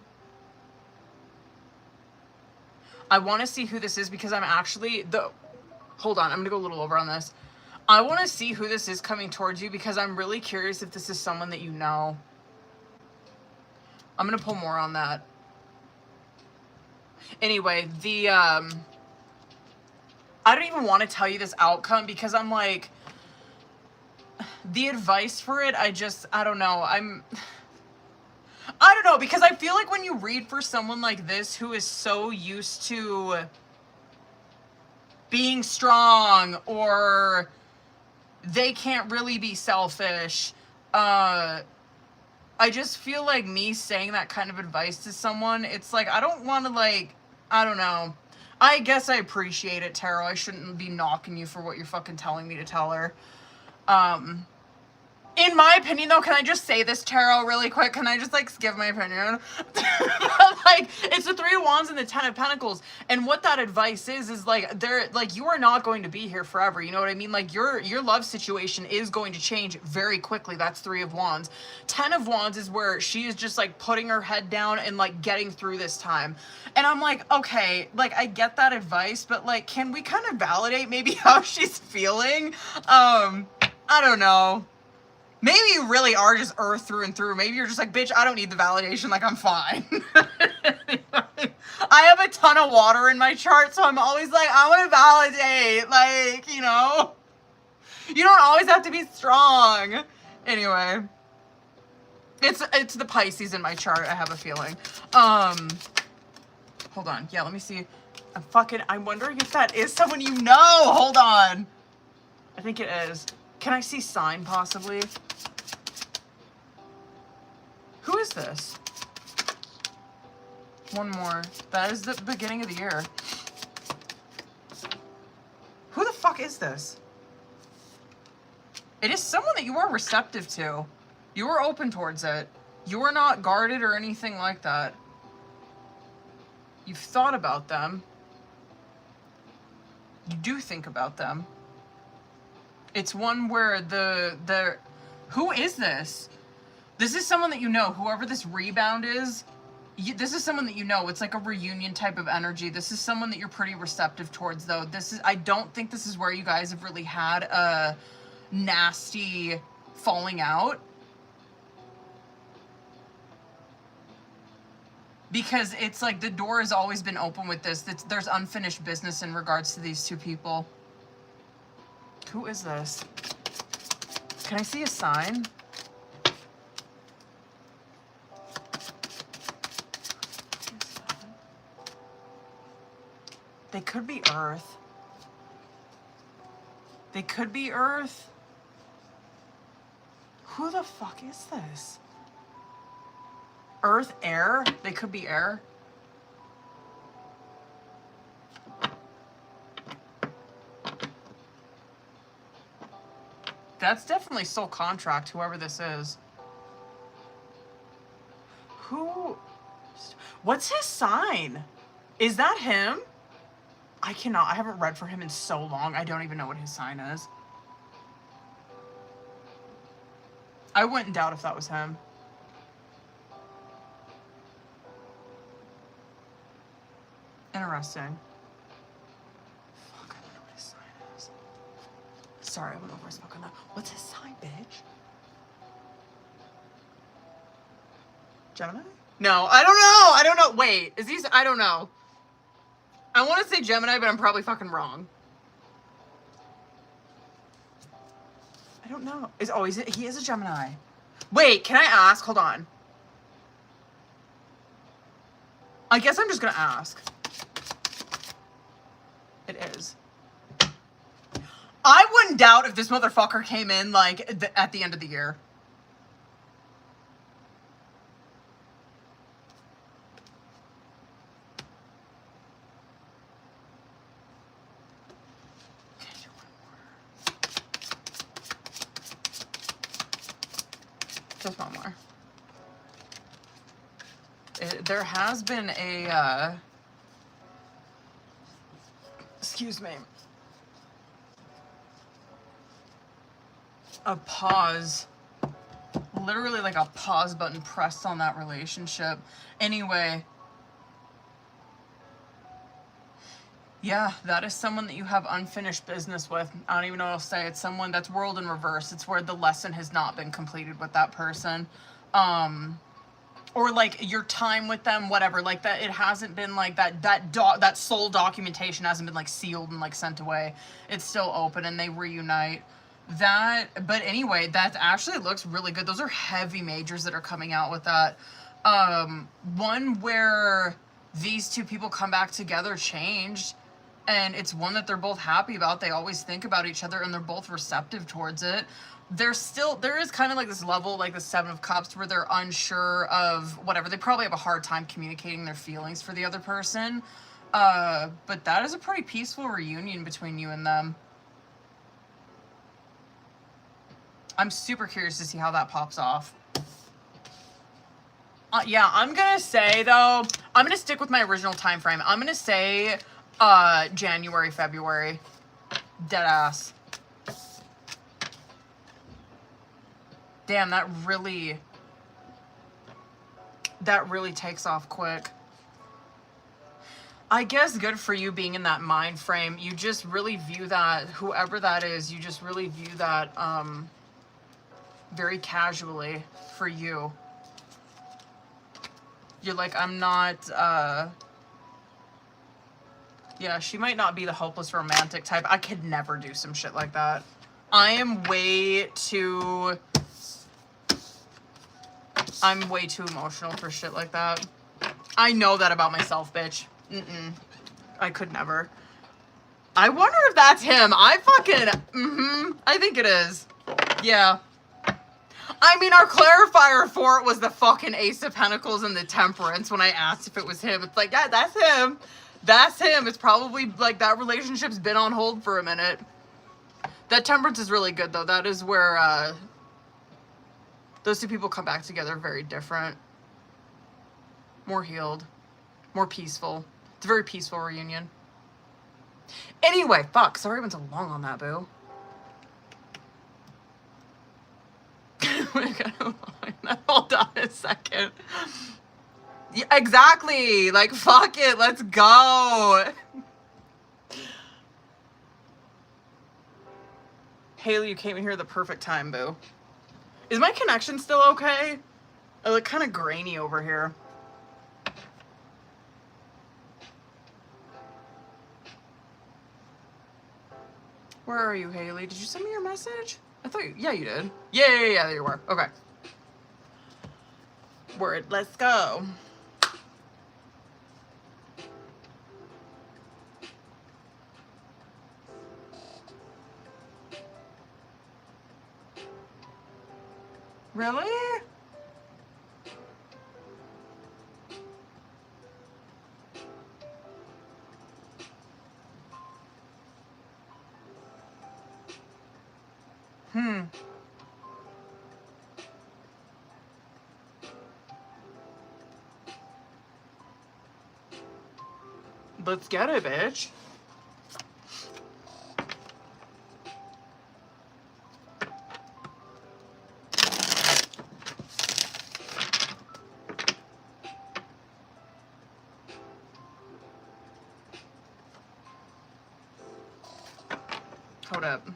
I want to see who this is because I'm actually hold on, I'm gonna go a little over on this. I want to see who this is coming towards you because I'm really curious if this is someone that you know. I'm gonna pull more on that. Anyway, I don't even want to tell you this outcome because I'm like, the advice for it, I don't know. I don't know, because I feel like when you read for someone like this who is so used to being strong or they can't really be selfish, I just feel like me saying that kind of advice to someone, it's like, I don't want to like, I don't know. I guess I appreciate it, Tarot. I shouldn't be knocking you for what you're fucking telling me to tell her. In my opinion, though, can I just say this, Tarot, really quick? Can I just, like, give my opinion? Like, it's the 3 of Wands and the 10 of Pentacles. And what that advice is like, you are not going to be here forever. You know what I mean? Like, your love situation is going to change very quickly. That's 3 of Wands. 10 of Wands is where she is just, like, putting her head down and, like, getting through this time. And I'm like, okay, like, I get that advice, but, like, can we kind of validate maybe how she's feeling? I don't know. Maybe you really are just earth through and through. Maybe you're just like, bitch, I don't need the validation. Like, I'm fine. I have a ton of water in my chart, so I'm always like, I want to validate. Like, you know, you don't always have to be strong. Anyway, it's the Pisces in my chart, I have a feeling. Hold on. Yeah, let me see. I'm wondering if that is someone you know. Hold on. I think it is. Can I see sign, possibly? Who is this? One more. That is the beginning of the year. Who the fuck is this? It is someone that you are receptive to. You are open towards it. You are not guarded or anything like that. You've thought about them. You do think about them. It's one where who is this? This is someone that you know. Whoever this rebound is, this is someone that you know. It's like a reunion type of energy. This is someone that you're pretty receptive towards, though. I don't think this is where you guys have really had a nasty falling out. Because it's like the door has always been open with this. There's unfinished business in regards to these two people. Who is this? Can I see a sign? They could be Earth. They could be Earth. Who the fuck is this? Earth, air? They could be air. That's definitely soul contract, whoever this is. Who? What's his sign? Is that him? I cannot. I haven't read for him in so long. I don't even know what his sign is. I wouldn't doubt if that was him. Interesting. Fuck, I wonder what his sign is. Sorry, I went over his fucking nose. What's his sign, bitch? Gemini? No, I don't know. I don't know. Wait, is he? I don't know. I want to say Gemini, but I'm probably fucking wrong. I don't know. He is a Gemini. Wait, can I ask? Hold on. I guess I'm just gonna ask. It is. I wouldn't doubt if this motherfucker came in, like, at the end of the year. Just one more. There has been a, excuse me, a pause, literally like a pause button pressed on that relationship. Anyway, yeah, that is someone that you have unfinished business with. I don't even know what I'll say. It's someone that's world in reverse. It's where the lesson has not been completed with that person. Or like your time with them, whatever, like that, it hasn't been like that soul documentation hasn't been like sealed and like sent away. It's still open and they reunite. But anyway, that actually looks really good. Those are heavy majors that are coming out with that. One where these two people come back together changed, and it's one that they're both happy about. They always think about each other and they're both receptive towards it. There is kind of like this level, like the Seven of Cups, where they're unsure of whatever. They probably have a hard time communicating their feelings for the other person. But that is a pretty peaceful reunion between you and them. I'm super curious to see how that pops off. Yeah, I'm gonna say, though, I'm gonna stick with my original time frame. I'm gonna say January, February. Deadass. Damn, that really takes off quick. I guess good for you being in that mind frame. You just really view that, whoever that is, you just really view that very casually for you. You're like, I'm not, yeah, she might not be the hopeless romantic type. I could never do some shit like that. I am way too emotional for shit like that. I know that about myself, bitch. I could never. I wonder if that's him. I think it is. Yeah. I mean, our clarifier for it was the fucking Ace of Pentacles and the Temperance when I asked if it was him. It's like, yeah, that's him. That's him. It's probably like that relationship's been on hold for a minute. That Temperance is really good, though. That is where those two people come back together very different. More healed. More peaceful. It's a very peaceful reunion. Anyway, fuck. Sorry I went so long on that, boo. Hold on a second. Yeah, exactly. Like, fuck it. Let's go. Haley, you came in here at the perfect time, boo. Is my connection still okay? I look kind of grainy over here. Where are you, Haley? Did you send me your message? I thought yeah, you did. Yeah, there you were. Okay. Word, let's go. Really? Let's get it, bitch. Hold up.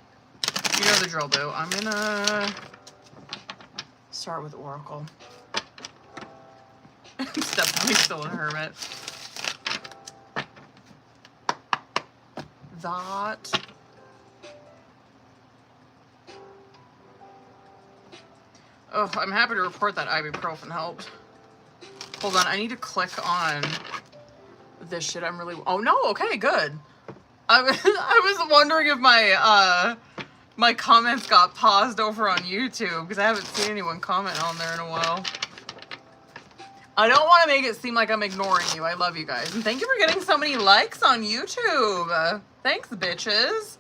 You know the drill, boo. I'm gonna start with Oracle. It's definitely still a hermit. That. Oh, I'm happy to report that ibuprofen helped. Hold on, I need to click on this shit. I'm really. Oh no. Okay, good. I was wondering if my my comments got paused over on YouTube because I haven't seen anyone comment on there in a while. I don't want to make it seem like I'm ignoring you. I love you guys. And thank you for getting so many likes on YouTube. Thanks, bitches.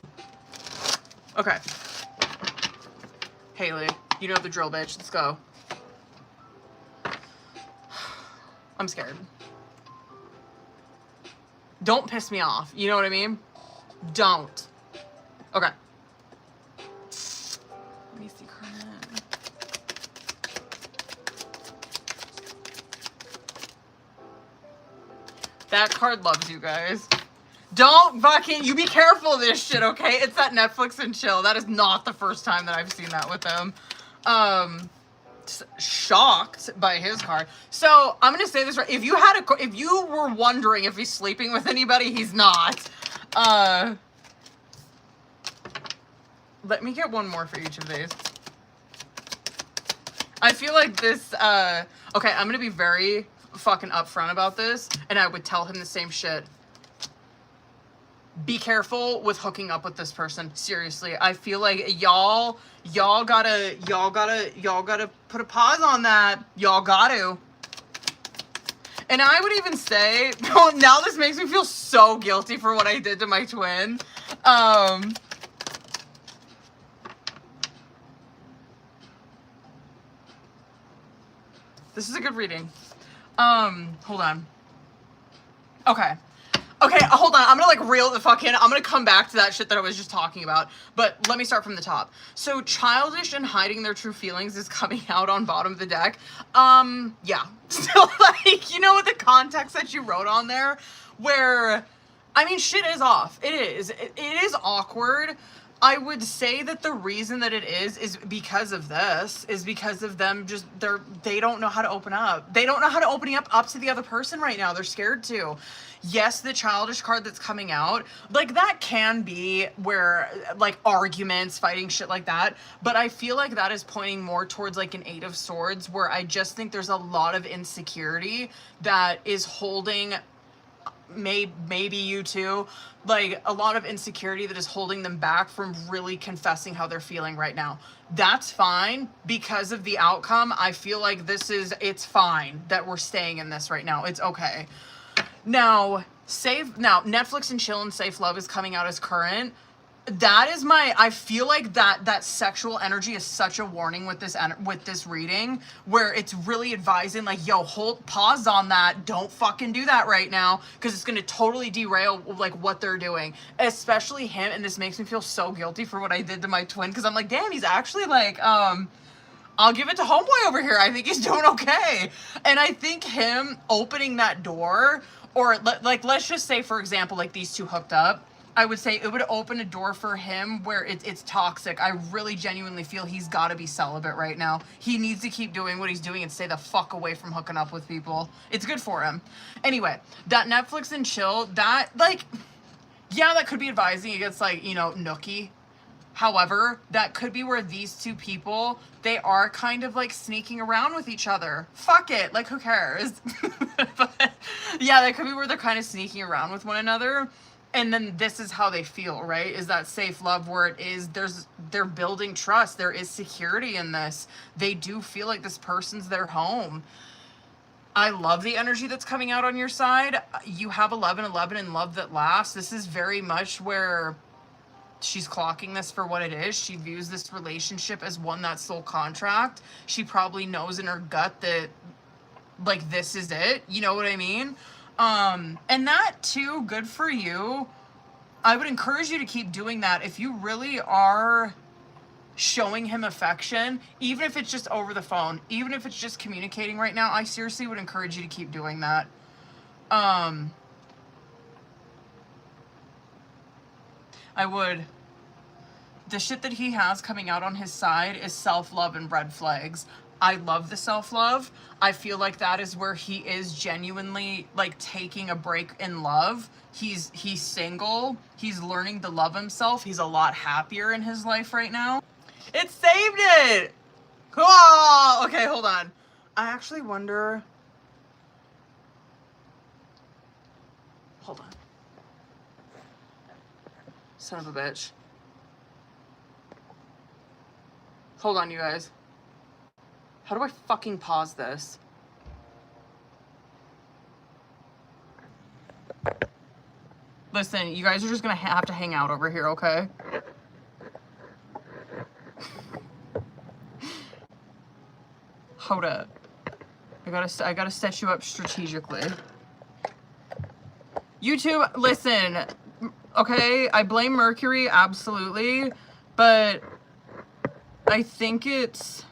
Okay. Haley, you know the drill, bitch. Let's go. I'm scared. Don't piss me off. You know what I mean? Don't. Okay. Let me see, Corinne. That card loves you guys. Don't fucking, you be careful of this shit, okay? It's that Netflix and chill. That is not the first time that I've seen that with him. Shocked by his card. So I'm gonna say this right. If you were wondering if he's sleeping with anybody, he's not. Let me get one more for each of these. I feel like this, okay, I'm gonna be very fucking upfront about this, and I would tell him the same shit. Be careful with hooking up with this person. Seriously, I feel like y'all gotta put a pause on that. Y'all gotta. And I would even say, oh, now this makes me feel so guilty for what I did to my twin. This is a good reading. Hold on. Okay, hold on. I'm gonna like reel the fuck in. I'm gonna come back to that shit that I was just talking about. But let me start from the top. So childish and hiding their true feelings is coming out on bottom of the deck. Yeah. So like, you know, with the context that you wrote on there, where, I mean, shit is off. It is. It is awkward. I would say that the reason that it is because of this, is because of them just, they don't know how to open up. They don't know how to open up to the other person right now. They're scared to. Yes, the childish card that's coming out, like that can be where like arguments, fighting, shit like that. But I feel like that is pointing more towards like an 8 of Swords, where I just think there's a lot of insecurity that is holding maybe you too, like a lot of insecurity that is holding them back from really confessing how they're feeling right now. That's fine because of the outcome. I feel like it's fine that we're staying in this right now. It's okay. Now Netflix and chill and safe love is coming out as current. That is I feel like that sexual energy is such a warning with this reading, where it's really advising like, yo, pause on that. Don't fucking do that right now, because it's going to totally derail like what they're doing, especially him. And this makes me feel so guilty for what I did to my twin, because I'm like, damn, he's actually like, I'll give it to homeboy over here. I think he's doing okay. And I think him opening that door, or like, let's just say, for example, like these two hooked up, I would say it would open a door for him where it's toxic. I really genuinely feel he's got to be celibate right now. He needs to keep doing what he's doing and stay the fuck away from hooking up with people. It's good for him. Anyway, that Netflix and chill, that, like, yeah, that could be advising against, like, you know, nookie. However, that could be where these two people, they are kind of like sneaking around with each other. Fuck it. Like, who cares? But yeah, that could be where they're kind of sneaking around with one another. And then this is how they feel, right? Is that safe love where it is, they're building trust. There is security in this. They do feel like this person's their home. I love the energy that's coming out on your side. You have 1111 in love that lasts. This is very much where she's clocking this for what it is. She views this relationship as one that's soul contract. She probably knows in her gut that, like, this is it. You know what I mean? And that too, good for you. I would encourage you to keep doing that. If you really are showing him affection, even if it's just over the phone, even if it's just communicating right now, I seriously would encourage you to keep doing that. I would. The shit that he has coming out on his side is self-love and red flags. I love the self-love. I feel like that is where he is genuinely, like, taking a break in love. He's single. He's learning to love himself. He's a lot happier in his life right now. It saved it! Cool! Okay, hold on. I actually wonder... Hold on. Son of a bitch. Hold on, you guys. How do I fucking pause this? Listen, you guys are just gonna have to hang out over here, okay? Hold up. I gotta set you up strategically. YouTube, listen, okay? I blame Mercury, absolutely, but I think it's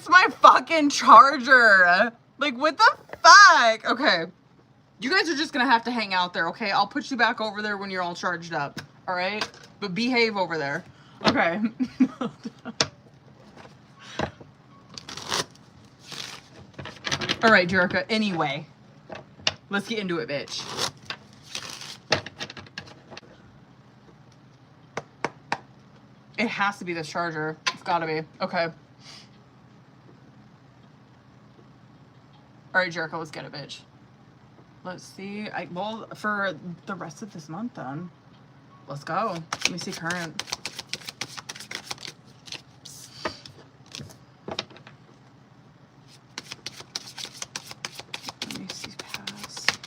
my fucking charger. Like, what the fuck? Okay. You guys are just gonna have to hang out there, okay? I'll put you back over there when you're all charged up, all right? But behave over there. Okay. All right, Jerica. Anyway, let's get into it, bitch. It has to be this charger. It's gotta be. Okay. All right, Jericho, let's get it, bitch. Let's see. Well, for the rest of this month, then. Let's go. Let me see current. Let me see past.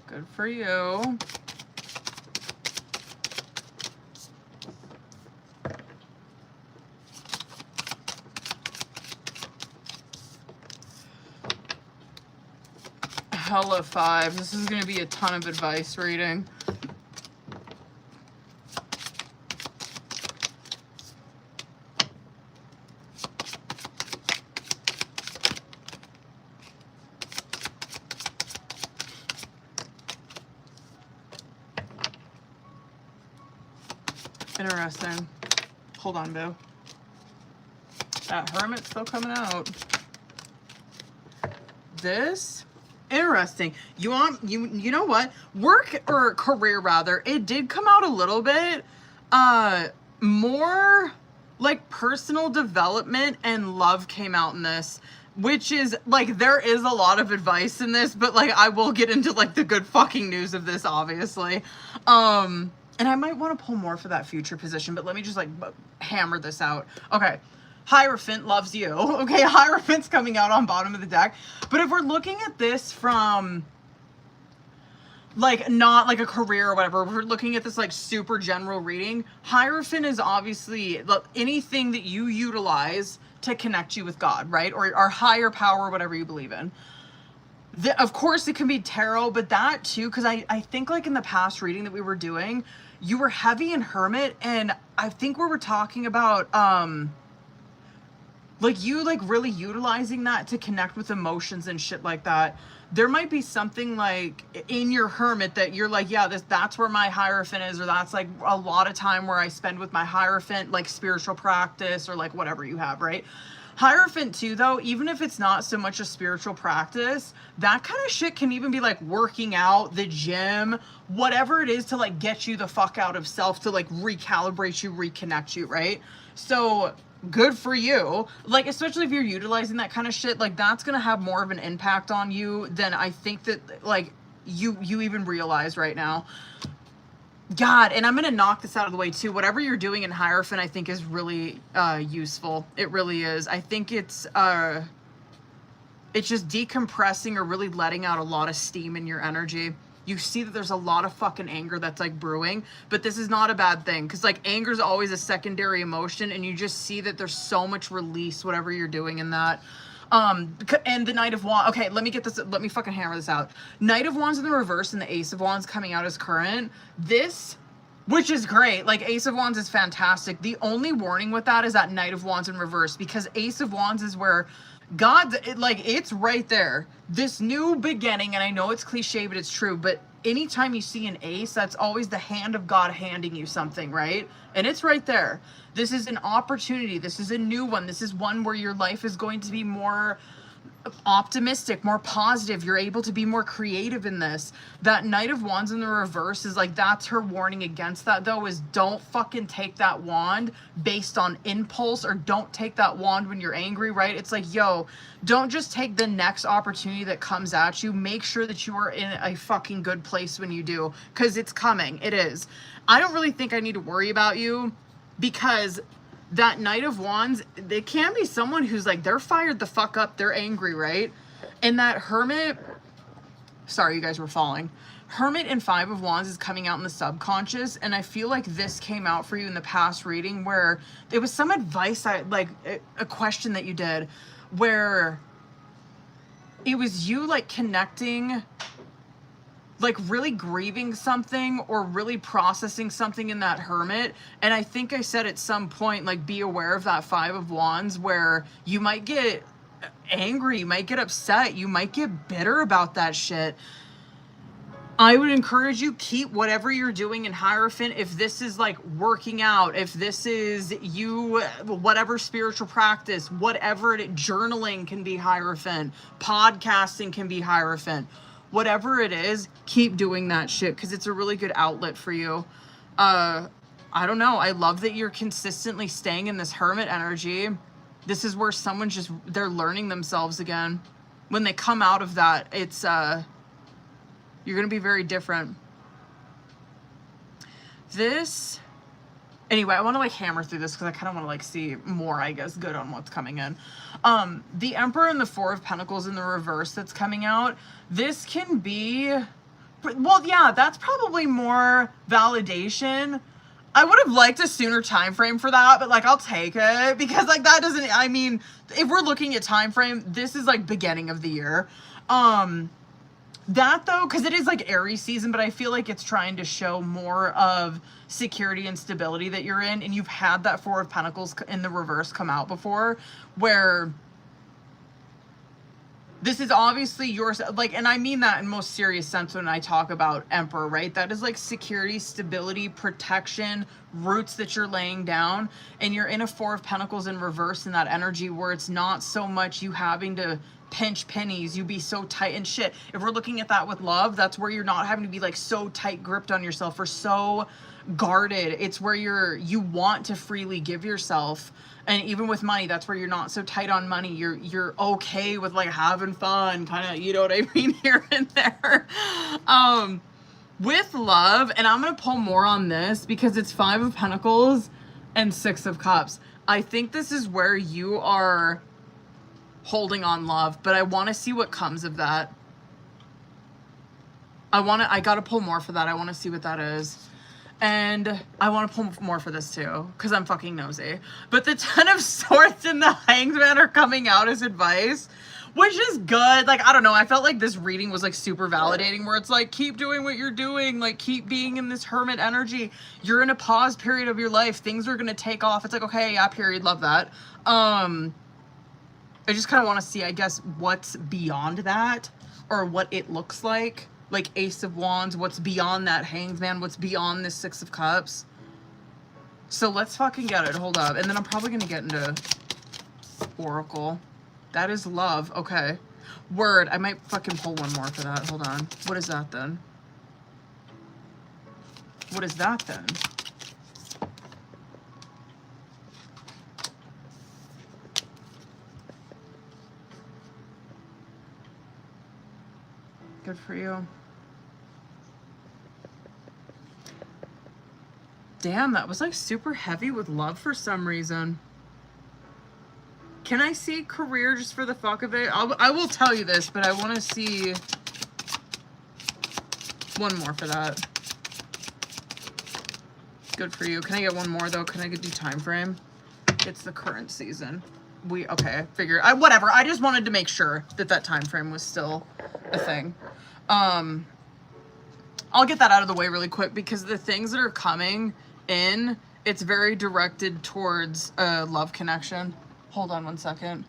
Good for you. Hella 5. This is going to be a ton of advice reading. Interesting. Hold on, boo. That Hermit's still coming out. This... Interesting. You know what? Work or career rather, it did come out a little bit more like personal development and love came out in this, which is like there is a lot of advice in this, but like I will get into like the good fucking news of this obviously. And I might want to pull more for that future position, but let me just like hammer this out. Okay. Hierophant loves you. Okay, Hierophant's coming out on bottom of the deck. But if we're looking at this from, like, not like a career or whatever, if we're looking at this, like, super general reading, Hierophant is obviously anything that you utilize to connect you with God, right? Or higher power, whatever you believe in. Of course, it can be tarot, but that, too, because I think, like, in the past reading that we were doing, you were heavy in Hermit, and I think we were talking about, like, you, like, really utilizing that to connect with emotions and shit like that. There might be something, like, in your Hermit that you're like, yeah, that's where my Hierophant is, or that's, like, a lot of time where I spend with my Hierophant, like, spiritual practice, or, like, whatever you have, right? Hierophant, too, though, even if it's not so much a spiritual practice, that kind of shit can even be, like, working out, the gym, whatever it is to, like, get you the fuck out of self, to, like, recalibrate you, reconnect you, right? So... good for you. Like, especially if you're utilizing that kind of shit, like, that's gonna have more of an impact on you than I think that, like, you even realize right now. God, and I'm gonna knock this out of the way too. Whatever you're doing in Hierophant, I think is really useful. It really is. I think it's just decompressing or really letting out a lot of steam in your energy. You see that there's a lot of fucking anger that's like brewing, but this is not a bad thing, because like anger is always a secondary emotion, and you just see that there's so much release, whatever you're doing in that. And the Knight of Wands. Okay, let me fucking hammer this out. Knight of Wands in the reverse and the Ace of Wands coming out as current. This, which is great. Like, Ace of Wands is fantastic. The only warning with that is that Knight of Wands in reverse, because Ace of Wands is where God, it's right there. This new beginning, and I know it's cliche, but it's true, but anytime you see an ace, that's always the hand of God handing you something, right? And it's right there. This is an opportunity. This is a new one. This is one where your life is going to be more optimistic, more positive. You're able to be more creative in this. That Knight of Wands in the reverse is like, that's her warning against that, though, is don't fucking take that wand based on impulse, or don't take that wand when you're angry, right? It's like, yo, don't just take the next opportunity that comes at you. Make sure that you are in a fucking good place when you do, because it's coming. It is. I don't really think I need to worry about you, because that Knight of Wands, they can be someone who's like, they're fired the fuck up, they're angry, right? And that Hermit, sorry, you guys were falling. Hermit and Five of Wands is coming out in the subconscious, and I feel like this came out for you in the past reading, where it was some advice, a question that you did, where it was you like connecting, like really grieving something or really processing something in that Hermit. And I think I said at some point, like, be aware of that Five of Wands, where you might get angry, you might get upset, you might get bitter about that shit. I would encourage you, keep whatever you're doing in Hierophant. If this is like working out, if this is you, whatever spiritual practice, whatever journaling can be Hierophant, podcasting can be Hierophant. Whatever it is, keep doing that shit, because it's a really good outlet for you. I don't know. I love that you're consistently staying in this Hermit energy. This is where someone's just, they're learning themselves again. When they come out of that, it's, you're going to be very different. This, anyway, I want to like hammer through this, because I kind of want to like see more, I guess, good on what's coming in. The Emperor and the Four of Pentacles in the reverse that's coming out. This can be, well, yeah, that's probably more validation. I would have liked a sooner time frame for that, but like, I'll take it, because like that doesn't, I mean, if we're looking at time frame, this is like beginning of the year. That though, because it is like Aries season, but I feel like it's trying to show more of security and stability that you're in, and you've had that Four of Pentacles in the reverse come out before, where this is obviously yours, like, and I mean that in most serious sense when I talk about Emperor, right? That is like security, stability, protection, roots that you're laying down, and you're in a Four of Pentacles in reverse in that energy, where it's not so much you having to pinch pennies, you be so tight and shit. If we're looking at that with love, that's where you're not having to be like so tight gripped on yourself or so guarded. It's where you want to freely give yourself. And even with money, that's where you're not so tight on money. You're okay with like having fun, kind of, you know what I mean, here and there. With love, and I'm gonna pull more on this because it's Five of Pentacles and Six of Cups. I think this is where you are holding on love, but I want to see what comes of that. I gotta pull more for that. I want to see what that is. And I want to pull more for this too, because I'm fucking nosy. But the Ten of Swords and the Hanged Man are coming out as advice, which is good. Like, I don't know. I felt like this reading was like super validating, where it's like, keep doing what you're doing. Like, keep being in this Hermit energy. You're in a pause period of your life. Things are going to take off. It's like, okay, yeah, period. Love that. I just kind of want to see, I guess, what's beyond that, or what it looks like. Like Ace of Wands, what's beyond that Hanged Man, what's beyond this Six of Cups. So let's fucking get it. Hold up. And then I'm probably going to get into Oracle. That is love. Okay. Word. I might fucking pull one more for that. Hold on. What is that then? What is that then? Good for you. Damn, that was like super heavy with love for some reason. Can I see career just for the fuck of it? I will tell you this, but I want to see one more for that. Good for you. Can I get one more though? Can I do time frame? It's the current season. Okay, figure. Whatever. I just wanted to make sure that time frame was still a thing. I'll get that out of the way really quick because the things that are coming in, it's very directed towards a love connection. Hold on one second.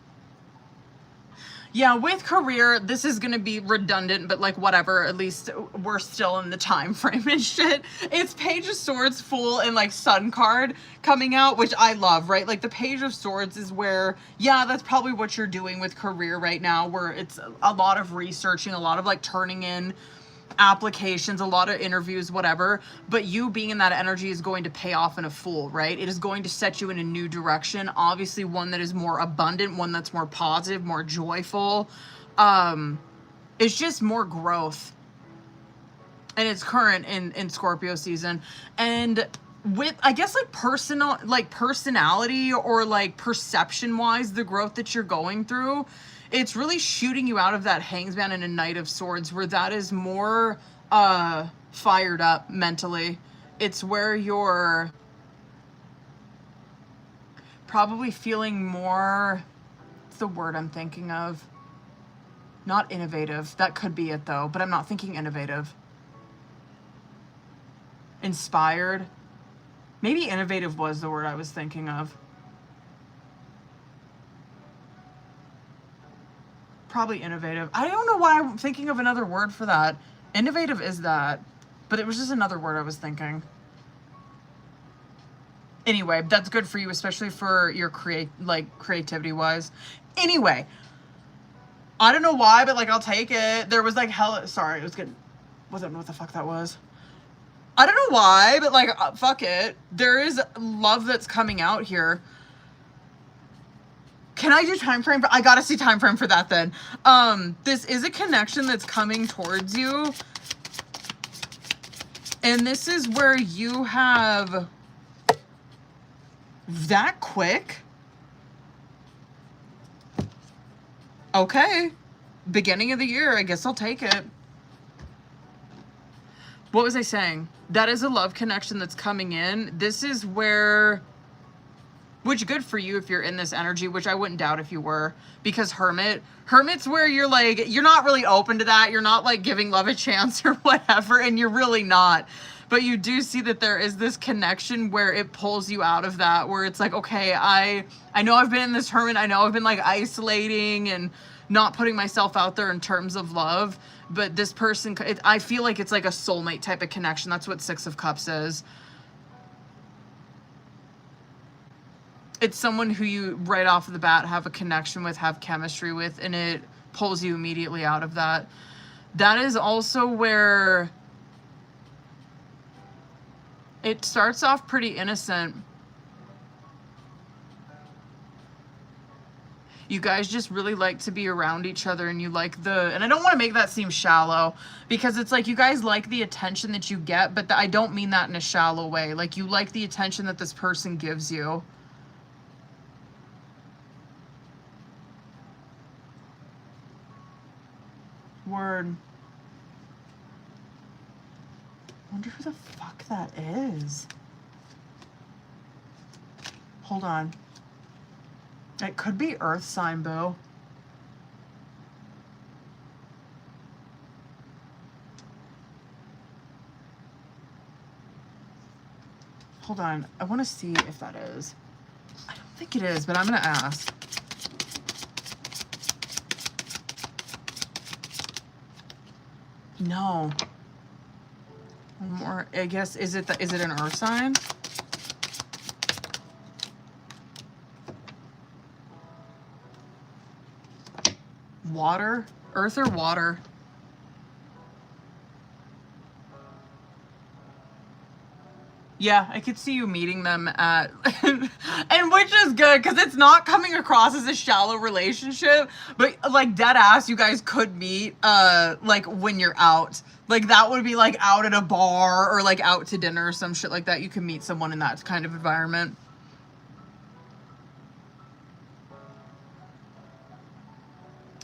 Yeah, with career, this is going to be redundant, but like whatever, at least we're still in the time frame and shit. It's Page of Swords full and like Sun card coming out, which I love, right? Like the Page of Swords is where, yeah, that's probably what you're doing with career right now, where it's a lot of researching, a lot of like turning in applications, a lot of interviews, whatever, but you being in that energy is going to pay off in a full, right? It is going to set you in a new direction, obviously one that is more abundant, one that's more positive, more joyful. It's just more growth, and it's current in Scorpio season. And with, I guess, like personality or like perception wise, the growth that you're going through, it's really shooting you out of that Hangsman and a Knight of Swords, where that is more fired up mentally. It's where you're probably feeling more, what's the word I'm thinking of? Not innovative. That could be it though, but I'm not thinking innovative. Inspired. Maybe innovative was the word I was thinking of. Probably innovative. I don't know why I'm thinking of another word for that. Innovative is that, but it was just another word I was thinking. Anyway, that's good for you, especially for your creativity wise. Anyway, I don't know why, but like I'll take it. There was like sorry, it was good. Wasn't what the fuck that was. I don't know why, but like fuck it. There is love that's coming out here. Can I do time frame? I gotta see time frame for that then. This is a connection that's coming towards you. And this is where you have that quick. Okay. Beginning of the year, I guess I'll take it. What was I saying? That is a love connection that's coming in. This is where, which good for you if you're in this energy, which I wouldn't doubt if you were, because Hermit's where you're like, you're not really open to that. You're not like giving love a chance or whatever, and you're really not. But you do see that there is this connection where it pulls you out of that, where it's like, okay, I know I've been in this hermit. I know I've been like isolating and not putting myself out there in terms of love. But this person, I feel like it's like a soulmate type of connection. That's what Six of Cups is. It's someone who you right off the bat have a connection with, have chemistry with, and it pulls you immediately out of that. That is also where it starts off pretty innocent. You guys just really like to be around each other, and you like and I don't want to make that seem shallow, because it's like you guys like the attention that you get, but I don't mean that in a shallow way. Like you like the attention that this person gives you. Word. I wonder who the fuck that is. Hold on. It could be Earth sign, boo. Hold on. I want to see if that is. I don't think it is, but I'm going to ask. No. One more. I guess, is it an Earth sign? Water? Earth or water? Yeah, I could see you meeting them at, and which is good because it's not coming across as a shallow relationship, but like dead ass, you guys could meet, like when you're out. Like that would be like out at a bar or like out to dinner or some shit like that. You can meet someone in that kind of environment.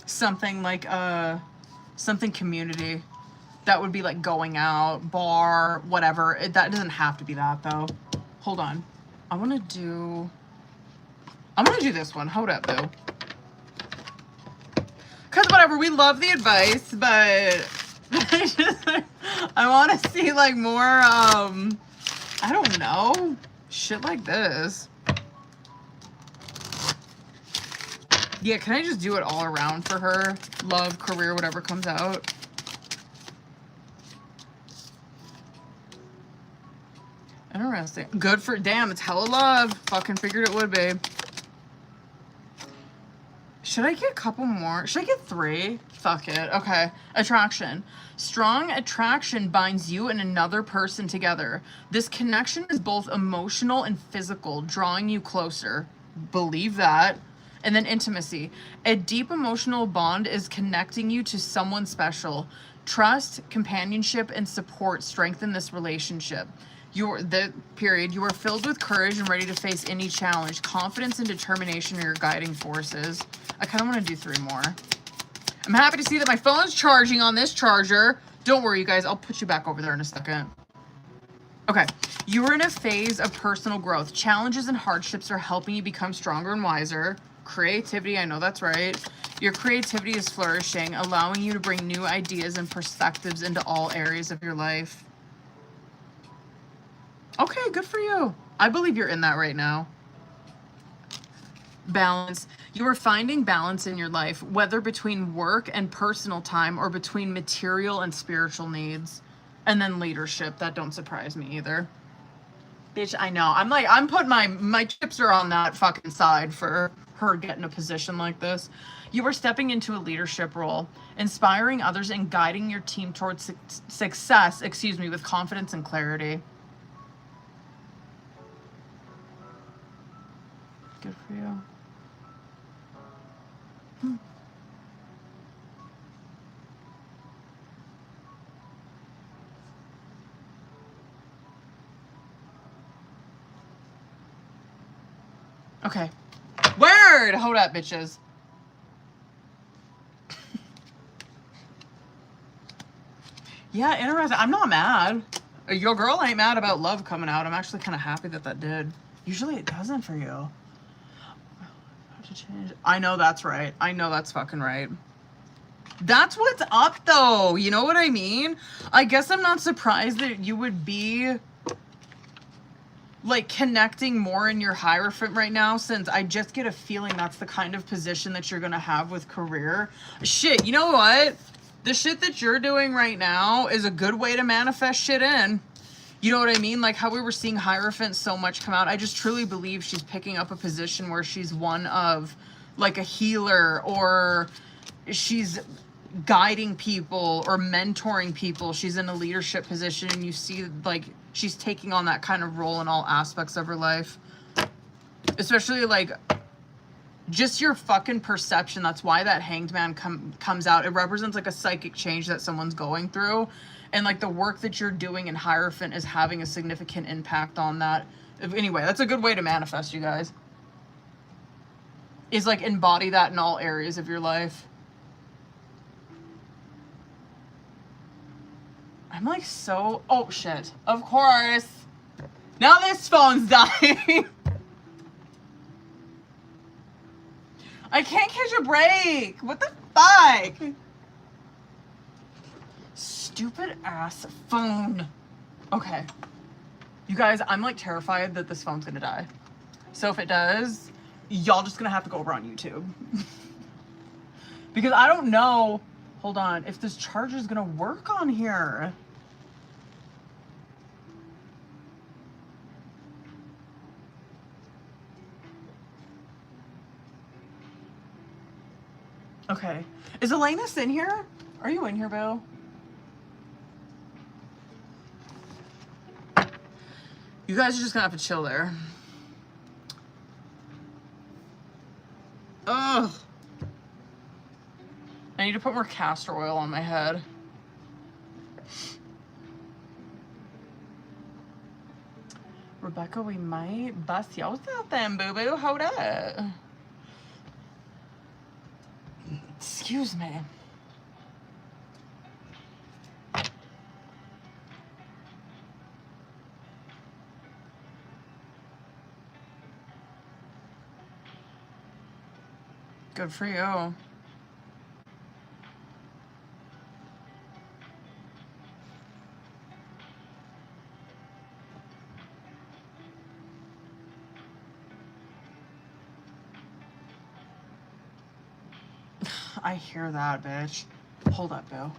Something like, something community. That would be like going out, bar, whatever. That doesn't have to be that though. Hold on. I'm gonna do this one. Hold up though. Cause whatever, we love the advice, but I want to see like more, I don't know, shit like this. Yeah, can I just do it all around for her? Love, career, whatever comes out. Interesting. Good for, damn, it's hella love. Fucking figured it would be. Should I get a couple more? Should I get 3? Fuck it. Okay. Attraction. Strong attraction binds you and another person together. This connection is both emotional and physical, drawing you closer. Believe that. And then intimacy. A deep emotional bond is connecting you to someone special. Trust, companionship, and support strengthen this relationship. You are filled with courage and ready to face any challenge. Confidence and determination are your guiding forces. I kind of want to do 3 more. I'm happy to see that my phone's charging on this charger. Don't worry, you guys. I'll put you back over there in a second. Okay. You are in a phase of personal growth. Challenges and hardships are helping you become stronger and wiser. Creativity, I know that's right. Your creativity is flourishing, allowing you to bring new ideas and perspectives into all areas of your life. Okay, good for you. I believe you're in that right now. Balance. You are finding balance in your life, whether between work and personal time or between material and spiritual needs. And then leadership. That don't surprise me either. Bitch, I know. I'm putting my chips are on that fucking side for her getting a position like this. You are stepping into a leadership role, inspiring others and guiding your team towards success, with confidence and clarity. Good for you. Okay. Word! Hold up, bitches. Yeah, interesting. I'm not mad. Your girl ain't mad about love coming out. I'm actually kind of happy that did. Usually it doesn't for you. Have to change. I know that's right. I know that's fucking right. That's what's up, though. You know what I mean? I guess I'm not surprised that you would be like connecting more in your Hierophant right now, since I just get a feeling that's the kind of position that you're gonna have with career. Shit, you know what? The shit that you're doing right now is a good way to manifest shit in. You know what I mean? Like how we were seeing Hierophant so much come out. I just truly believe she's picking up a position where she's one of like a healer, or she's guiding people or mentoring people. She's in a leadership position, and you see like she's taking on that kind of role in all aspects of her life. Especially like just your fucking perception. That's why that Hanged Man comes out. It represents like a psychic change that someone's going through. And like the work that you're doing in Hierophant is having a significant impact on that. Anyway, that's a good way to manifest, you guys. Is like embody that in all areas of your life. I'm like so, oh shit, of course. Now this phone's dying. I can't catch a break. What the fuck? Stupid ass phone. Okay. You guys, I'm like terrified that this phone's gonna die. So if it does, y'all just gonna have to go over on YouTube. Because I don't know, hold on, if this charger is gonna work on here. Okay. Is Elena's in here? Are you in here, Bill? You guys are just gonna have to chill there. Ugh. I need to put more castor oil on my head. Rebecca, we might bust yours out then, boo-boo. Hold up. Excuse me. Good for you. I hear that, bitch. Hold up, Bill.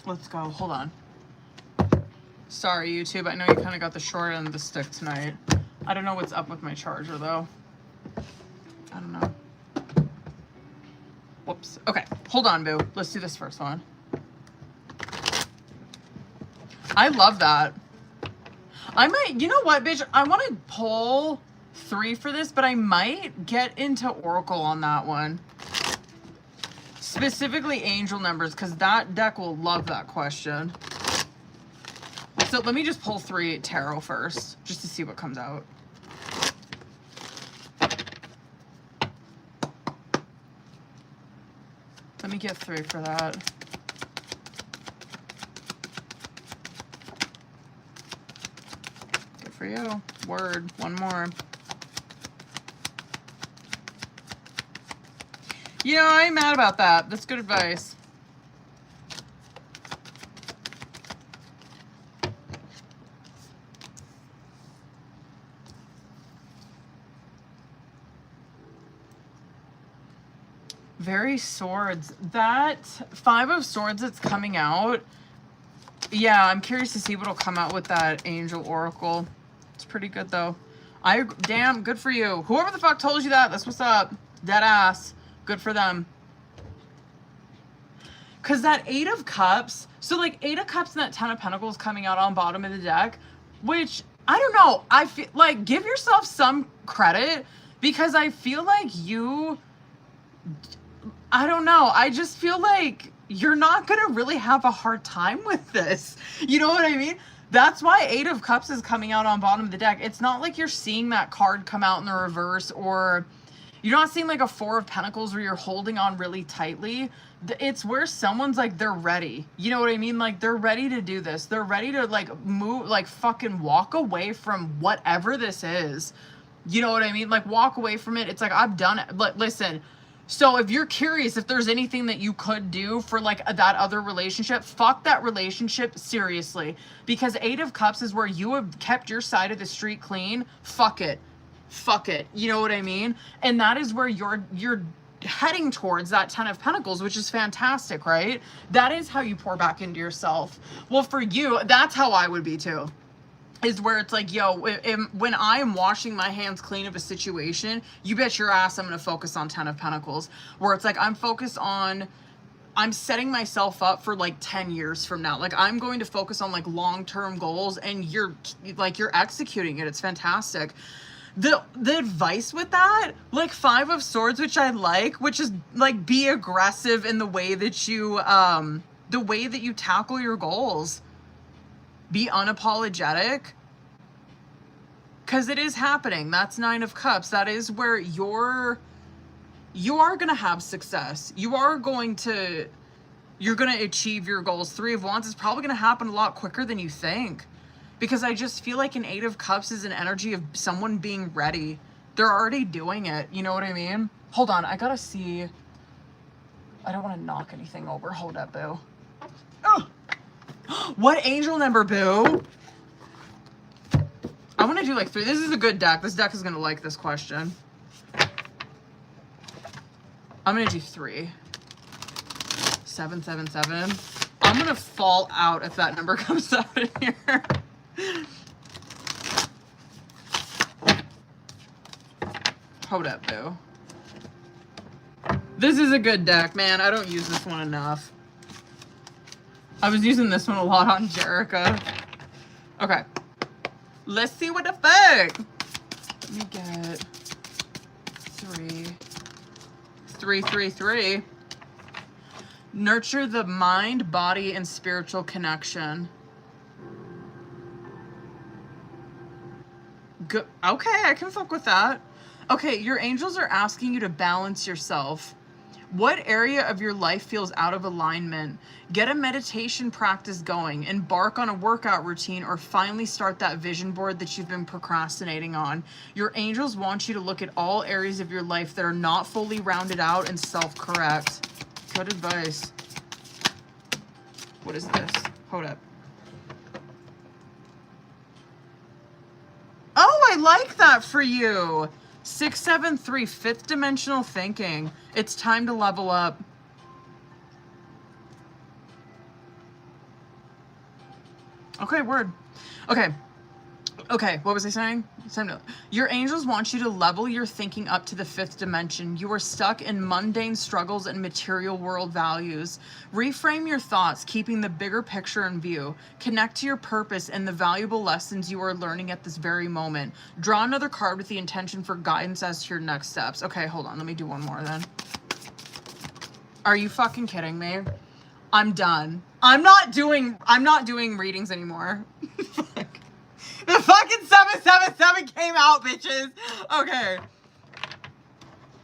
Let's go. Hold on. Sorry, YouTube. I know you kind of got the short end of the stick tonight. I don't know what's up with my charger, though. I don't know. Whoops. Okay. Hold on, boo. Let's do this first one. I love that. I might, you know what, bitch? I want to pull 3 for this, but I might get into Oracle on that one. Specifically angel numbers, because that deck will love that question. So let me just pull 3 tarot first, just to see what comes out. Let me get 3 for that. Good for you. Word. One more. Yeah, I ain't mad about that. That's good advice. Very swords. That 5 of swords that's coming out. Yeah, I'm curious to see what'll come out with that angel oracle. It's pretty good though. Damn, good for you. Whoever the fuck told you that, that's what's up. Dead ass. Good for them. Because that 8 of Cups, so like 8 of Cups and that 10 of Pentacles coming out on bottom of the deck, which, I don't know, I feel like, give yourself some credit, because I feel like you, I don't know, I just feel like you're not going to really have a hard time with this. You know what I mean? That's why 8 of Cups is coming out on bottom of the deck. It's not like you're seeing that card come out in the reverse, or you're not seeing like a 4 of Pentacles where you're holding on really tightly. It's where someone's like, they're ready. You know what I mean? Like, they're ready to do this. They're ready to like move, like fucking walk away from whatever this is. You know what I mean? Like, walk away from it. It's like, I've done it. But listen, so if you're curious if there's anything that you could do for like that other relationship, fuck that relationship seriously. Because 8 of Cups is where you have kept your side of the street clean. Fuck it. Fuck it. You know what I mean? And that is where you're heading towards that 10 of Pentacles, which is fantastic, right? That is how you pour back into yourself. Well, for you, that's how I would be too. Is where it's like, yo, when I am washing my hands clean of a situation, you bet your ass I'm going to focus on 10 of Pentacles. Where it's like, I'm focused on, I'm setting myself up for like 10 years from now. Like, I'm going to focus on like long-term goals, and you're executing it. It's fantastic. The advice with that, like 5 of Swords, which I like, which is like, be aggressive in the way that you tackle your goals. Be unapologetic, because it is happening. That's 9 of Cups. That is where you are going to have success. You're going to achieve your goals. 3 of Wands is probably going to happen a lot quicker than you think. Because I just feel like an 8 of Cups is an energy of someone being ready. They're already doing it. You know what I mean? Hold on. I gotta see. I don't want to knock anything over. Hold up, boo. Oh! What angel number, boo? I want to do like 3. This is a good deck. This deck is going to like this question. I'm going to do 3. 7, 7, 7. I'm going to fall out if that number comes out in here. Hold up, boo. This is a good deck, man. I don't use this one enough. I was using this one a lot on Jerica. Okay. Let's see what the fuck. Let me get 3. Nurture the mind, body, and spiritual connection. Good. Okay, I can fuck with that. Okay, your angels are asking you to balance yourself. What area of your life feels out of alignment? Get a meditation practice going, embark on a workout routine, or finally start that vision board that you've been procrastinating on. Your angels want you to look at all areas of your life that are not fully rounded out and self-correct. Good advice. What is this? Hold up. Oh, I like that for you. 673, fifth dimensional thinking. It's time to level up. Okay, word. Okay, what was I saying? It's time to... Your angels want you to level your thinking up to the fifth dimension. You are stuck in mundane struggles and material world values. Reframe your thoughts, keeping the bigger picture in view. Connect to your purpose and the valuable lessons you are learning at this very moment. Draw another card with the intention for guidance as to your next steps. Okay, hold on. Let me do one more then. Are you fucking kidding me? I'm done. I'm not doing readings anymore. The fucking 777 came out, bitches. Okay.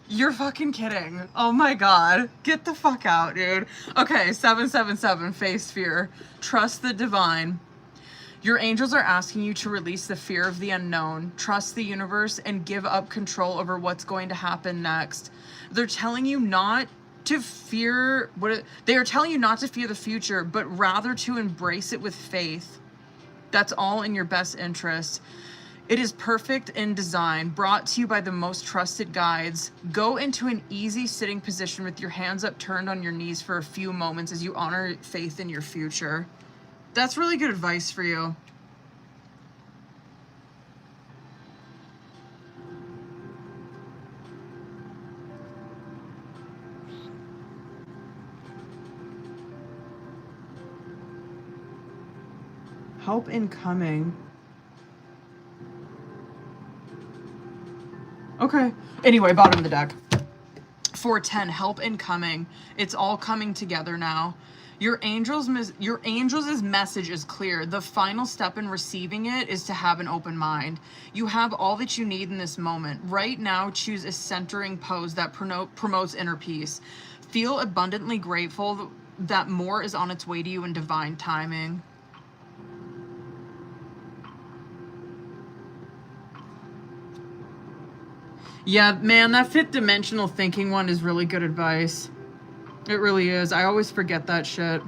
You're fucking kidding. Oh my god. Get the fuck out, dude. Okay, 777, face fear. Trust the divine. Your angels are asking you to release the fear of the unknown. Trust the universe and give up control over what's going to happen next. They're telling you not to fear they are telling you not to fear the future, but rather to embrace it with faith. That's all in your best interest. It is perfect in design, brought to you by the most trusted guides. Go into an easy sitting position with your hands upturned on your knees for a few moments as you honor faith in your future. That's really good advice for you. Help incoming. Okay. Anyway, bottom of the deck. 410, help incoming. It's all coming together now. Your angels' message is clear. The final step in receiving it is to have an open mind. You have all that you need in this moment. Right now, choose a centering pose that promotes inner peace. Feel abundantly grateful that more is on its way to you in divine timing. Yeah, man, that fifth dimensional thinking one is really good advice. It really is. I always forget that shit.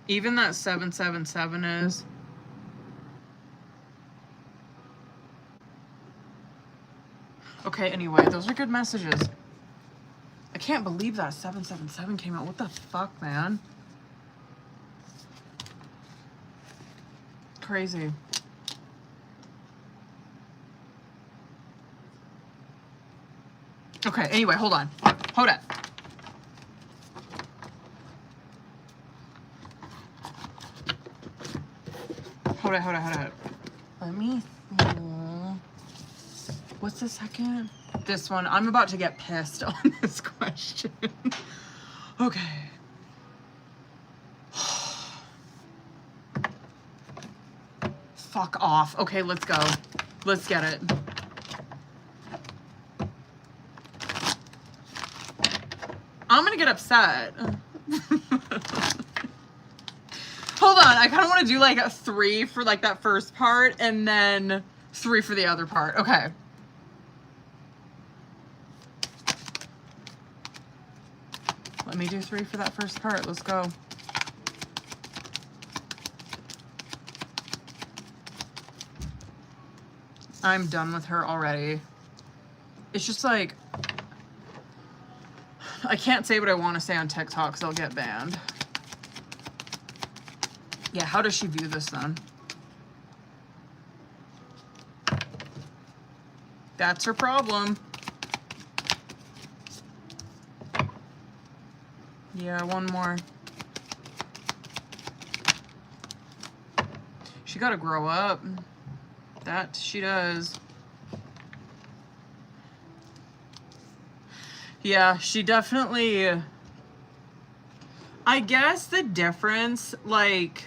Even that 777 is. Okay, anyway, those are good messages. I can't believe that 777 came out. What the fuck, man? Crazy. Okay, anyway, hold on. Hold up. Hold it. Let me see. What's the second? This one. I'm about to get pissed on this question. Okay. Fuck off. Okay, let's go. Let's get it. I'm gonna get upset. Hold on, I kind of want to do like a 3 for like that first part and then 3 for the other part. Okay. Let me do 3 for that first part. Let's go. I'm done with her already. It's just like, I can't say what I want to say on TikTok because I'll get banned. Yeah, how does she view this then? That's her problem. Yeah, one more. She gotta grow up. That she does. Yeah, she definitely... I guess the difference, like...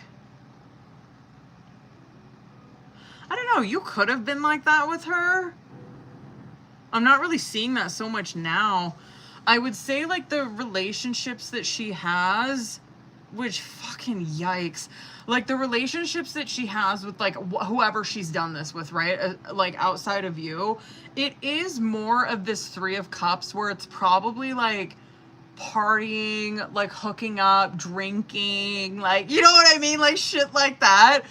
I don't know, you could have been like that with her. I'm not really seeing that so much now. I would say, like, the relationships that she has, which fucking yikes. Like, the relationships that she has with, like, whoever she's done this with, right? Like, outside of you, it is more of this Three of Cups where it's probably, like, partying, like, hooking up, drinking, like, you know what I mean? Like, shit like that.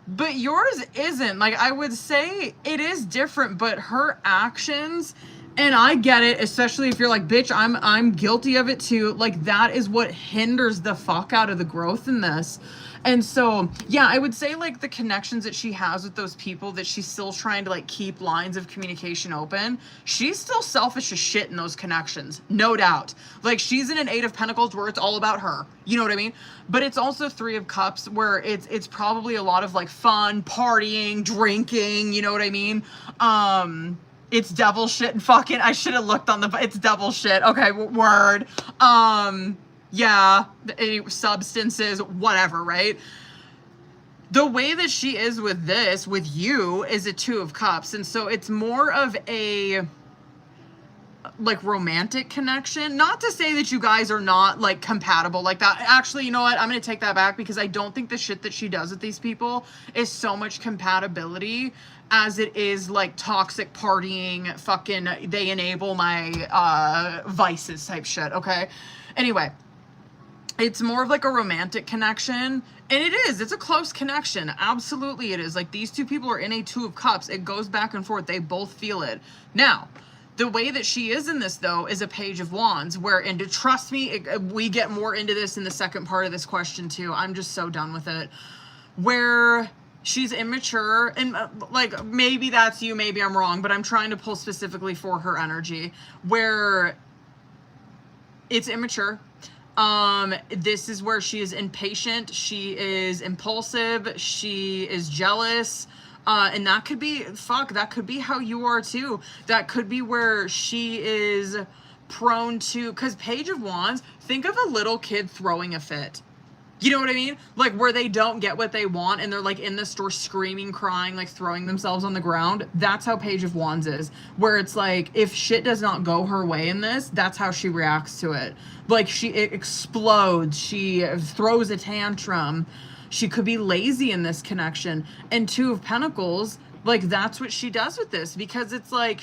But yours isn't. Like, I would say it is different, but her actions, and I get it, especially if you're like, bitch, I'm guilty of it too. Like, that is what hinders the fuck out of the growth in this. And so, yeah, I would say, like, the connections that she has with those people that she's still trying to, like, keep lines of communication open, she's still selfish as shit in those connections, no doubt. Like, she's in an Eight of Pentacles where it's all about her, you know what I mean? But it's also Three of Cups where it's probably a lot of, like, fun, partying, drinking, you know what I mean? It's devil shit and fucking, I should have looked on it's devil shit, okay, word. Yeah, substances, whatever, right? The way that she is with this, with you, is a Two of Cups. And so it's more of a, like, romantic connection. Not to say that you guys are not, like, compatible like that. Actually, you know what? I'm going to take that back because I don't think the shit that she does with these people is so much compatibility as it is, like, toxic partying, fucking, they enable my vices type shit, okay? Anyway. It's more of like a romantic connection, and it's a close connection. Absolutely it is. Like, these two people are in a Two of Cups. It goes back and forth. They both feel it. Now, the way that she is in this, though, is a Page of Wands, where, and to trust me, we get more into this in the second part of this question, too. I'm just so done with it. Where she's immature, and, like, maybe that's you, maybe I'm wrong, but I'm trying to pull specifically for her energy, where it's immature. This is where she is impatient, she is impulsive, she is jealous, and that could be, that could be how you are too. That could be where she is prone to, because Page of Wands, think of a little kid throwing a fit. You know what I mean? Like, where they don't get what they want and they're, like, in the store screaming, crying, like, throwing themselves on the ground. That's how Page of Wands is. Where it's like, if shit does not go her way in this, that's how she reacts to it. Like, it explodes. She throws a tantrum. She could be lazy in this connection. And Two of Pentacles, like, that's what she does with this. Because it's like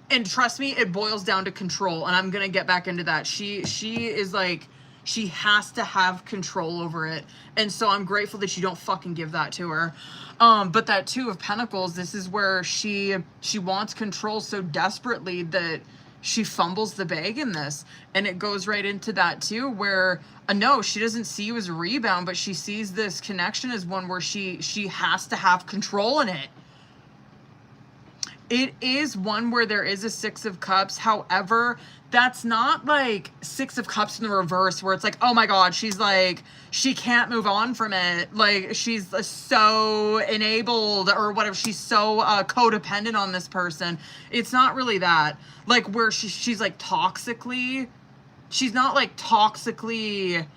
and trust me, it boils down to control. And I'm going to get back into that. She is like... She has to have control over it. And so I'm grateful that you don't fucking give that to her. But that Two of Pentacles, this is where she wants control so desperately that she fumbles the bag in this. And it goes right into that too, where, no, she doesn't see you as a rebound, but she sees this connection as one where she has to have control in it. It is one where there is a Six of Cups. However, that's not like Six of Cups in the reverse where it's like, oh my God, she's like, she can't move on from it. Like, she's so enabled or whatever. She's so codependent on this person. It's not really that. Like, where she's like toxically, she's not like toxically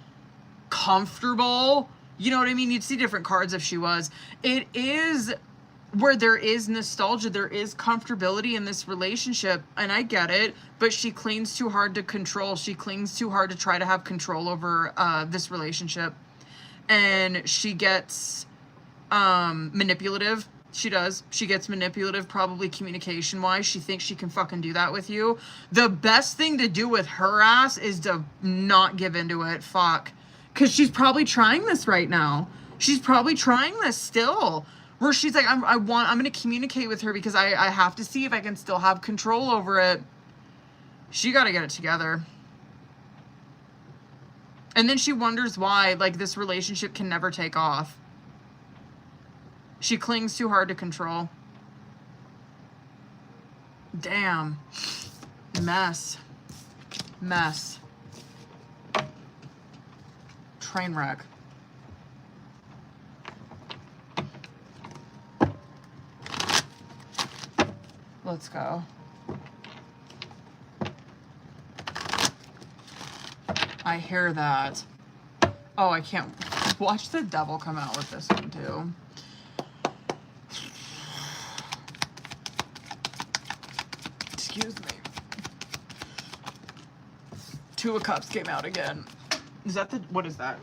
comfortable. You know what I mean? You'd see different cards if she was. It is... where there is nostalgia, there is comfortability in this relationship, and I get it, but she clings too hard to control. She clings too hard to try to have control over this relationship, and she gets manipulative. She does. She gets manipulative, probably communication-wise. She thinks she can fucking do that with you. The best thing to do with her ass is to not give into it. Fuck. Because she's probably trying this right now. She's probably trying this still. Where she's like, I'm going to communicate with her because I have to see if I can still have control over it. She got to get it together. And then she wonders why, like, this relationship can never take off. She clings too hard to control. Damn. Mess. Mess. Train wreck. Let's go. I hear that. Oh, I can't watch the devil come out with this one too. Excuse me. Two of Cups came out again. Is that the, what is that?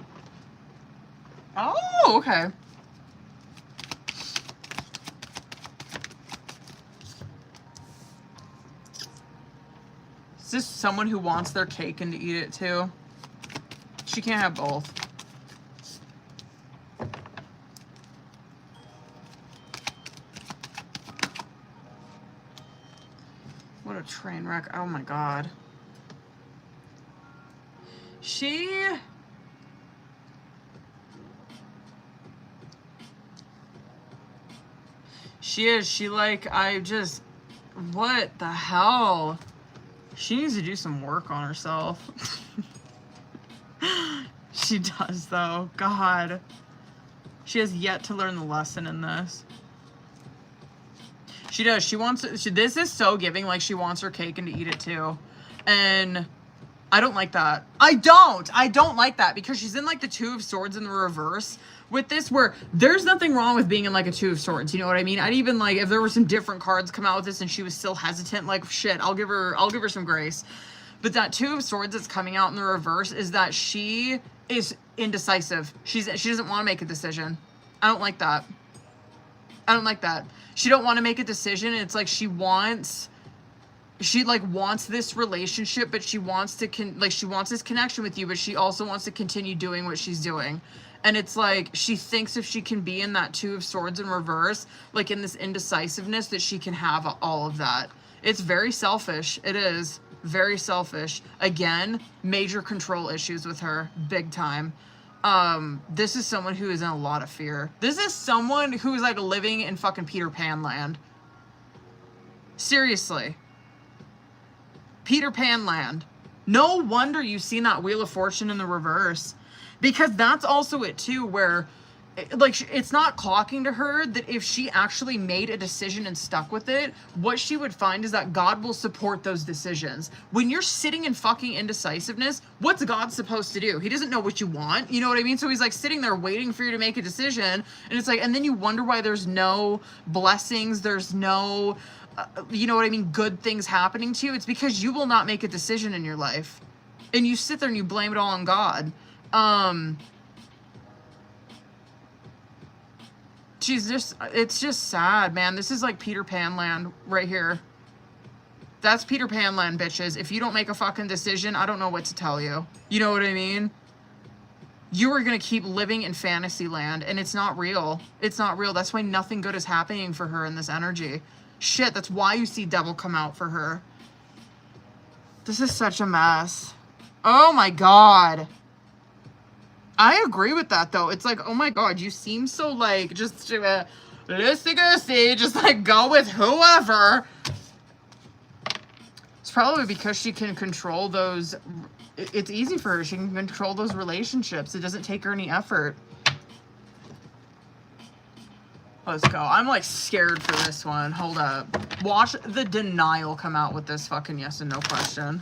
Oh, okay. Is this someone who wants their cake and to eat it too? She can't have both. What a train wreck. Oh my God. She is. She like, I just, what the hell? She needs to do some work on herself. She does though. God. She has yet to learn the lesson in this. She does. She wants, this is so giving, like she wants her cake and to eat it too. And I don't like that. I don't like that, because she's in like the Two of Swords in the reverse with this, where there's nothing wrong with being in like a Two of Swords. You know what I mean? I'd even like, if there were some different cards come out with this and she was still hesitant, like shit, I'll give her some grace. But that Two of Swords that's coming out in the reverse is that she is indecisive. She doesn't want to make a decision. I don't like that. I don't like that. She don't want to make a decision. It's like she wants this relationship, but she wants to she wants this connection with you, but she also wants to continue doing what she's doing. And it's like, she thinks if she can be in that Two of Swords in reverse, like in this indecisiveness, that she can have all of that. It's very selfish. It is very selfish. Again, major control issues with her, big time. This is someone who is in a lot of fear. This is someone who is like living in fucking Peter Pan land. Seriously. Peter Pan land. No wonder you've seen that Wheel of Fortune in the reverse. Because that's also it too, where like, it's not clocking to her that if she actually made a decision and stuck with it, what she would find is that God will support those decisions. When you're sitting in fucking indecisiveness, what's God supposed to do? He doesn't know what you want. You know what I mean? So he's like sitting there waiting for you to make a decision. And it's like, and then you wonder why there's no blessings. There's no, you know what I mean? Good things happening to you. It's because you will not make a decision in your life. And you sit there and you blame it all on God. It's just sad, man. This is like Peter Pan land right here. That's Peter Pan land, bitches. If you don't make a fucking decision, I don't know what to tell you. You know what I mean? You are gonna keep living in fantasy land, and it's not real. It's not real. That's why nothing good is happening for her in this energy. Shit, that's why you see devil come out for her. This is such a mess. Oh my God. I agree with that though. It's like, oh my God, you seem so like, just loosey-goosey, just like go with whoever. It's probably because she can control those, it's easy for her. She can control those relationships. It doesn't take her any effort. Let's go. I'm like scared for this one. Hold up. Watch the denial come out with this fucking yes and no question.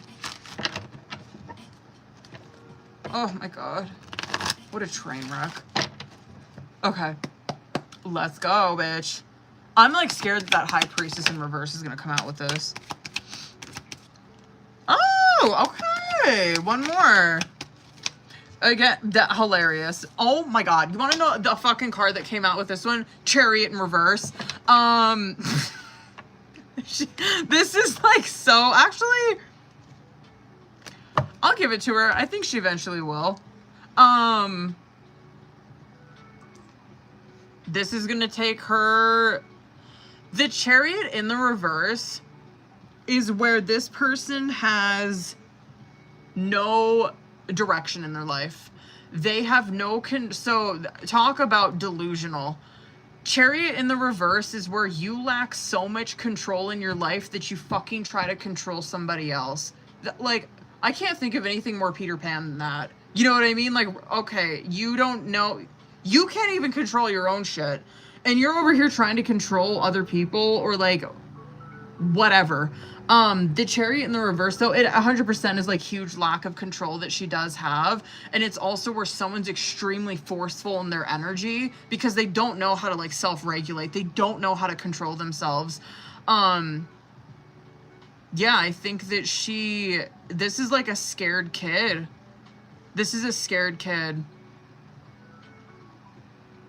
Oh my God. What a train wreck. Okay. Let's go, bitch. I'm like scared that High Priestess in reverse is gonna come out with this. Oh, okay. One more. Again, that hilarious. Oh my God. You wanna know the fucking card that came out with this one? Chariot in reverse. This is like so, actually, I'll give it to her. I think she eventually will. This is gonna take her, the Chariot in the reverse is where this person has no direction in their life. They have no so talk about delusional. Chariot in the reverse is where you lack so much control in your life that you fucking try to control somebody else. Like, I can't think of anything more Peter Pan than that. You know what I mean? Like, okay, you don't know, you can't even control your own shit, and you're over here trying to control other people, or like whatever. The Chariot in the reverse, though, it 100% is like huge lack of control that she does have, and it's also where someone's extremely forceful in their energy because they don't know how to like self-regulate. They don't know how to control themselves. Yeah, I think that this is like a scared kid. This is a scared kid.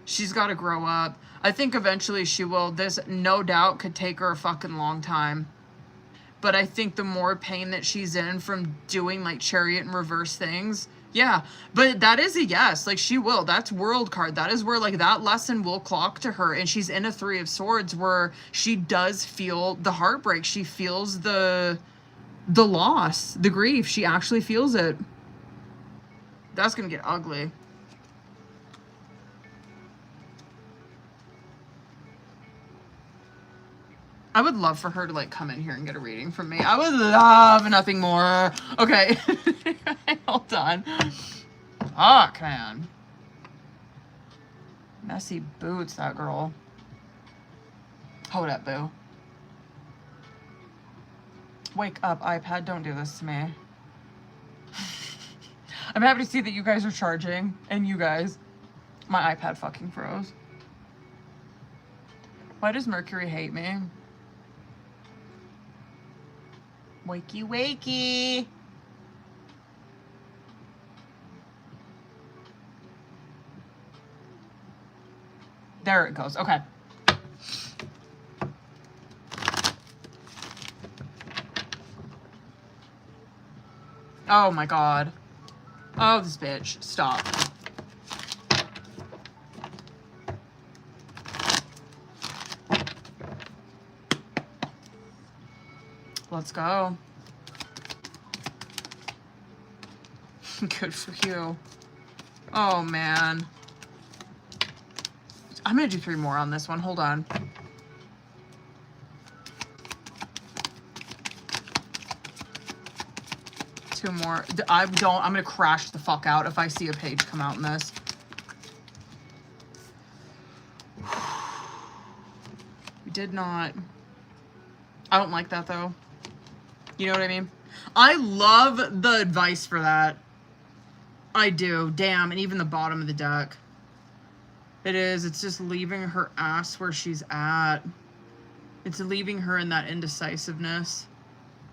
She's got to grow up. I think eventually she will. This, no doubt, could take her a fucking long time. But I think the more pain that she's in from doing, like, Chariot and reverse things, yeah. But that is a yes. Like, she will. That's World card. That is where, like, that lesson will clock to her. And she's in a 3 of Swords where she does feel the heartbreak. She feels the loss, the grief. She actually feels it. That's gonna get ugly. I would love for her to, like, come in here and get a reading from me. I would love nothing more. Okay. Hold on. Fuck, man. Messy boots, that girl. Hold up, boo. Wake up, iPad. Don't do this to me. I'm happy to see that you guys are charging. And you guys. My iPad fucking froze. Why does Mercury hate me? Wakey, wakey. There it goes. Okay. Oh my God. Oh, this bitch. Stop. Let's go. Good for you. Oh, man. I'm gonna do 3 more on this one. Hold on. Two more. I'm gonna crash the fuck out if I see a page come out in this. We did not. I don't like that, though. You know what I mean? I love the advice for that. I do. Damn, and even the bottom of the deck. It is. It's just leaving her ass where she's at. It's leaving her in that indecisiveness.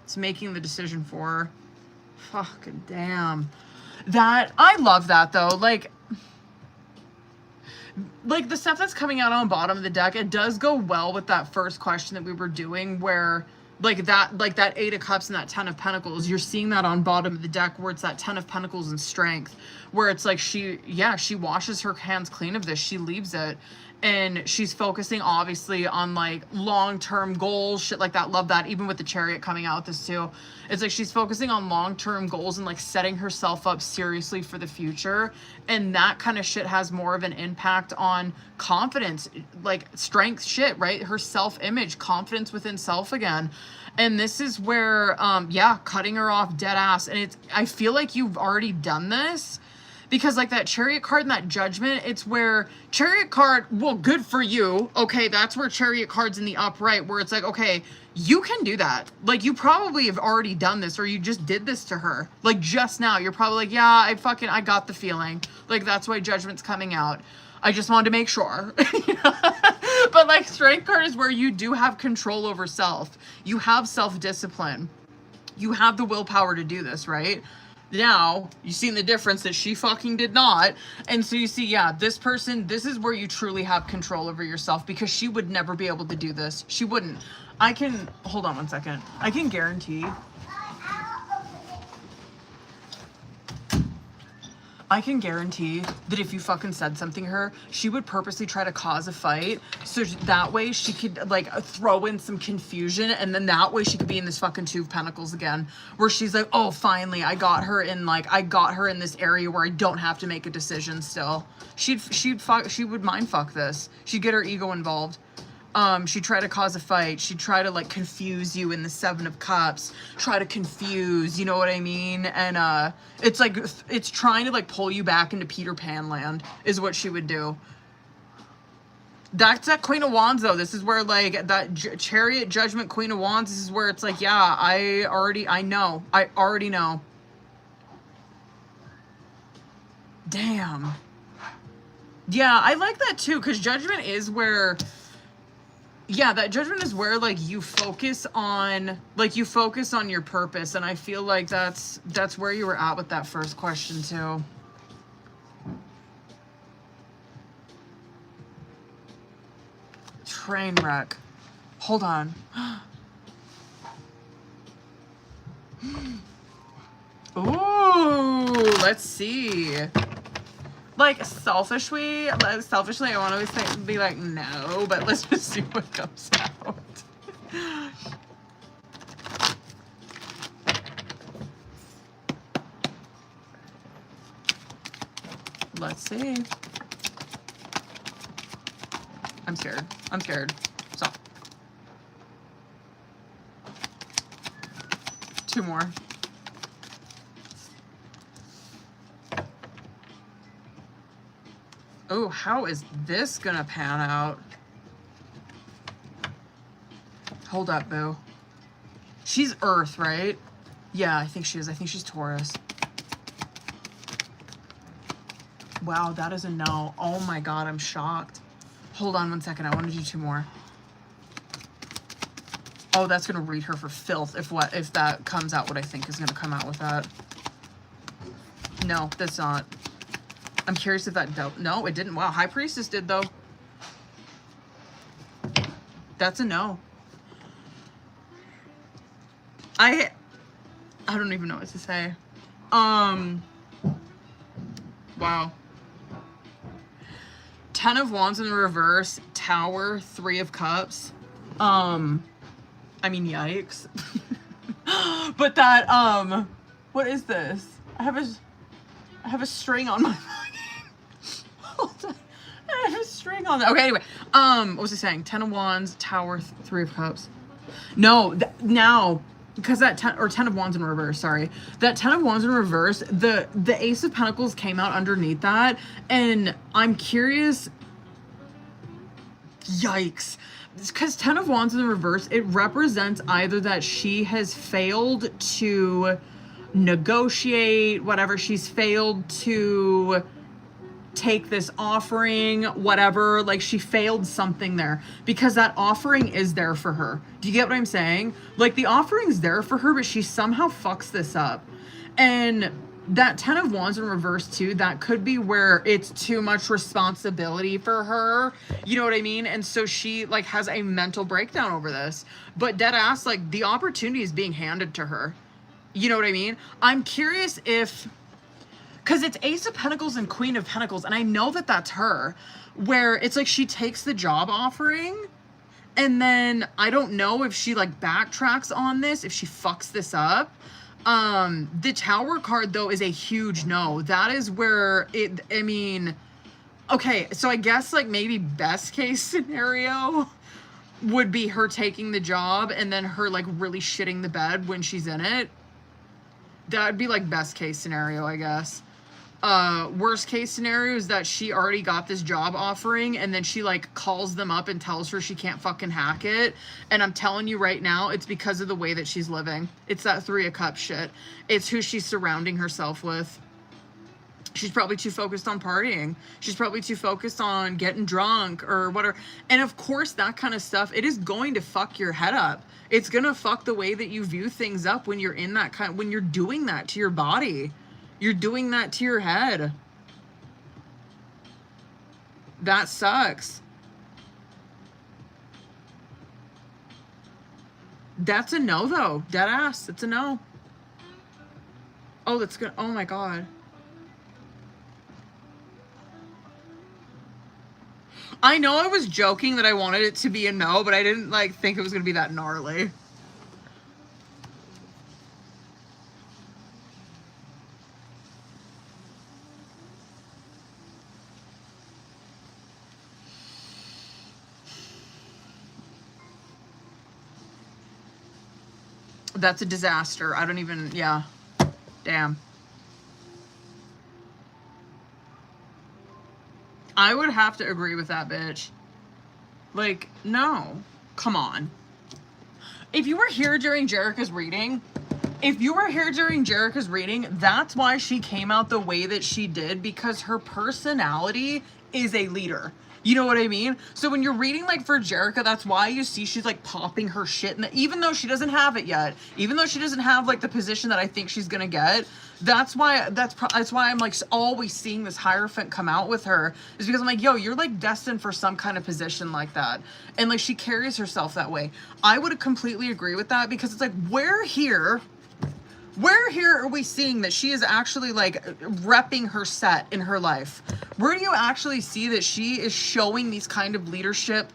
It's making the decision for her. Fucking damn. That, I love that, though. Like the stuff that's coming out on bottom of the deck, it does go well with that first question that we were doing where like that 8 of Cups and that 10 of Pentacles, you're seeing that on bottom of the deck where it's that 10 of Pentacles and strength, where it's like she washes her hands clean of this. She leaves it. And she's focusing, obviously, on, like, long-term goals, shit like that. Love that. Even with the Chariot coming out with this, too. It's like she's focusing on long-term goals and, like, setting herself up seriously for the future. And that kind of shit has more of an impact on confidence, like, strength shit, right? Her self-image, confidence within self again. And this is where, cutting her off dead ass. And I feel like you've already done this. Because, like, that Chariot card and that Judgment, it's where Chariot card, well, good for you. Okay, that's where Chariot card's in the upright, where it's like, okay, you can do that. Like, you probably have already done this, or you just did this to her. Like, just now, you're probably like, yeah, I got the feeling. Like, that's why Judgment's coming out. I just wanted to make sure. But, like, Strength card is where you do have control over self. You have self-discipline. You have the willpower to do this, right? Now, you've seen the difference that she fucking did not. And so you see, yeah, this person, this is where you truly have control over yourself, because she would never be able to do this. She wouldn't. Hold on one second. I can guarantee I can guarantee that if you fucking said something to her, she would purposely try to cause a fight, so that way she could like throw in some confusion, and then that way she could be in this fucking Two of Pentacles again, where she's like, oh, finally I got her in this area where I don't have to make a decision still. She would mind fuck this. She'd get her ego involved. She'd try to cause a fight. She'd try to like confuse you in the Seven of Cups. Try to confuse, you know what I mean? And it's like, it's trying to like pull you back into Peter Pan land is what she would do. That's that Queen of Wands though. This is where like that Chariot, Judgment, Queen of Wands, this is where it's like, yeah, I already know. Damn. Yeah, I like that too, because Judgment is where... Yeah, that Judgment is where like you focus on your purpose, and I feel like that's where you were at with that first question too. Train wreck. Hold on. Ooh, let's see. Like, selfishly, I want to always be like, no, but let's just see what comes out. Let's see. I'm scared. I'm scared. Stop. 2 more. Oh, how is this gonna pan out? Hold up, boo. She's Earth, right? Yeah, I think she is. I think she's Taurus. Wow, that is a no. Oh my god, I'm shocked. Hold on 1 second. I want to do 2 more. Oh, that's gonna read her for filth if that comes out what I think is gonna come out with that. No, that's not. I'm curious if that dealt. No, it didn't. Wow, High Priestess did though. That's a no. I don't even know what to say. Wow. 10 of Wands in the reverse, Tower, 3 of Cups. I mean, yikes. But that, what is this? I have a string on my Hold on. I have a string on that. Okay, anyway. What was I saying? 10 of Wands, Tower, 3 of Cups. No, now, because that 10 of Wands in reverse, sorry. That 10 of Wands in reverse, the Ace of Pentacles came out underneath that, and I'm curious. Yikes. Because 10 of Wands in the reverse, it represents either that she has failed to negotiate, whatever, she's failed to take this offering, whatever, like she failed something there, because that offering is there for her. Do you get what I'm saying? Like the offering's there for her, but she somehow fucks this up. And that 10 of Wands in reverse too, that could be where it's too much responsibility for her, you know what I mean? And so she like has a mental breakdown over this, but dead ass, like the opportunity is being handed to her. You know what I mean? I'm curious if, because it's Ace of Pentacles and Queen of Pentacles, and I know that that's her, where it's like she takes the job offering, and then I don't know if she like backtracks on this, if she fucks this up. The Tower card though is a huge no. That is where it, I mean, okay, so I guess like maybe best case scenario would be her taking the job and then her like really shitting the bed when she's in it. That would be like best case scenario, I guess. Worst case scenario is that she already got this job offering and then she like calls them up and tells her she can't fucking hack it. And I'm telling you right now, it's because of the way that she's living. It's that 3 of Cups shit. It's who she's surrounding herself with. She's probably too focused on partying. She's probably too focused on getting drunk or whatever. And of course, that kind of stuff, it is going to fuck your head up. It's going to fuck the way that you view things up when you're in that kind, when you're doing that to your body. You're doing that to your head. That sucks. That's a no though. Dead ass. It's a no. Oh, that's good. Oh my God. I know I was joking that I wanted it to be a no, but I didn't like think it was gonna be that gnarly. That's a disaster. I don't even, yeah. Damn. I would have to agree with that bitch. Like, no. Come on. If you were here during Jerica's reading, that's why she came out the way that she did, because her personality is a leader. You know what I mean? So when you're reading like for Jerica, that's why you see she's like popping her shit, and even though she doesn't have it yet, even though she doesn't have like the position that I think she's gonna get, that's why I'm like always seeing this Hierophant come out with her, is because I'm like, yo, you're like destined for some kind of position like that, and like she carries herself that way. I would completely agree with that, because it's like where here are we seeing that she is actually like repping her set in her life? Where do you actually see that she is showing these kind of leadership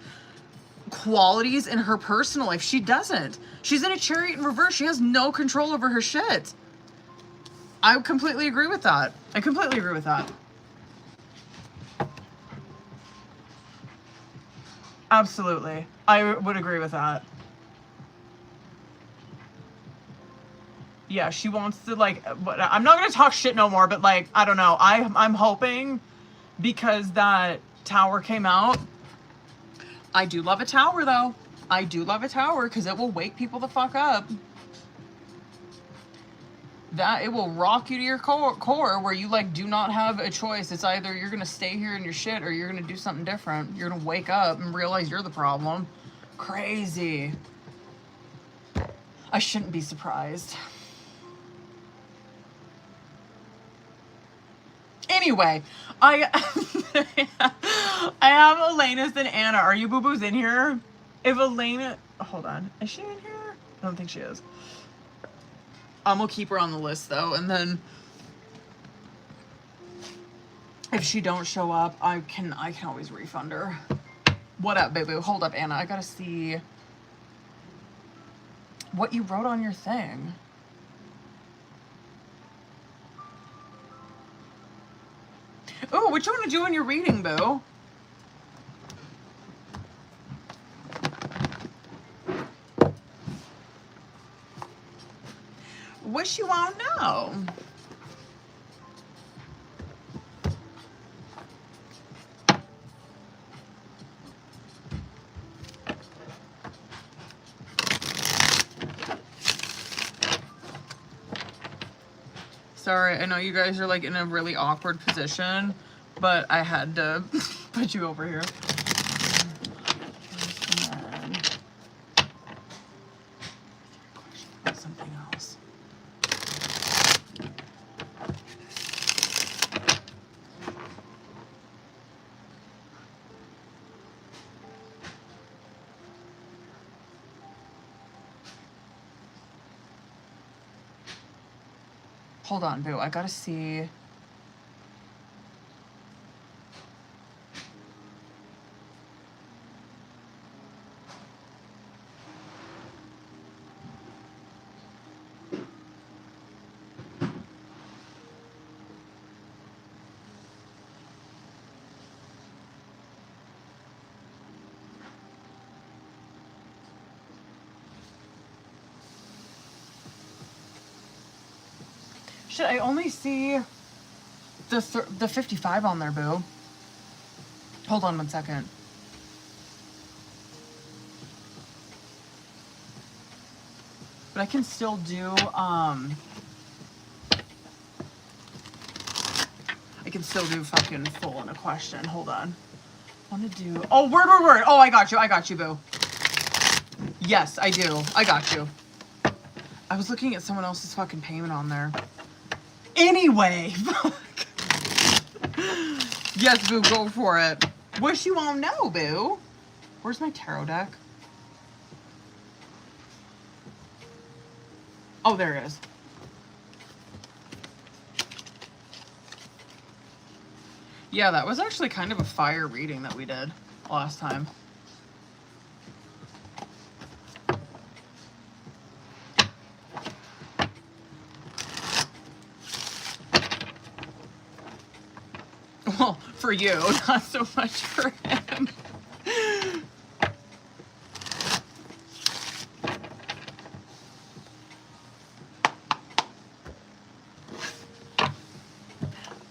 qualities in her personal life? She doesn't. She's in a Chariot in reverse. She has no control over her shit. I completely agree with that. I completely agree with that. Absolutely. I would agree with that. Yeah, she wants to like, I'm not gonna talk shit no more, but like, I don't know. I'm hoping, because that tower came out. I do love a tower though. I do love a tower because it will wake people the fuck up. That it will rock you to your core where you like do not have a choice. It's either you're gonna stay here in your shit or you're gonna do something different. You're gonna wake up and realize you're the problem. Crazy. I shouldn't be surprised. Anyway, I have Elena's and Anna. Are you boo-boos in here? If Elena, hold on, is she in here? I don't think she is. I'm gonna keep her on the list though, and then if she don't show up, I can always refund her. What up, boo-boo? Hold up, Anna. I gotta see what you wrote on your thing. Ooh, what you want to do when you're reading, boo? What you want to know? Sorry, I know you guys are like in a really awkward position, but I had to put you over here. Something else. Hold on, boo. I gotta see. Shit, I only see the 55 on there, boo. Hold on 1 second. But I can still do, I can still do fucking full in a question. Hold on. I want to do, oh, word. Oh, I got you, boo. Yes, I do. I got you. I was looking at someone else's fucking payment on there. Anyway, fuck. Yes, boo, go for it. What you won't know, boo? Where's my tarot deck? Oh, there it is. Yeah, that was actually kind of a fire reading that we did. last time. Well, for you, not so much for him.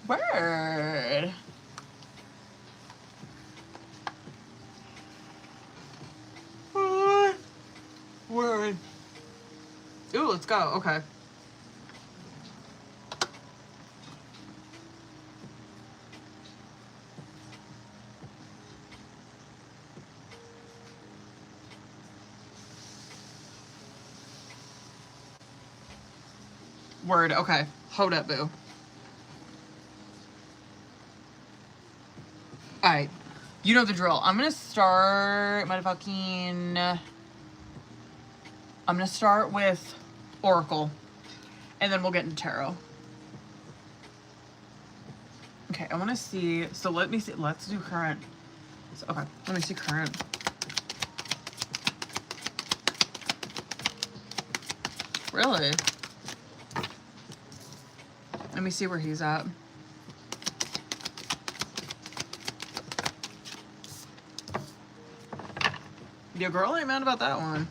Word. Word. Ooh, let's go. Okay. Word. Okay. Hold up, boo. Alright. You know the drill. I'm gonna start I'm gonna start with Oracle. And then we'll get into Tarot. Okay, I wanna see. So let me see. Let's do current. So, okay, let me see current. Really? Let me see where he's at. Your girl ain't mad about that one.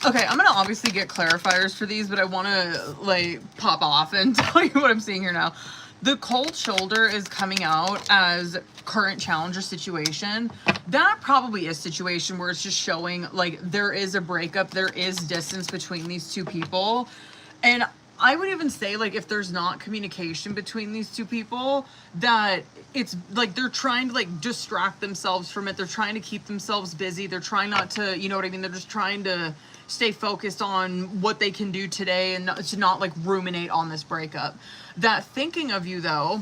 Okay, I'm gonna obviously get clarifiers for these, but I wanna like pop off and tell you what I'm seeing here now. The cold shoulder is coming out as current challenger situation. That probably is situation where it's just showing like there is a breakup, there is distance between these two people. And I would even say like if there's not communication between these two people, that it's like they're trying to like distract themselves from it. They're trying to keep themselves busy. They're trying not to, you know what I mean? They're just trying to stay focused on what they can do today and to not like ruminate on this breakup. That thinking of you though,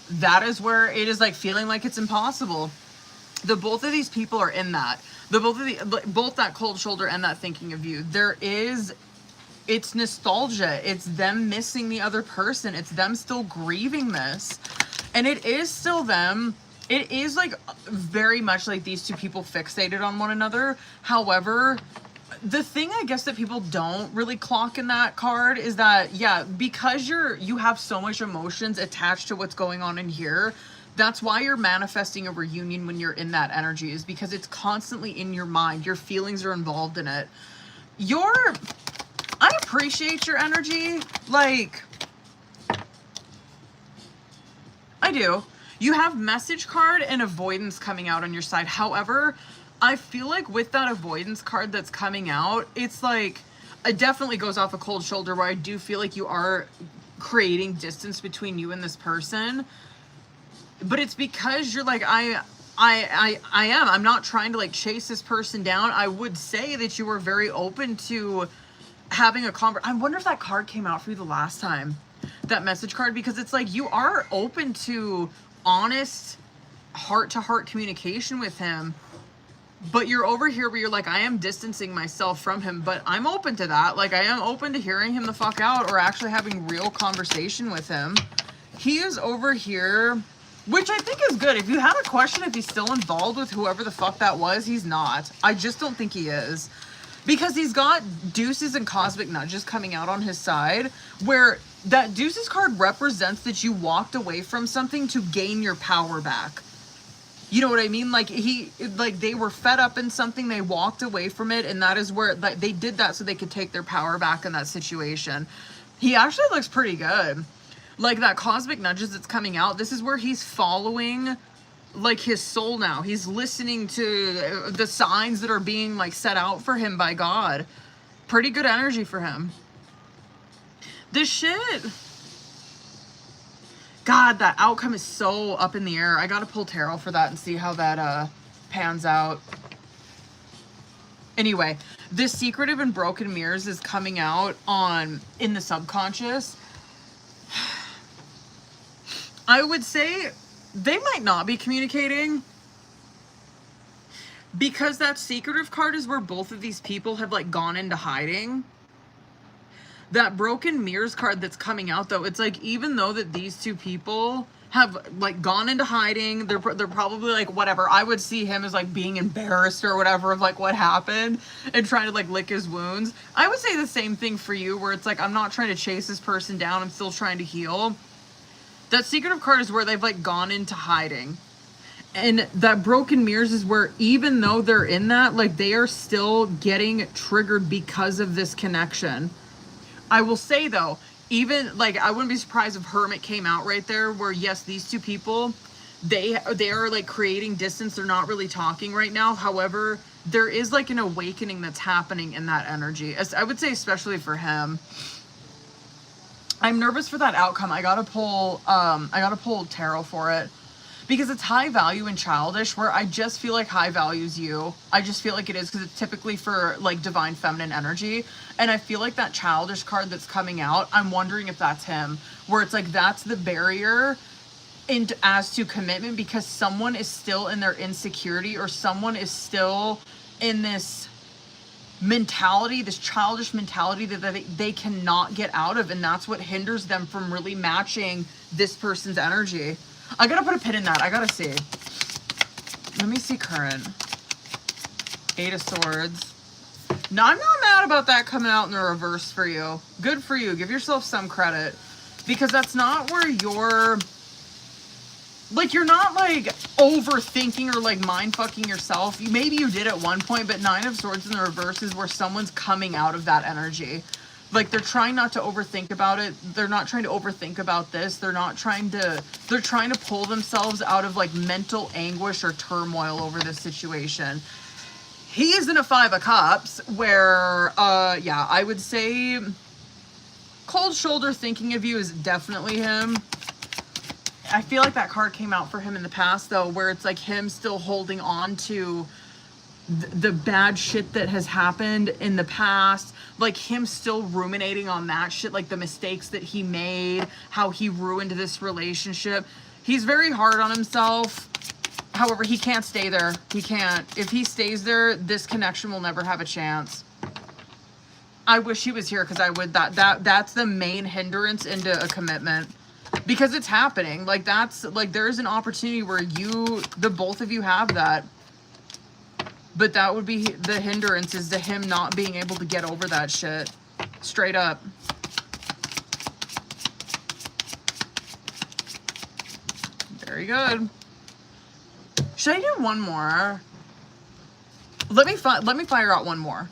that is where it is like feeling like it's impossible. The both of these people are in that. Both that cold shoulder and that thinking of you. It's nostalgia. It's them missing the other person. It's them still grieving this. And it is still them. It is like very much like these two people fixated on one another. However, the thing I guess that people don't really clock in that card is that, yeah, because you have so much emotions attached to what's going on in here, that's why you're manifesting a reunion when you're in that energy, is because it's constantly in your mind. Your feelings are involved in it. I appreciate your energy. Like, I do. You have message card and avoidance coming out on your side. However, I feel like with that avoidance card that's coming out, it's like, it definitely goes off a cold shoulder where I do feel like you are creating distance between you and this person. But it's because you're like, I'm not trying to like chase this person down. I would say that you were very open to having a I wonder if that card came out for you the last time, that message card, because it's like you are open to honest heart-to-heart communication with him, but you're over here where you're like, I am distancing myself from him, but I'm open to that. Like, I am open to hearing him the fuck out or actually having real conversation with him. He is over here, which I think is good. If you had a question if he's still involved with whoever the fuck that was, he's not. I just don't think he is. Because he's got deuces and cosmic nudges coming out on his side, where that deuces card represents that you walked away from something to gain your power back. You know what I mean? Like they were fed up in something, they walked away from it, and that is where they did that so they could take their power back in that situation. He actually looks pretty good. Like that cosmic nudges that's coming out, this is where he's following like his soul now. He's listening to the signs that are being like set out for him by God. Pretty good energy for him. This shit, God, that outcome is so up in the air. I gotta pull tarot for that and see how that pans out. Anyway, this secretive and broken mirrors is coming out in the subconscious. I would say they might not be communicating, because that secretive card is where both of these people have like gone into hiding. That broken mirrors card that's coming out though, it's like even though that these two people have like gone into hiding. They're probably like whatever. I would see him as like being embarrassed or whatever of like what happened and trying to like lick his wounds. I would say the same thing for you, where it's like I'm not trying to chase this person down. I'm still trying to heal. That secretive card is where they've like gone into hiding. And that broken mirrors is where even though they're in that, like they are still getting triggered because of this connection. I will say though, even like I wouldn't be surprised if Hermit came out right there, where yes, these two people, they are like creating distance. They're not really talking right now. However, there is like an awakening that's happening in that energy. As I would say, especially for him. I'm nervous for that outcome. I gotta pull tarot for it. Because it's high value and childish, where I just feel like high values you. I just feel like it is, because it's typically for like divine feminine energy. And I feel like that childish card that's coming out, I'm wondering if that's him. Where it's like that's the barrier as to commitment, because someone is still in their insecurity, or someone is still in this mentality, this childish mentality that they cannot get out of. And that's what hinders them from really matching this person's energy. I gotta put a pin in that. I gotta see. Let me see current. 8 of Swords. No, I'm not mad about that coming out in the reverse for you. Good for you. Give yourself some credit. Because that's not where you're not like overthinking or like mind fucking yourself. Maybe you did at one point, but 9 of Swords in the reverse is where someone's coming out of that energy. Like they're trying not to overthink about it. They're not trying to overthink about this. They're trying to pull themselves out of like mental anguish or turmoil over this situation. He is in a 5 of Cups where, yeah, I would say cold shoulder thinking of you is definitely him. I feel like that card came out for him in the past though, where it's like him still holding on to the bad shit that has happened in the past, like him still ruminating on that shit, like the mistakes that he made, how he ruined this relationship. He's very hard on himself. However, he can't stay there. He can't. If he stays there, this connection will never have a chance. I wish he was here, because I would. That's the main hindrance into a commitment, because it's happening. Like that's like there's an opportunity where the both of you have that. But that would be the hindrance, is to him not being able to get over that shit. Straight up. Very good. Should I do one more? Let me fire out one more.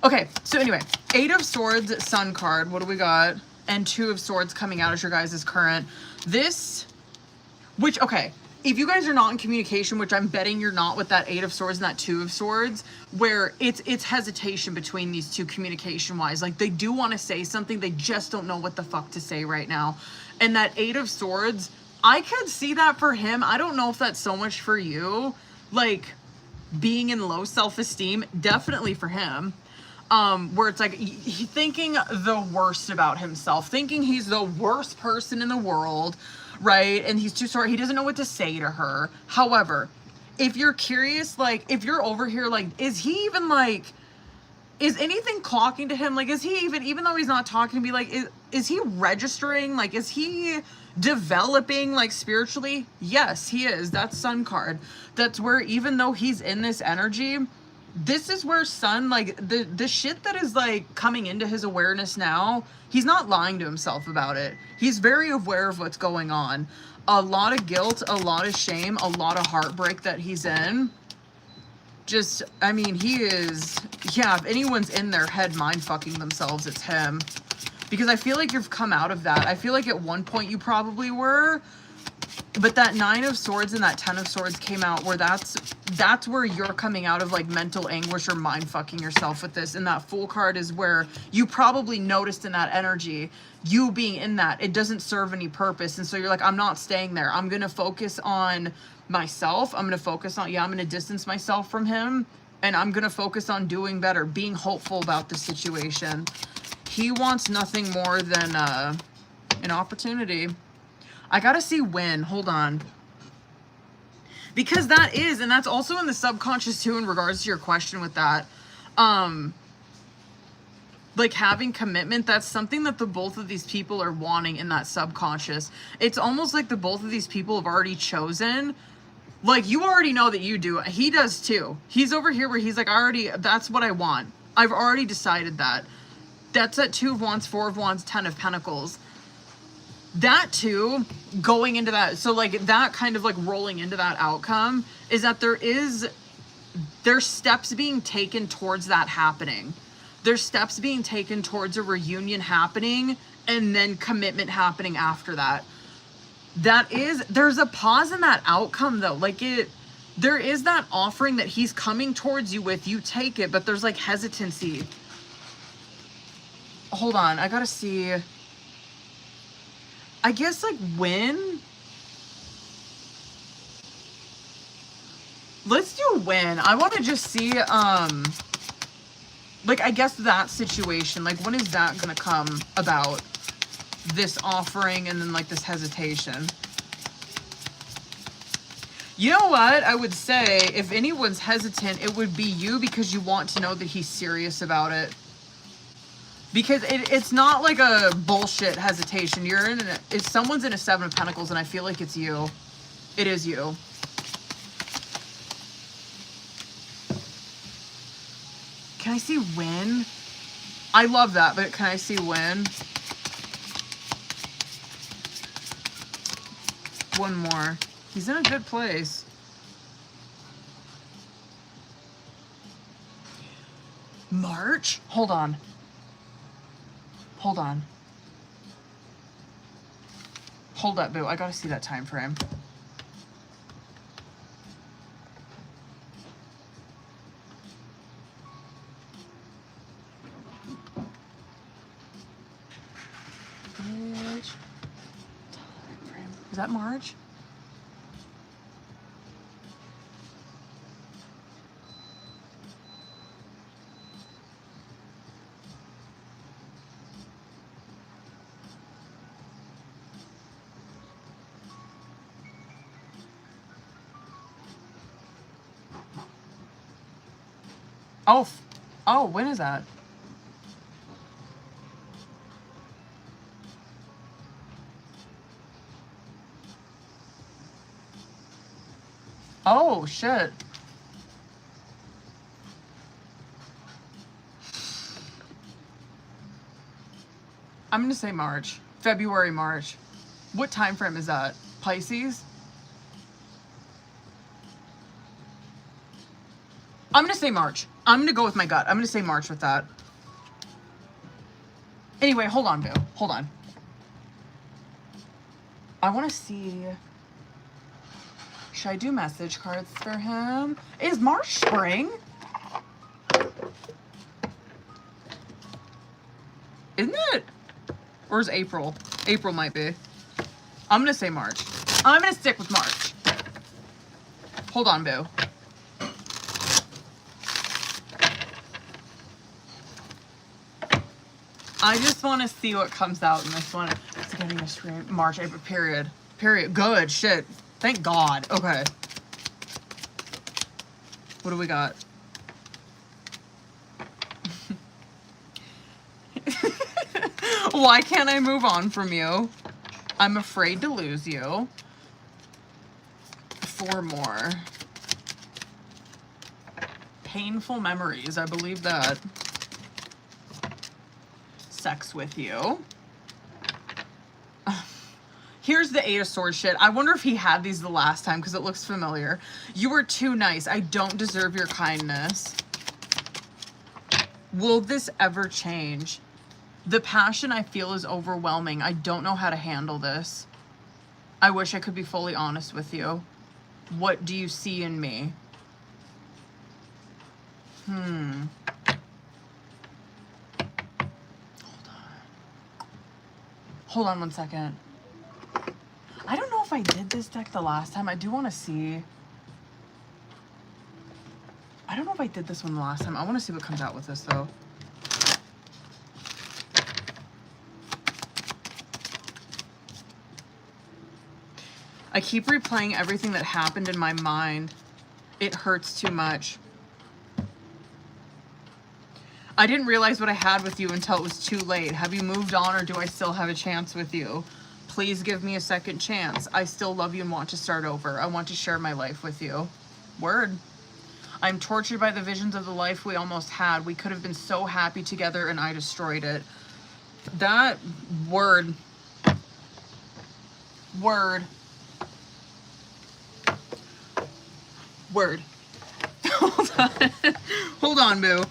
Okay, so anyway, 8 of Swords, Sun card. What do we got? And 2 of Swords coming out as your guys' current. Okay. If you guys are not in communication, which I'm betting you're not with that 8 of Swords and that 2 of Swords, where it's hesitation between these two communication-wise. Like, they do want to say something, they just don't know what the fuck to say right now. And that 8 of Swords, I could see that for him. I don't know if that's so much for you. Like, being in low self-esteem, definitely for him. Where it's like, he thinking the worst about himself, thinking he's the worst person in the world, right? And he's too sorry. He doesn't know what to say to her. However, if you're curious, like, if you're over here, like, is he even, like, is anything clocking to him? Like, is he even though he's not talking to me, like, is he registering? Like, is he developing, like, spiritually? Yes, he is. That's Sun card. That's where, even though he's in this energy, this is where Sun, like, the shit that is, like, coming into his awareness now, he's not lying to himself about it. He's very aware of what's going on. A lot of guilt, a lot of shame, a lot of heartbreak that he's in. Just, I mean, he is, yeah, if anyone's in their head mind fucking themselves, it's him. Because I feel like you've come out of that. I feel like at one point you probably were. But that 9 of Swords and that 10 of Swords came out where that's where you're coming out of, like, mental anguish or mind fucking yourself with this. And that Fool card is where you probably noticed in that energy, you being in that, it doesn't serve any purpose. And so you're like, I'm not staying there. I'm going to focus on myself. I'm going to focus on, I'm going to distance myself from him. And I'm going to focus on doing better, being hopeful about the situation. He wants nothing more than an opportunity. I gotta see when. Hold on. Because that is, and that's also in the subconscious too in regards to your question with that. like having commitment, that's something that the both of these people are wanting in that subconscious. It's almost like the both of these people have already chosen. Like, you already know that you do. He does too. He's over here where he's like, that's what I want. I've already decided that. That's at 2 of Wands, 4 of Wands, 10 of Pentacles. That too, going into that, so like that kind of like rolling into that outcome is that there's steps being taken towards that happening. There's steps being taken towards a reunion happening and then commitment happening after that. There's a pause in that outcome though. Like there is that offering that he's coming towards you with, you take it, but there's like hesitancy. Hold on, I gotta see. I guess like when? Let's do when. I want to just see, like, I guess that situation, like, when is that going to come about? This offering and then, like, this hesitation. You know what? I would say if anyone's hesitant, it would be you, because you want to know that he's serious about it. Because it's not like a bullshit hesitation. If someone's in a 7 of Pentacles, and I feel like it's you. It is you. Can I see when? I love that, but can I see when? One more. He's in a good place. March? Hold on. Hold on. Hold up, boo. I gotta see that time frame. Is that March? Oh, when is that? Oh, shit. I'm going to say March. February, March. What time frame is that? Pisces? I'm going to say March. I'm going to go with my gut. I'm going to say March with that. Anyway, hold on, boo. Hold on. I want to see... Should I do message cards for him? Is March spring? Isn't it? Or is April? April might be. I'm going to say March. I'm going to stick with March. Hold on, boo. I just want to see what comes out in this one. It's getting a stream. March, April, period. Period. Good. Shit. Thank God. Okay. What do we got? Why can't I move on from you? I'm afraid to lose you. 4 more. Painful memories. I believe that. Sex with you. Here's the 8 of Swords shit. I wonder if he had these the last time because it looks familiar. You are too nice. I don't deserve your kindness. Will this ever change? The passion I feel is overwhelming. I don't know how to handle this. I wish I could be fully honest with you. What do you see in me? Hold on 1 second. I don't know if I did this deck the last time. I do want to see. I don't know if I did this one the last time. I want to see what comes out with this, though. I keep replaying everything that happened in my mind. It hurts too much. I didn't realize what I had with you until it was too late. Have you moved on or do I still have a chance with you? Please give me a second chance. I still love you and want to start over. I want to share my life with you. Word. I'm tortured by the visions of the life we almost had. We could have been so happy together and I destroyed it. That word. Word. Word. Hold on. Hold on, boo.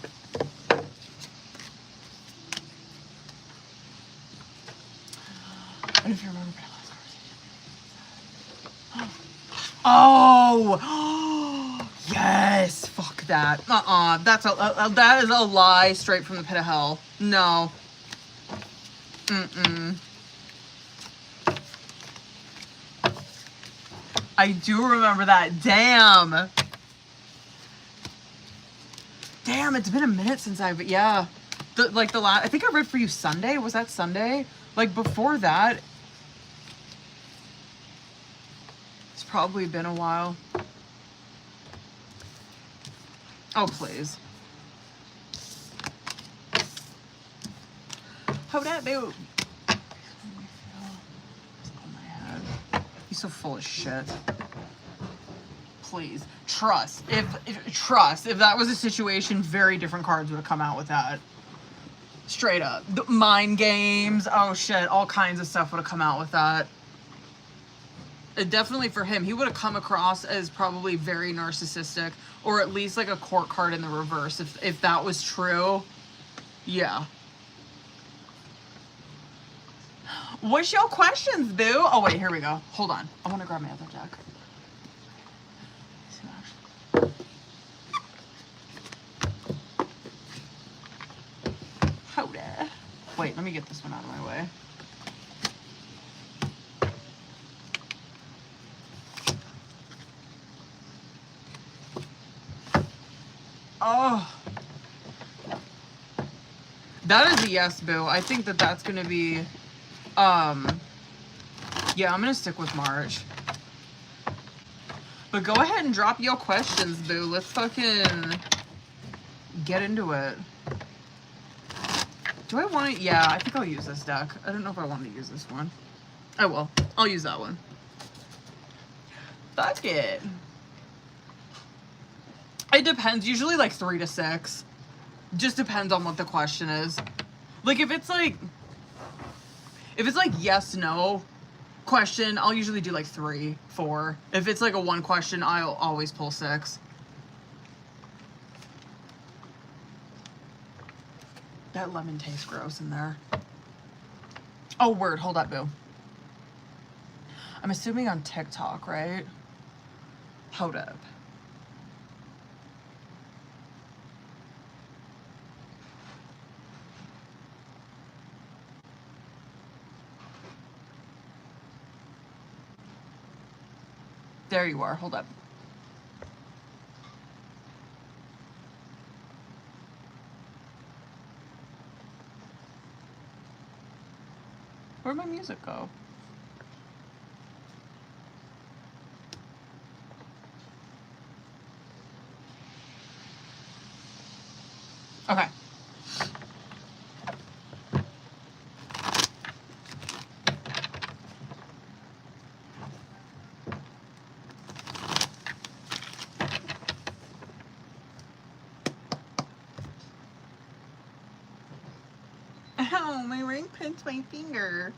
And if you remember my last conversation. Oh! Yes! Fuck that. That is a lie straight from the pit of hell. No. I do remember that. Damn. Damn, it's been a minute since I think I read for you Sunday. Was that Sunday? Like before that, it's probably been a while. Oh, please. Hold that, boo. He's so full of shit. Please. Trust. If that was a situation, very different cards would have come out with that. Straight up. The mind games. Oh shit. All kinds of stuff would have come out with that. Definitely for him. He would have come across as probably very narcissistic. Or at least like a court card in the reverse. If that was true. Yeah. What's your questions, boo? Oh wait, here we go. Hold on. I want to grab my other deck. Hold it. Wait, let me get this one out of my way. Oh. That is a yes, boo. I think that's going to be... yeah, I'm going to stick with March. But go ahead and drop your questions, boo. Let's fucking get into it. Do I want to... Yeah, I think I'll use this deck. I don't know if I want to use this one. I will. I'll use that one. Fuck it. It depends. Usually like 3 to 6. Just depends on what the question is. Like if it's like yes, no question, I'll usually do like 3, 4. If it's like a 1 question, I'll always pull 6. That lemon tastes gross in there. Oh, word. Hold up, boo. I'm assuming on TikTok, right? Hold up. There you are. Hold up. Where'd my music go? Okay. Ow, my ring pinched my finger.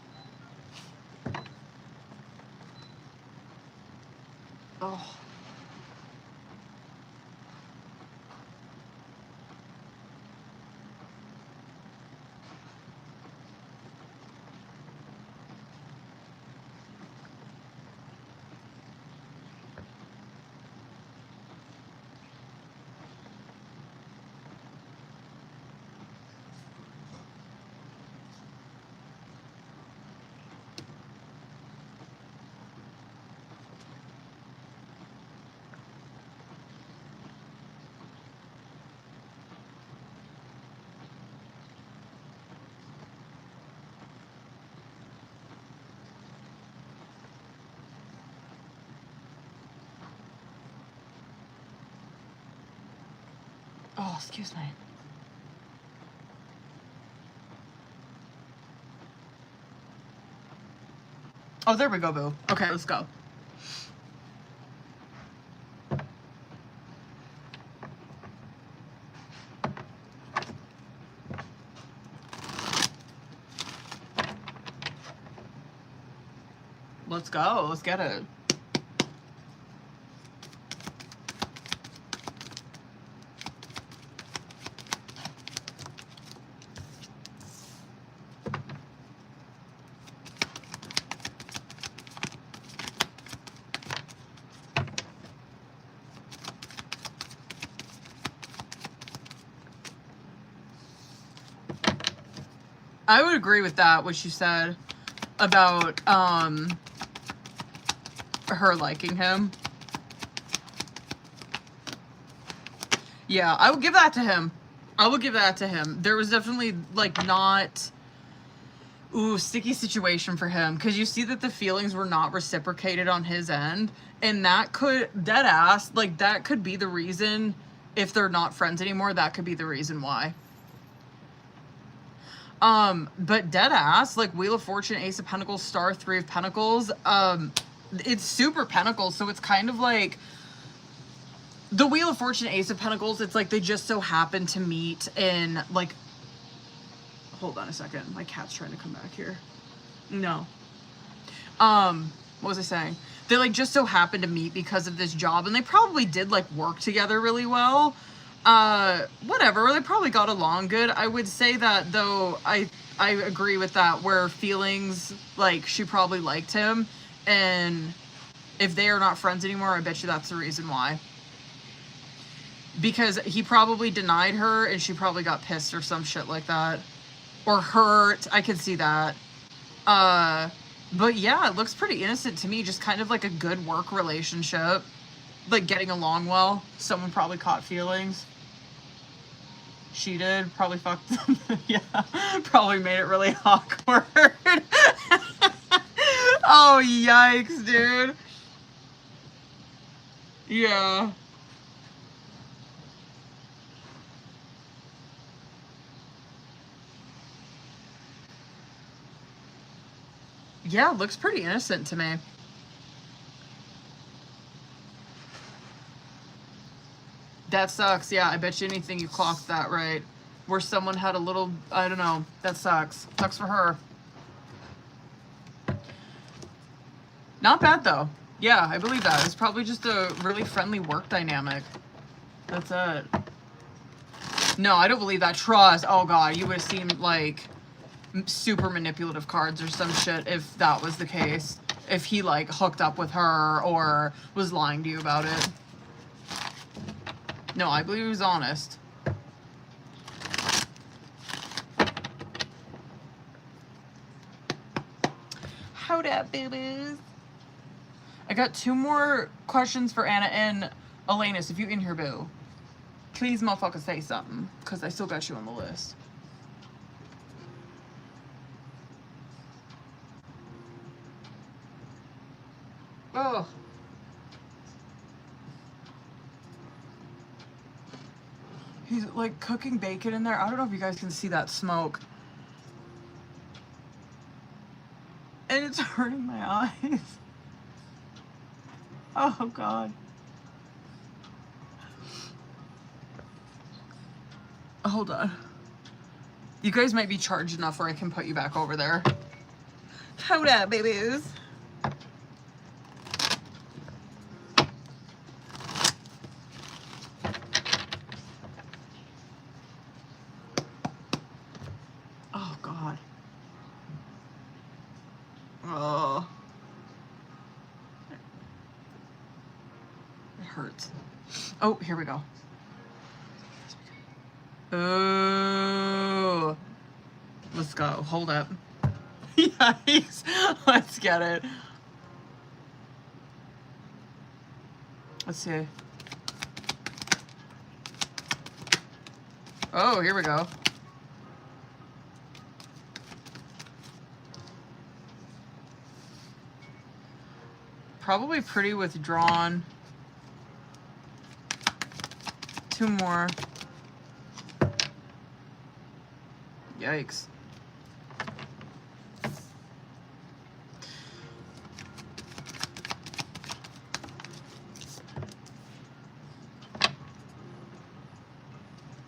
Oh. Oh, excuse me. Oh, there we go, boo. Okay, let's go. Let's go. Let's get it. I would agree with that, what you said about her liking him. Yeah, I would give that to him. I would give that to him. There was definitely, like, not... Ooh, sticky situation for him. Because you see that the feelings were not reciprocated on his end. And that could... Dead ass. Like, that could be the reason... If they're not friends anymore, that could be the reason why. But dead ass, like, Wheel of Fortune, Ace of Pentacles, Star, Three of Pentacles, it's super Pentacles, so it's kind of like... The Wheel of Fortune, Ace of Pentacles, it's like they just so happen to meet in, like... Hold on a second. My cat's trying to come back here. No. What was I saying? They, like, just so happened to meet because of this job, and they probably did, like, work together really well. Whatever. They probably got along good. I would say that, though, I agree with that, where feelings, like, she probably liked him, and if they are not friends anymore, I bet you that's the reason why. Because he probably denied her, and she probably got pissed or some shit like that. Or hurt. I could see that. But yeah, it looks pretty innocent to me. Just kind of like a good work relationship. Like getting along well. Someone probably caught feelings. She did. Probably fucked them. Yeah. Probably made it really awkward. Oh, yikes, dude. Yeah. Yeah, looks pretty innocent to me. That sucks. Yeah, I bet you anything you clocked that right. Where someone had a little, I don't know. That sucks. Sucks for her. Not bad, though. Yeah, I believe that. It's probably just a really friendly work dynamic. That's it. No, I don't believe that. Trust. Oh, God. You would have seen, like... super manipulative cards or some shit if that was the case. If he, like, hooked up with her or was lying to you about it. No, I believe he was honest. Hold up, boo-boos. I got 2 more questions for Anna and Elenis. If you in here, boo, please, motherfucker, say something. Because I still got you on the list. Oh. He's like cooking bacon in there. I don't know if you guys can see that smoke. And it's hurting my eyes. Oh, God. Hold on. You guys might be charged enough where I can put you back over there. Hold up, babies. Oh, here we go. Oh, let's go. Hold up. Yikes. Let's get it. Let's see. Oh, here we go. Probably pretty withdrawn. 2 more. Yikes.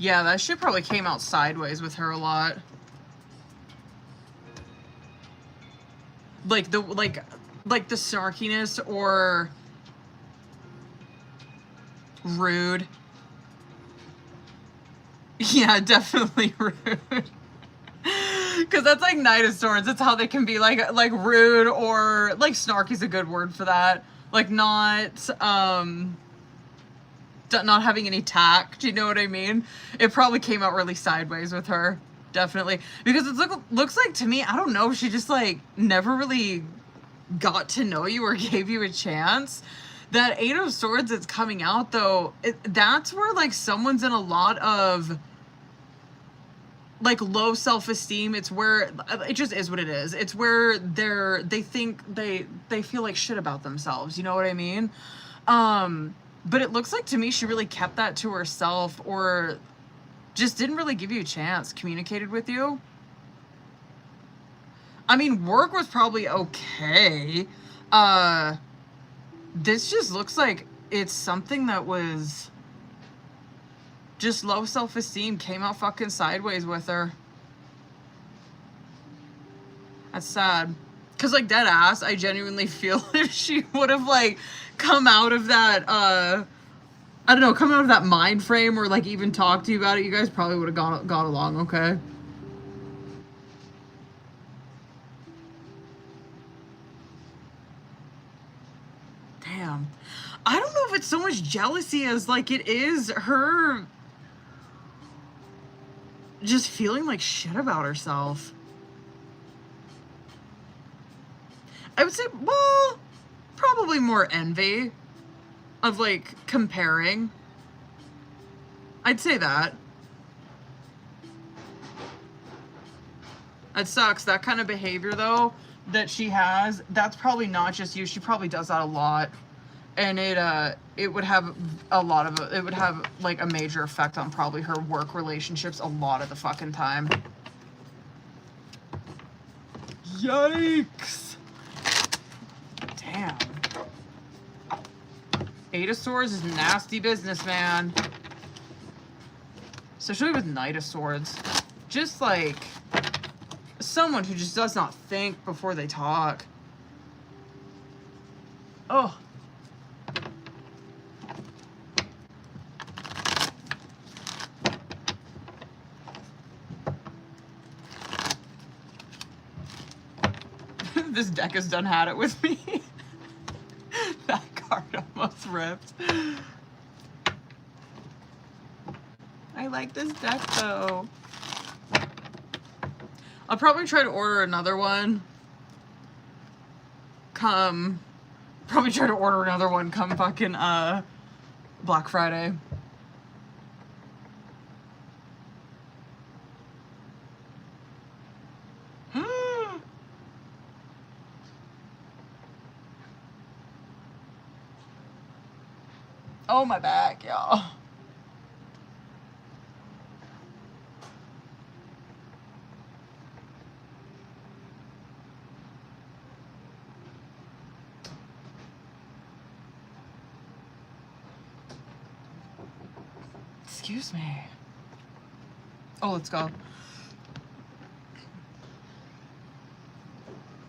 Yeah, that shit probably came out sideways with her a lot. Like the snarkiness or rude. Yeah, definitely rude. Because that's like Knight of Swords. It's how they can be like rude, or like snarky's a good word for that. Like not having any tact. You know what I mean? It probably came out really sideways with her. Definitely. Because it looks like to me, I don't know, she just like never really got to know you or gave you a chance. That Eight of Swords that's coming out though, that's where like someone's in a lot of like low self-esteem. It's where it just is what it is. It's where they think they feel like shit about themselves. You know what I mean? But it looks like to me she really kept that to herself, or just didn't really give you a chance, communicated with you. I mean, work was probably okay. This just looks like it's something that was just low self-esteem, came out fucking sideways with her. That's sad. Cause like dead ass, I genuinely feel if she would have like come out of that, I don't know, come out of that mind frame, or like even talk to you about it, you guys probably would have got along okay. Damn. I don't know if it's so much jealousy as like it is her just feeling like shit about herself. I would say, well, probably more envy of like comparing. I'd say that. It sucks. That kind of behavior though that she has, that's probably not just you. She probably does that a lot. And it would have it would have like a major effect on probably her work relationships a lot of the fucking time. Yikes. Damn. Eight of Swords is nasty business, man. Especially with Knight of Swords. Just like someone who just does not think before they talk. Oh. This deck has done had it with me. That card almost ripped. I like this deck though. I'll probably try to order another one. Come fucking Black Friday. Oh, my back, y'all. Excuse me. Oh, let's go.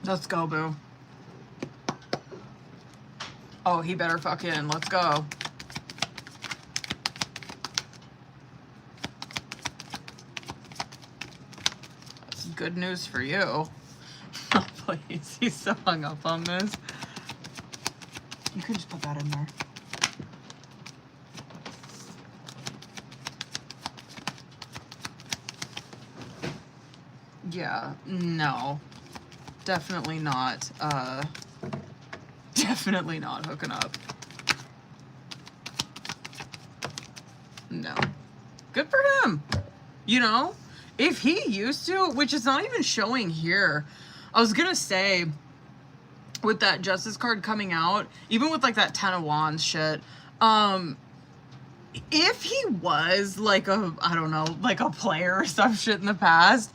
Let's go, boo. Oh, he better fucking, let's go. That's good news for you. Oh, please, he's so hung up on this. You can just put that in there. Yeah, no. Definitely not, definitely not hooking up. No. Good for him. You know, if he used to, which is not even showing here. I was gonna say, with that Justice card coming out, even with like that Ten of Wands shit, if he was like a, I don't know, like a player or some shit in the past,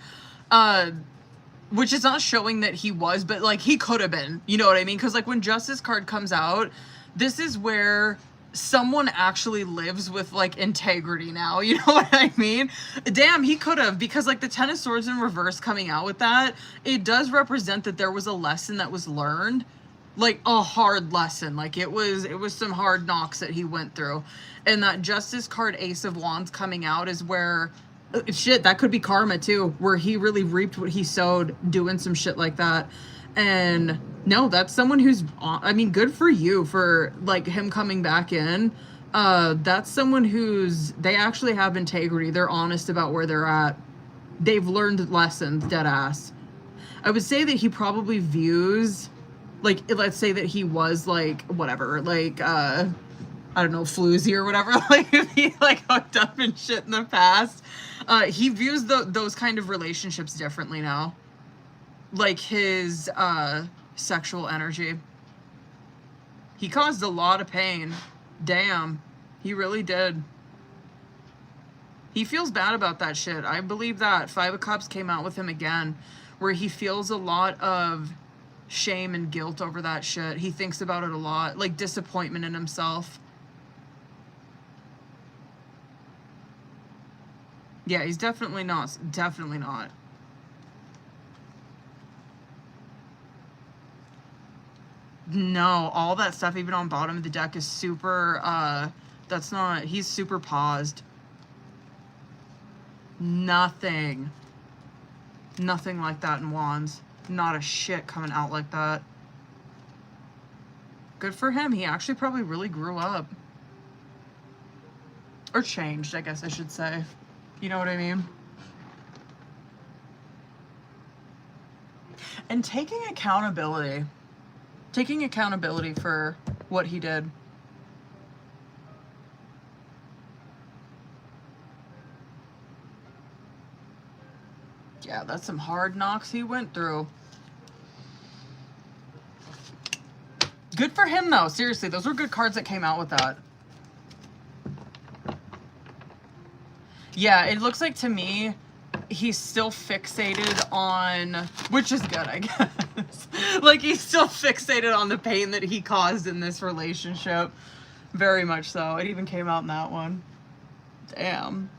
which is not showing that he was, but like he could have been, you know what I mean? Because like when Justice card comes out, this is where someone actually lives with like integrity now, you know what I mean? Damn, he could have, because like the Ten of Swords in reverse coming out with that, it does represent that there was a lesson that was learned, like a hard lesson. Like it was some hard knocks that he went through. And that Justice card, Ace of Wands coming out, is where shit, that could be karma too, where he really reaped what he sowed doing some shit like that. And no, that's someone who's, I mean, good for you for like him coming back in. That's someone who's, they actually have integrity. They're honest about where they're at. They've learned lessons, dead ass. I would say that he probably views, like, let's say that he was like, whatever, like, I don't know, floozy or whatever, like if he like hooked up and shit in the past, he views those kind of relationships differently now. Like his sexual energy. He caused a lot of pain. Damn, he really did. He feels bad about that shit. I believe that Five of Cups came out with him again, where he feels a lot of shame and guilt over that shit. He thinks about it a lot, like disappointment in himself. Yeah, he's definitely not. Definitely not. No, all that stuff, even on bottom of the deck, is super, that's not, he's super paused. Nothing. Nothing like that in Wands. Not a shit coming out like that. Good for him. He actually probably really grew up. Or changed, I guess I should say. You know what I mean? And taking accountability. Taking accountability for what he did. Yeah, that's some hard knocks he went through. Good for him, though. Seriously, those were good cards that came out with that. Yeah, it looks like to me, he's still fixated on, which is good, I guess. Like, he's still fixated on the pain that he caused in this relationship. Very much so. It even came out in that one. Damn.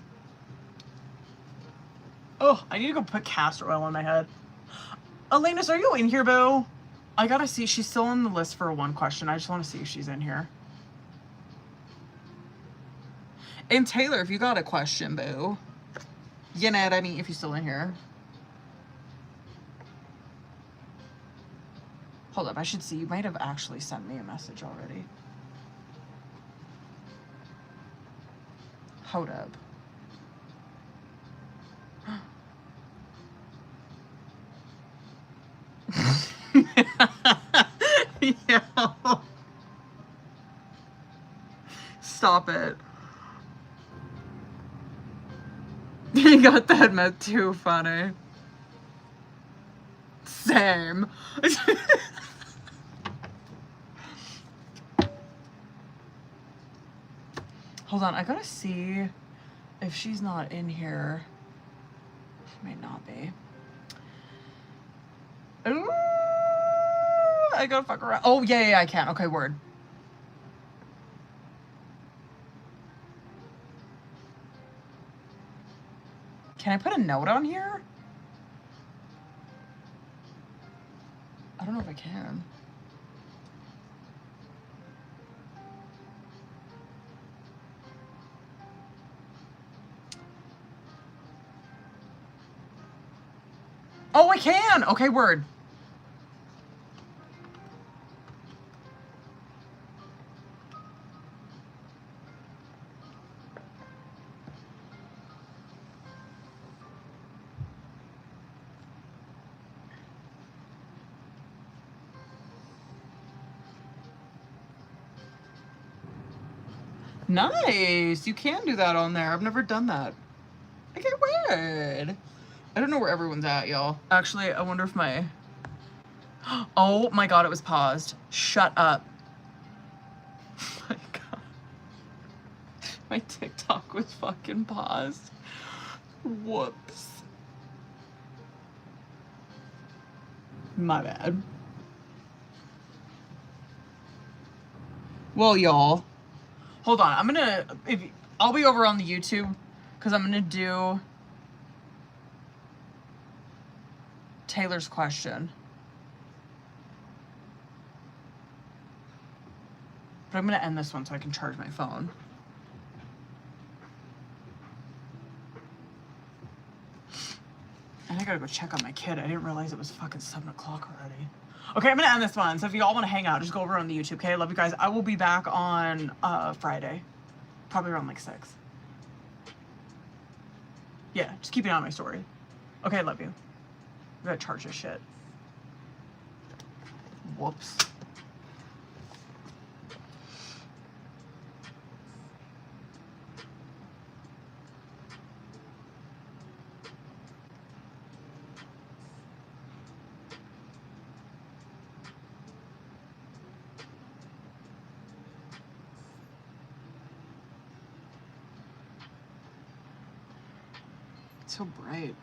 Oh, I need to go put castor oil on my head. Elenis, are you in here, boo? I gotta see. She's still on the list for one question. I just want to see if she's in here. And Taylor, if you got a question, boo. You know what I mean, if you're still in here. Hold up, I should see. You might have actually sent me a message already. Hold up. Yeah. Stop it. You got that met too funny. Same. Hold on, I gotta see if she's not in here. She may not be. Ooh, I gotta fuck around. Oh, yeah, I can. Okay, word. Can I put a note on here? I don't know if I can. Oh, I can! Okay, word. Nice! You can do that on there. I've never done that. Okay, weird. I don't know where everyone's at, y'all. Actually, I wonder if my... Oh my god, it was paused. Shut up. Oh my god. My TikTok was fucking paused. Whoops. My bad. Well, y'all, Hold on, I'll be over on the YouTube because I'm gonna do Taylor's question. But I'm gonna end this one so I can charge my phone. And I gotta go check on my kid. I didn't realize it was fucking 7 o'clock already. Okay, I'm gonna end this one. So if you all wanna hang out, just go over on the YouTube, okay? I love you guys. I will be back on Friday. Probably around like 6. Yeah, just keep an eye on my story. Okay, I love you. I gotta charge this shit. Whoops. It's so bright.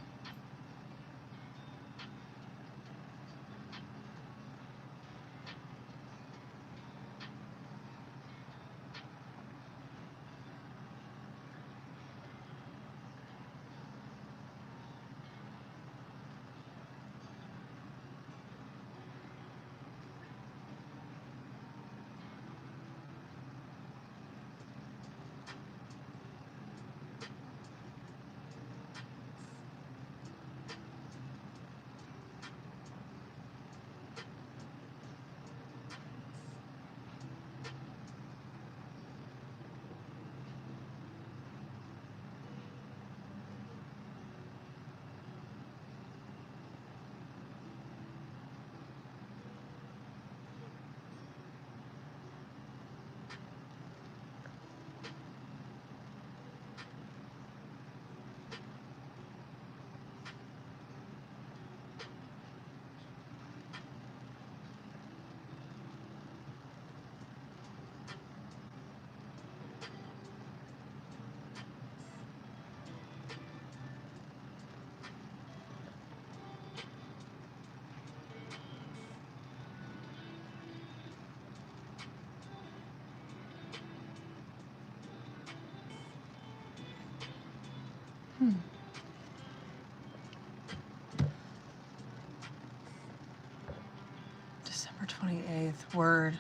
December 28th. Word.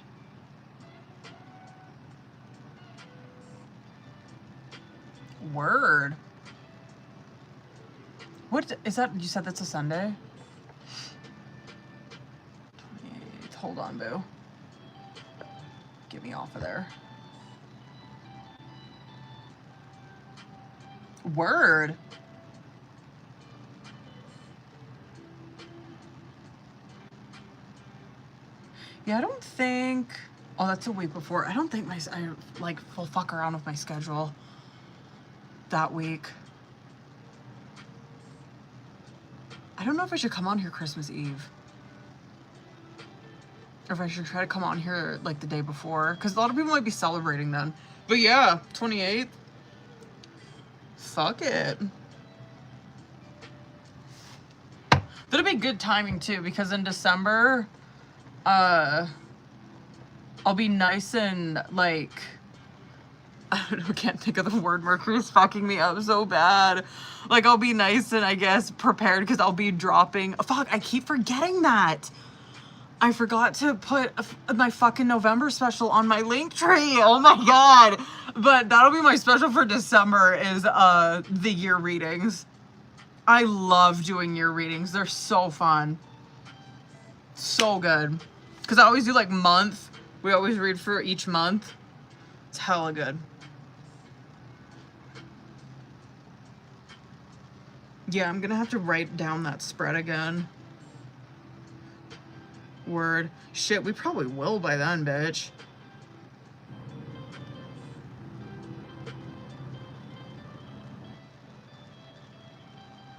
Word. What is that? You said that's a Sunday? 28th. Hold on, boo. Get me off of there. Word. Yeah, I don't think... Oh, that's a week before. I don't think I like will fuck around with my schedule that week. I don't know if I should come on here Christmas Eve. Or if I should try to come on here like the day before. Because a lot of people might be celebrating then. But yeah, 28th. Fuck it. That'll be good timing too, because in December, I'll be nice and like, I don't know, can't think of the word. Mercury's fucking me up so bad. Like, I'll be nice and I guess prepared because I'll be dropping. Fuck, I keep forgetting that. I forgot to put my fucking November special on my Linktree. Oh my god. But that'll be my special for December is the year readings. I love doing year readings. They're so fun. So good. Because I always do like month. We always read for each month. It's hella good. Yeah, I'm gonna have to write down that spread again. Word. Shit, we probably will by then, bitch.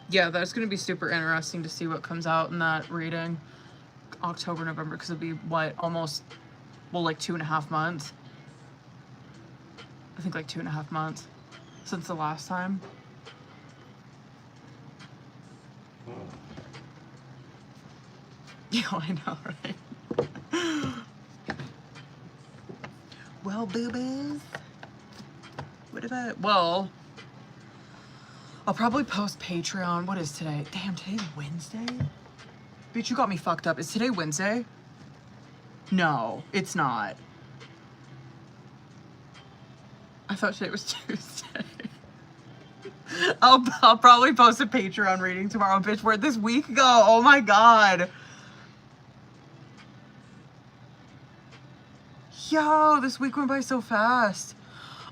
Yeah, that's gonna be super interesting to see what comes out in that reading. October, November, because it'll be what, almost, well, like 2.5 months. I think like 2.5 months since the last time. Yeah, I know, right? Well, boo-boos, Well, I'll probably post Patreon. What is today? Damn, today's Wednesday? Bitch, you got me fucked up. Is today Wednesday? No, it's not. I thought today was Tuesday. I'll probably post a Patreon reading tomorrow. Bitch, where'd this week go? Oh my god. Yo, this week went by so fast.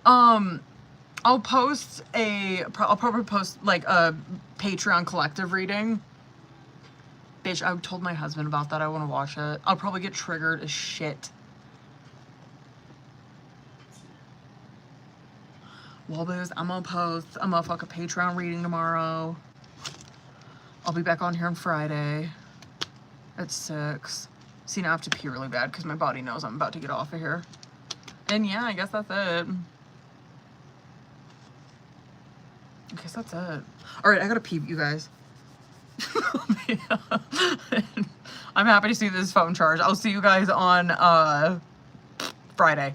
I'll probably post like a Patreon collective reading. Bitch, I told my husband about that. I want to watch it. I'll probably get triggered as shit. Well, booze, I'm gonna fuck a Patreon reading tomorrow. I'll be back on here on Friday at 6. See, now I have to pee really bad because my body knows I'm about to get off of here. And yeah, I guess that's it. Alright, I gotta pee, you guys. I'm happy to see this phone charge. I'll see you guys on Friday.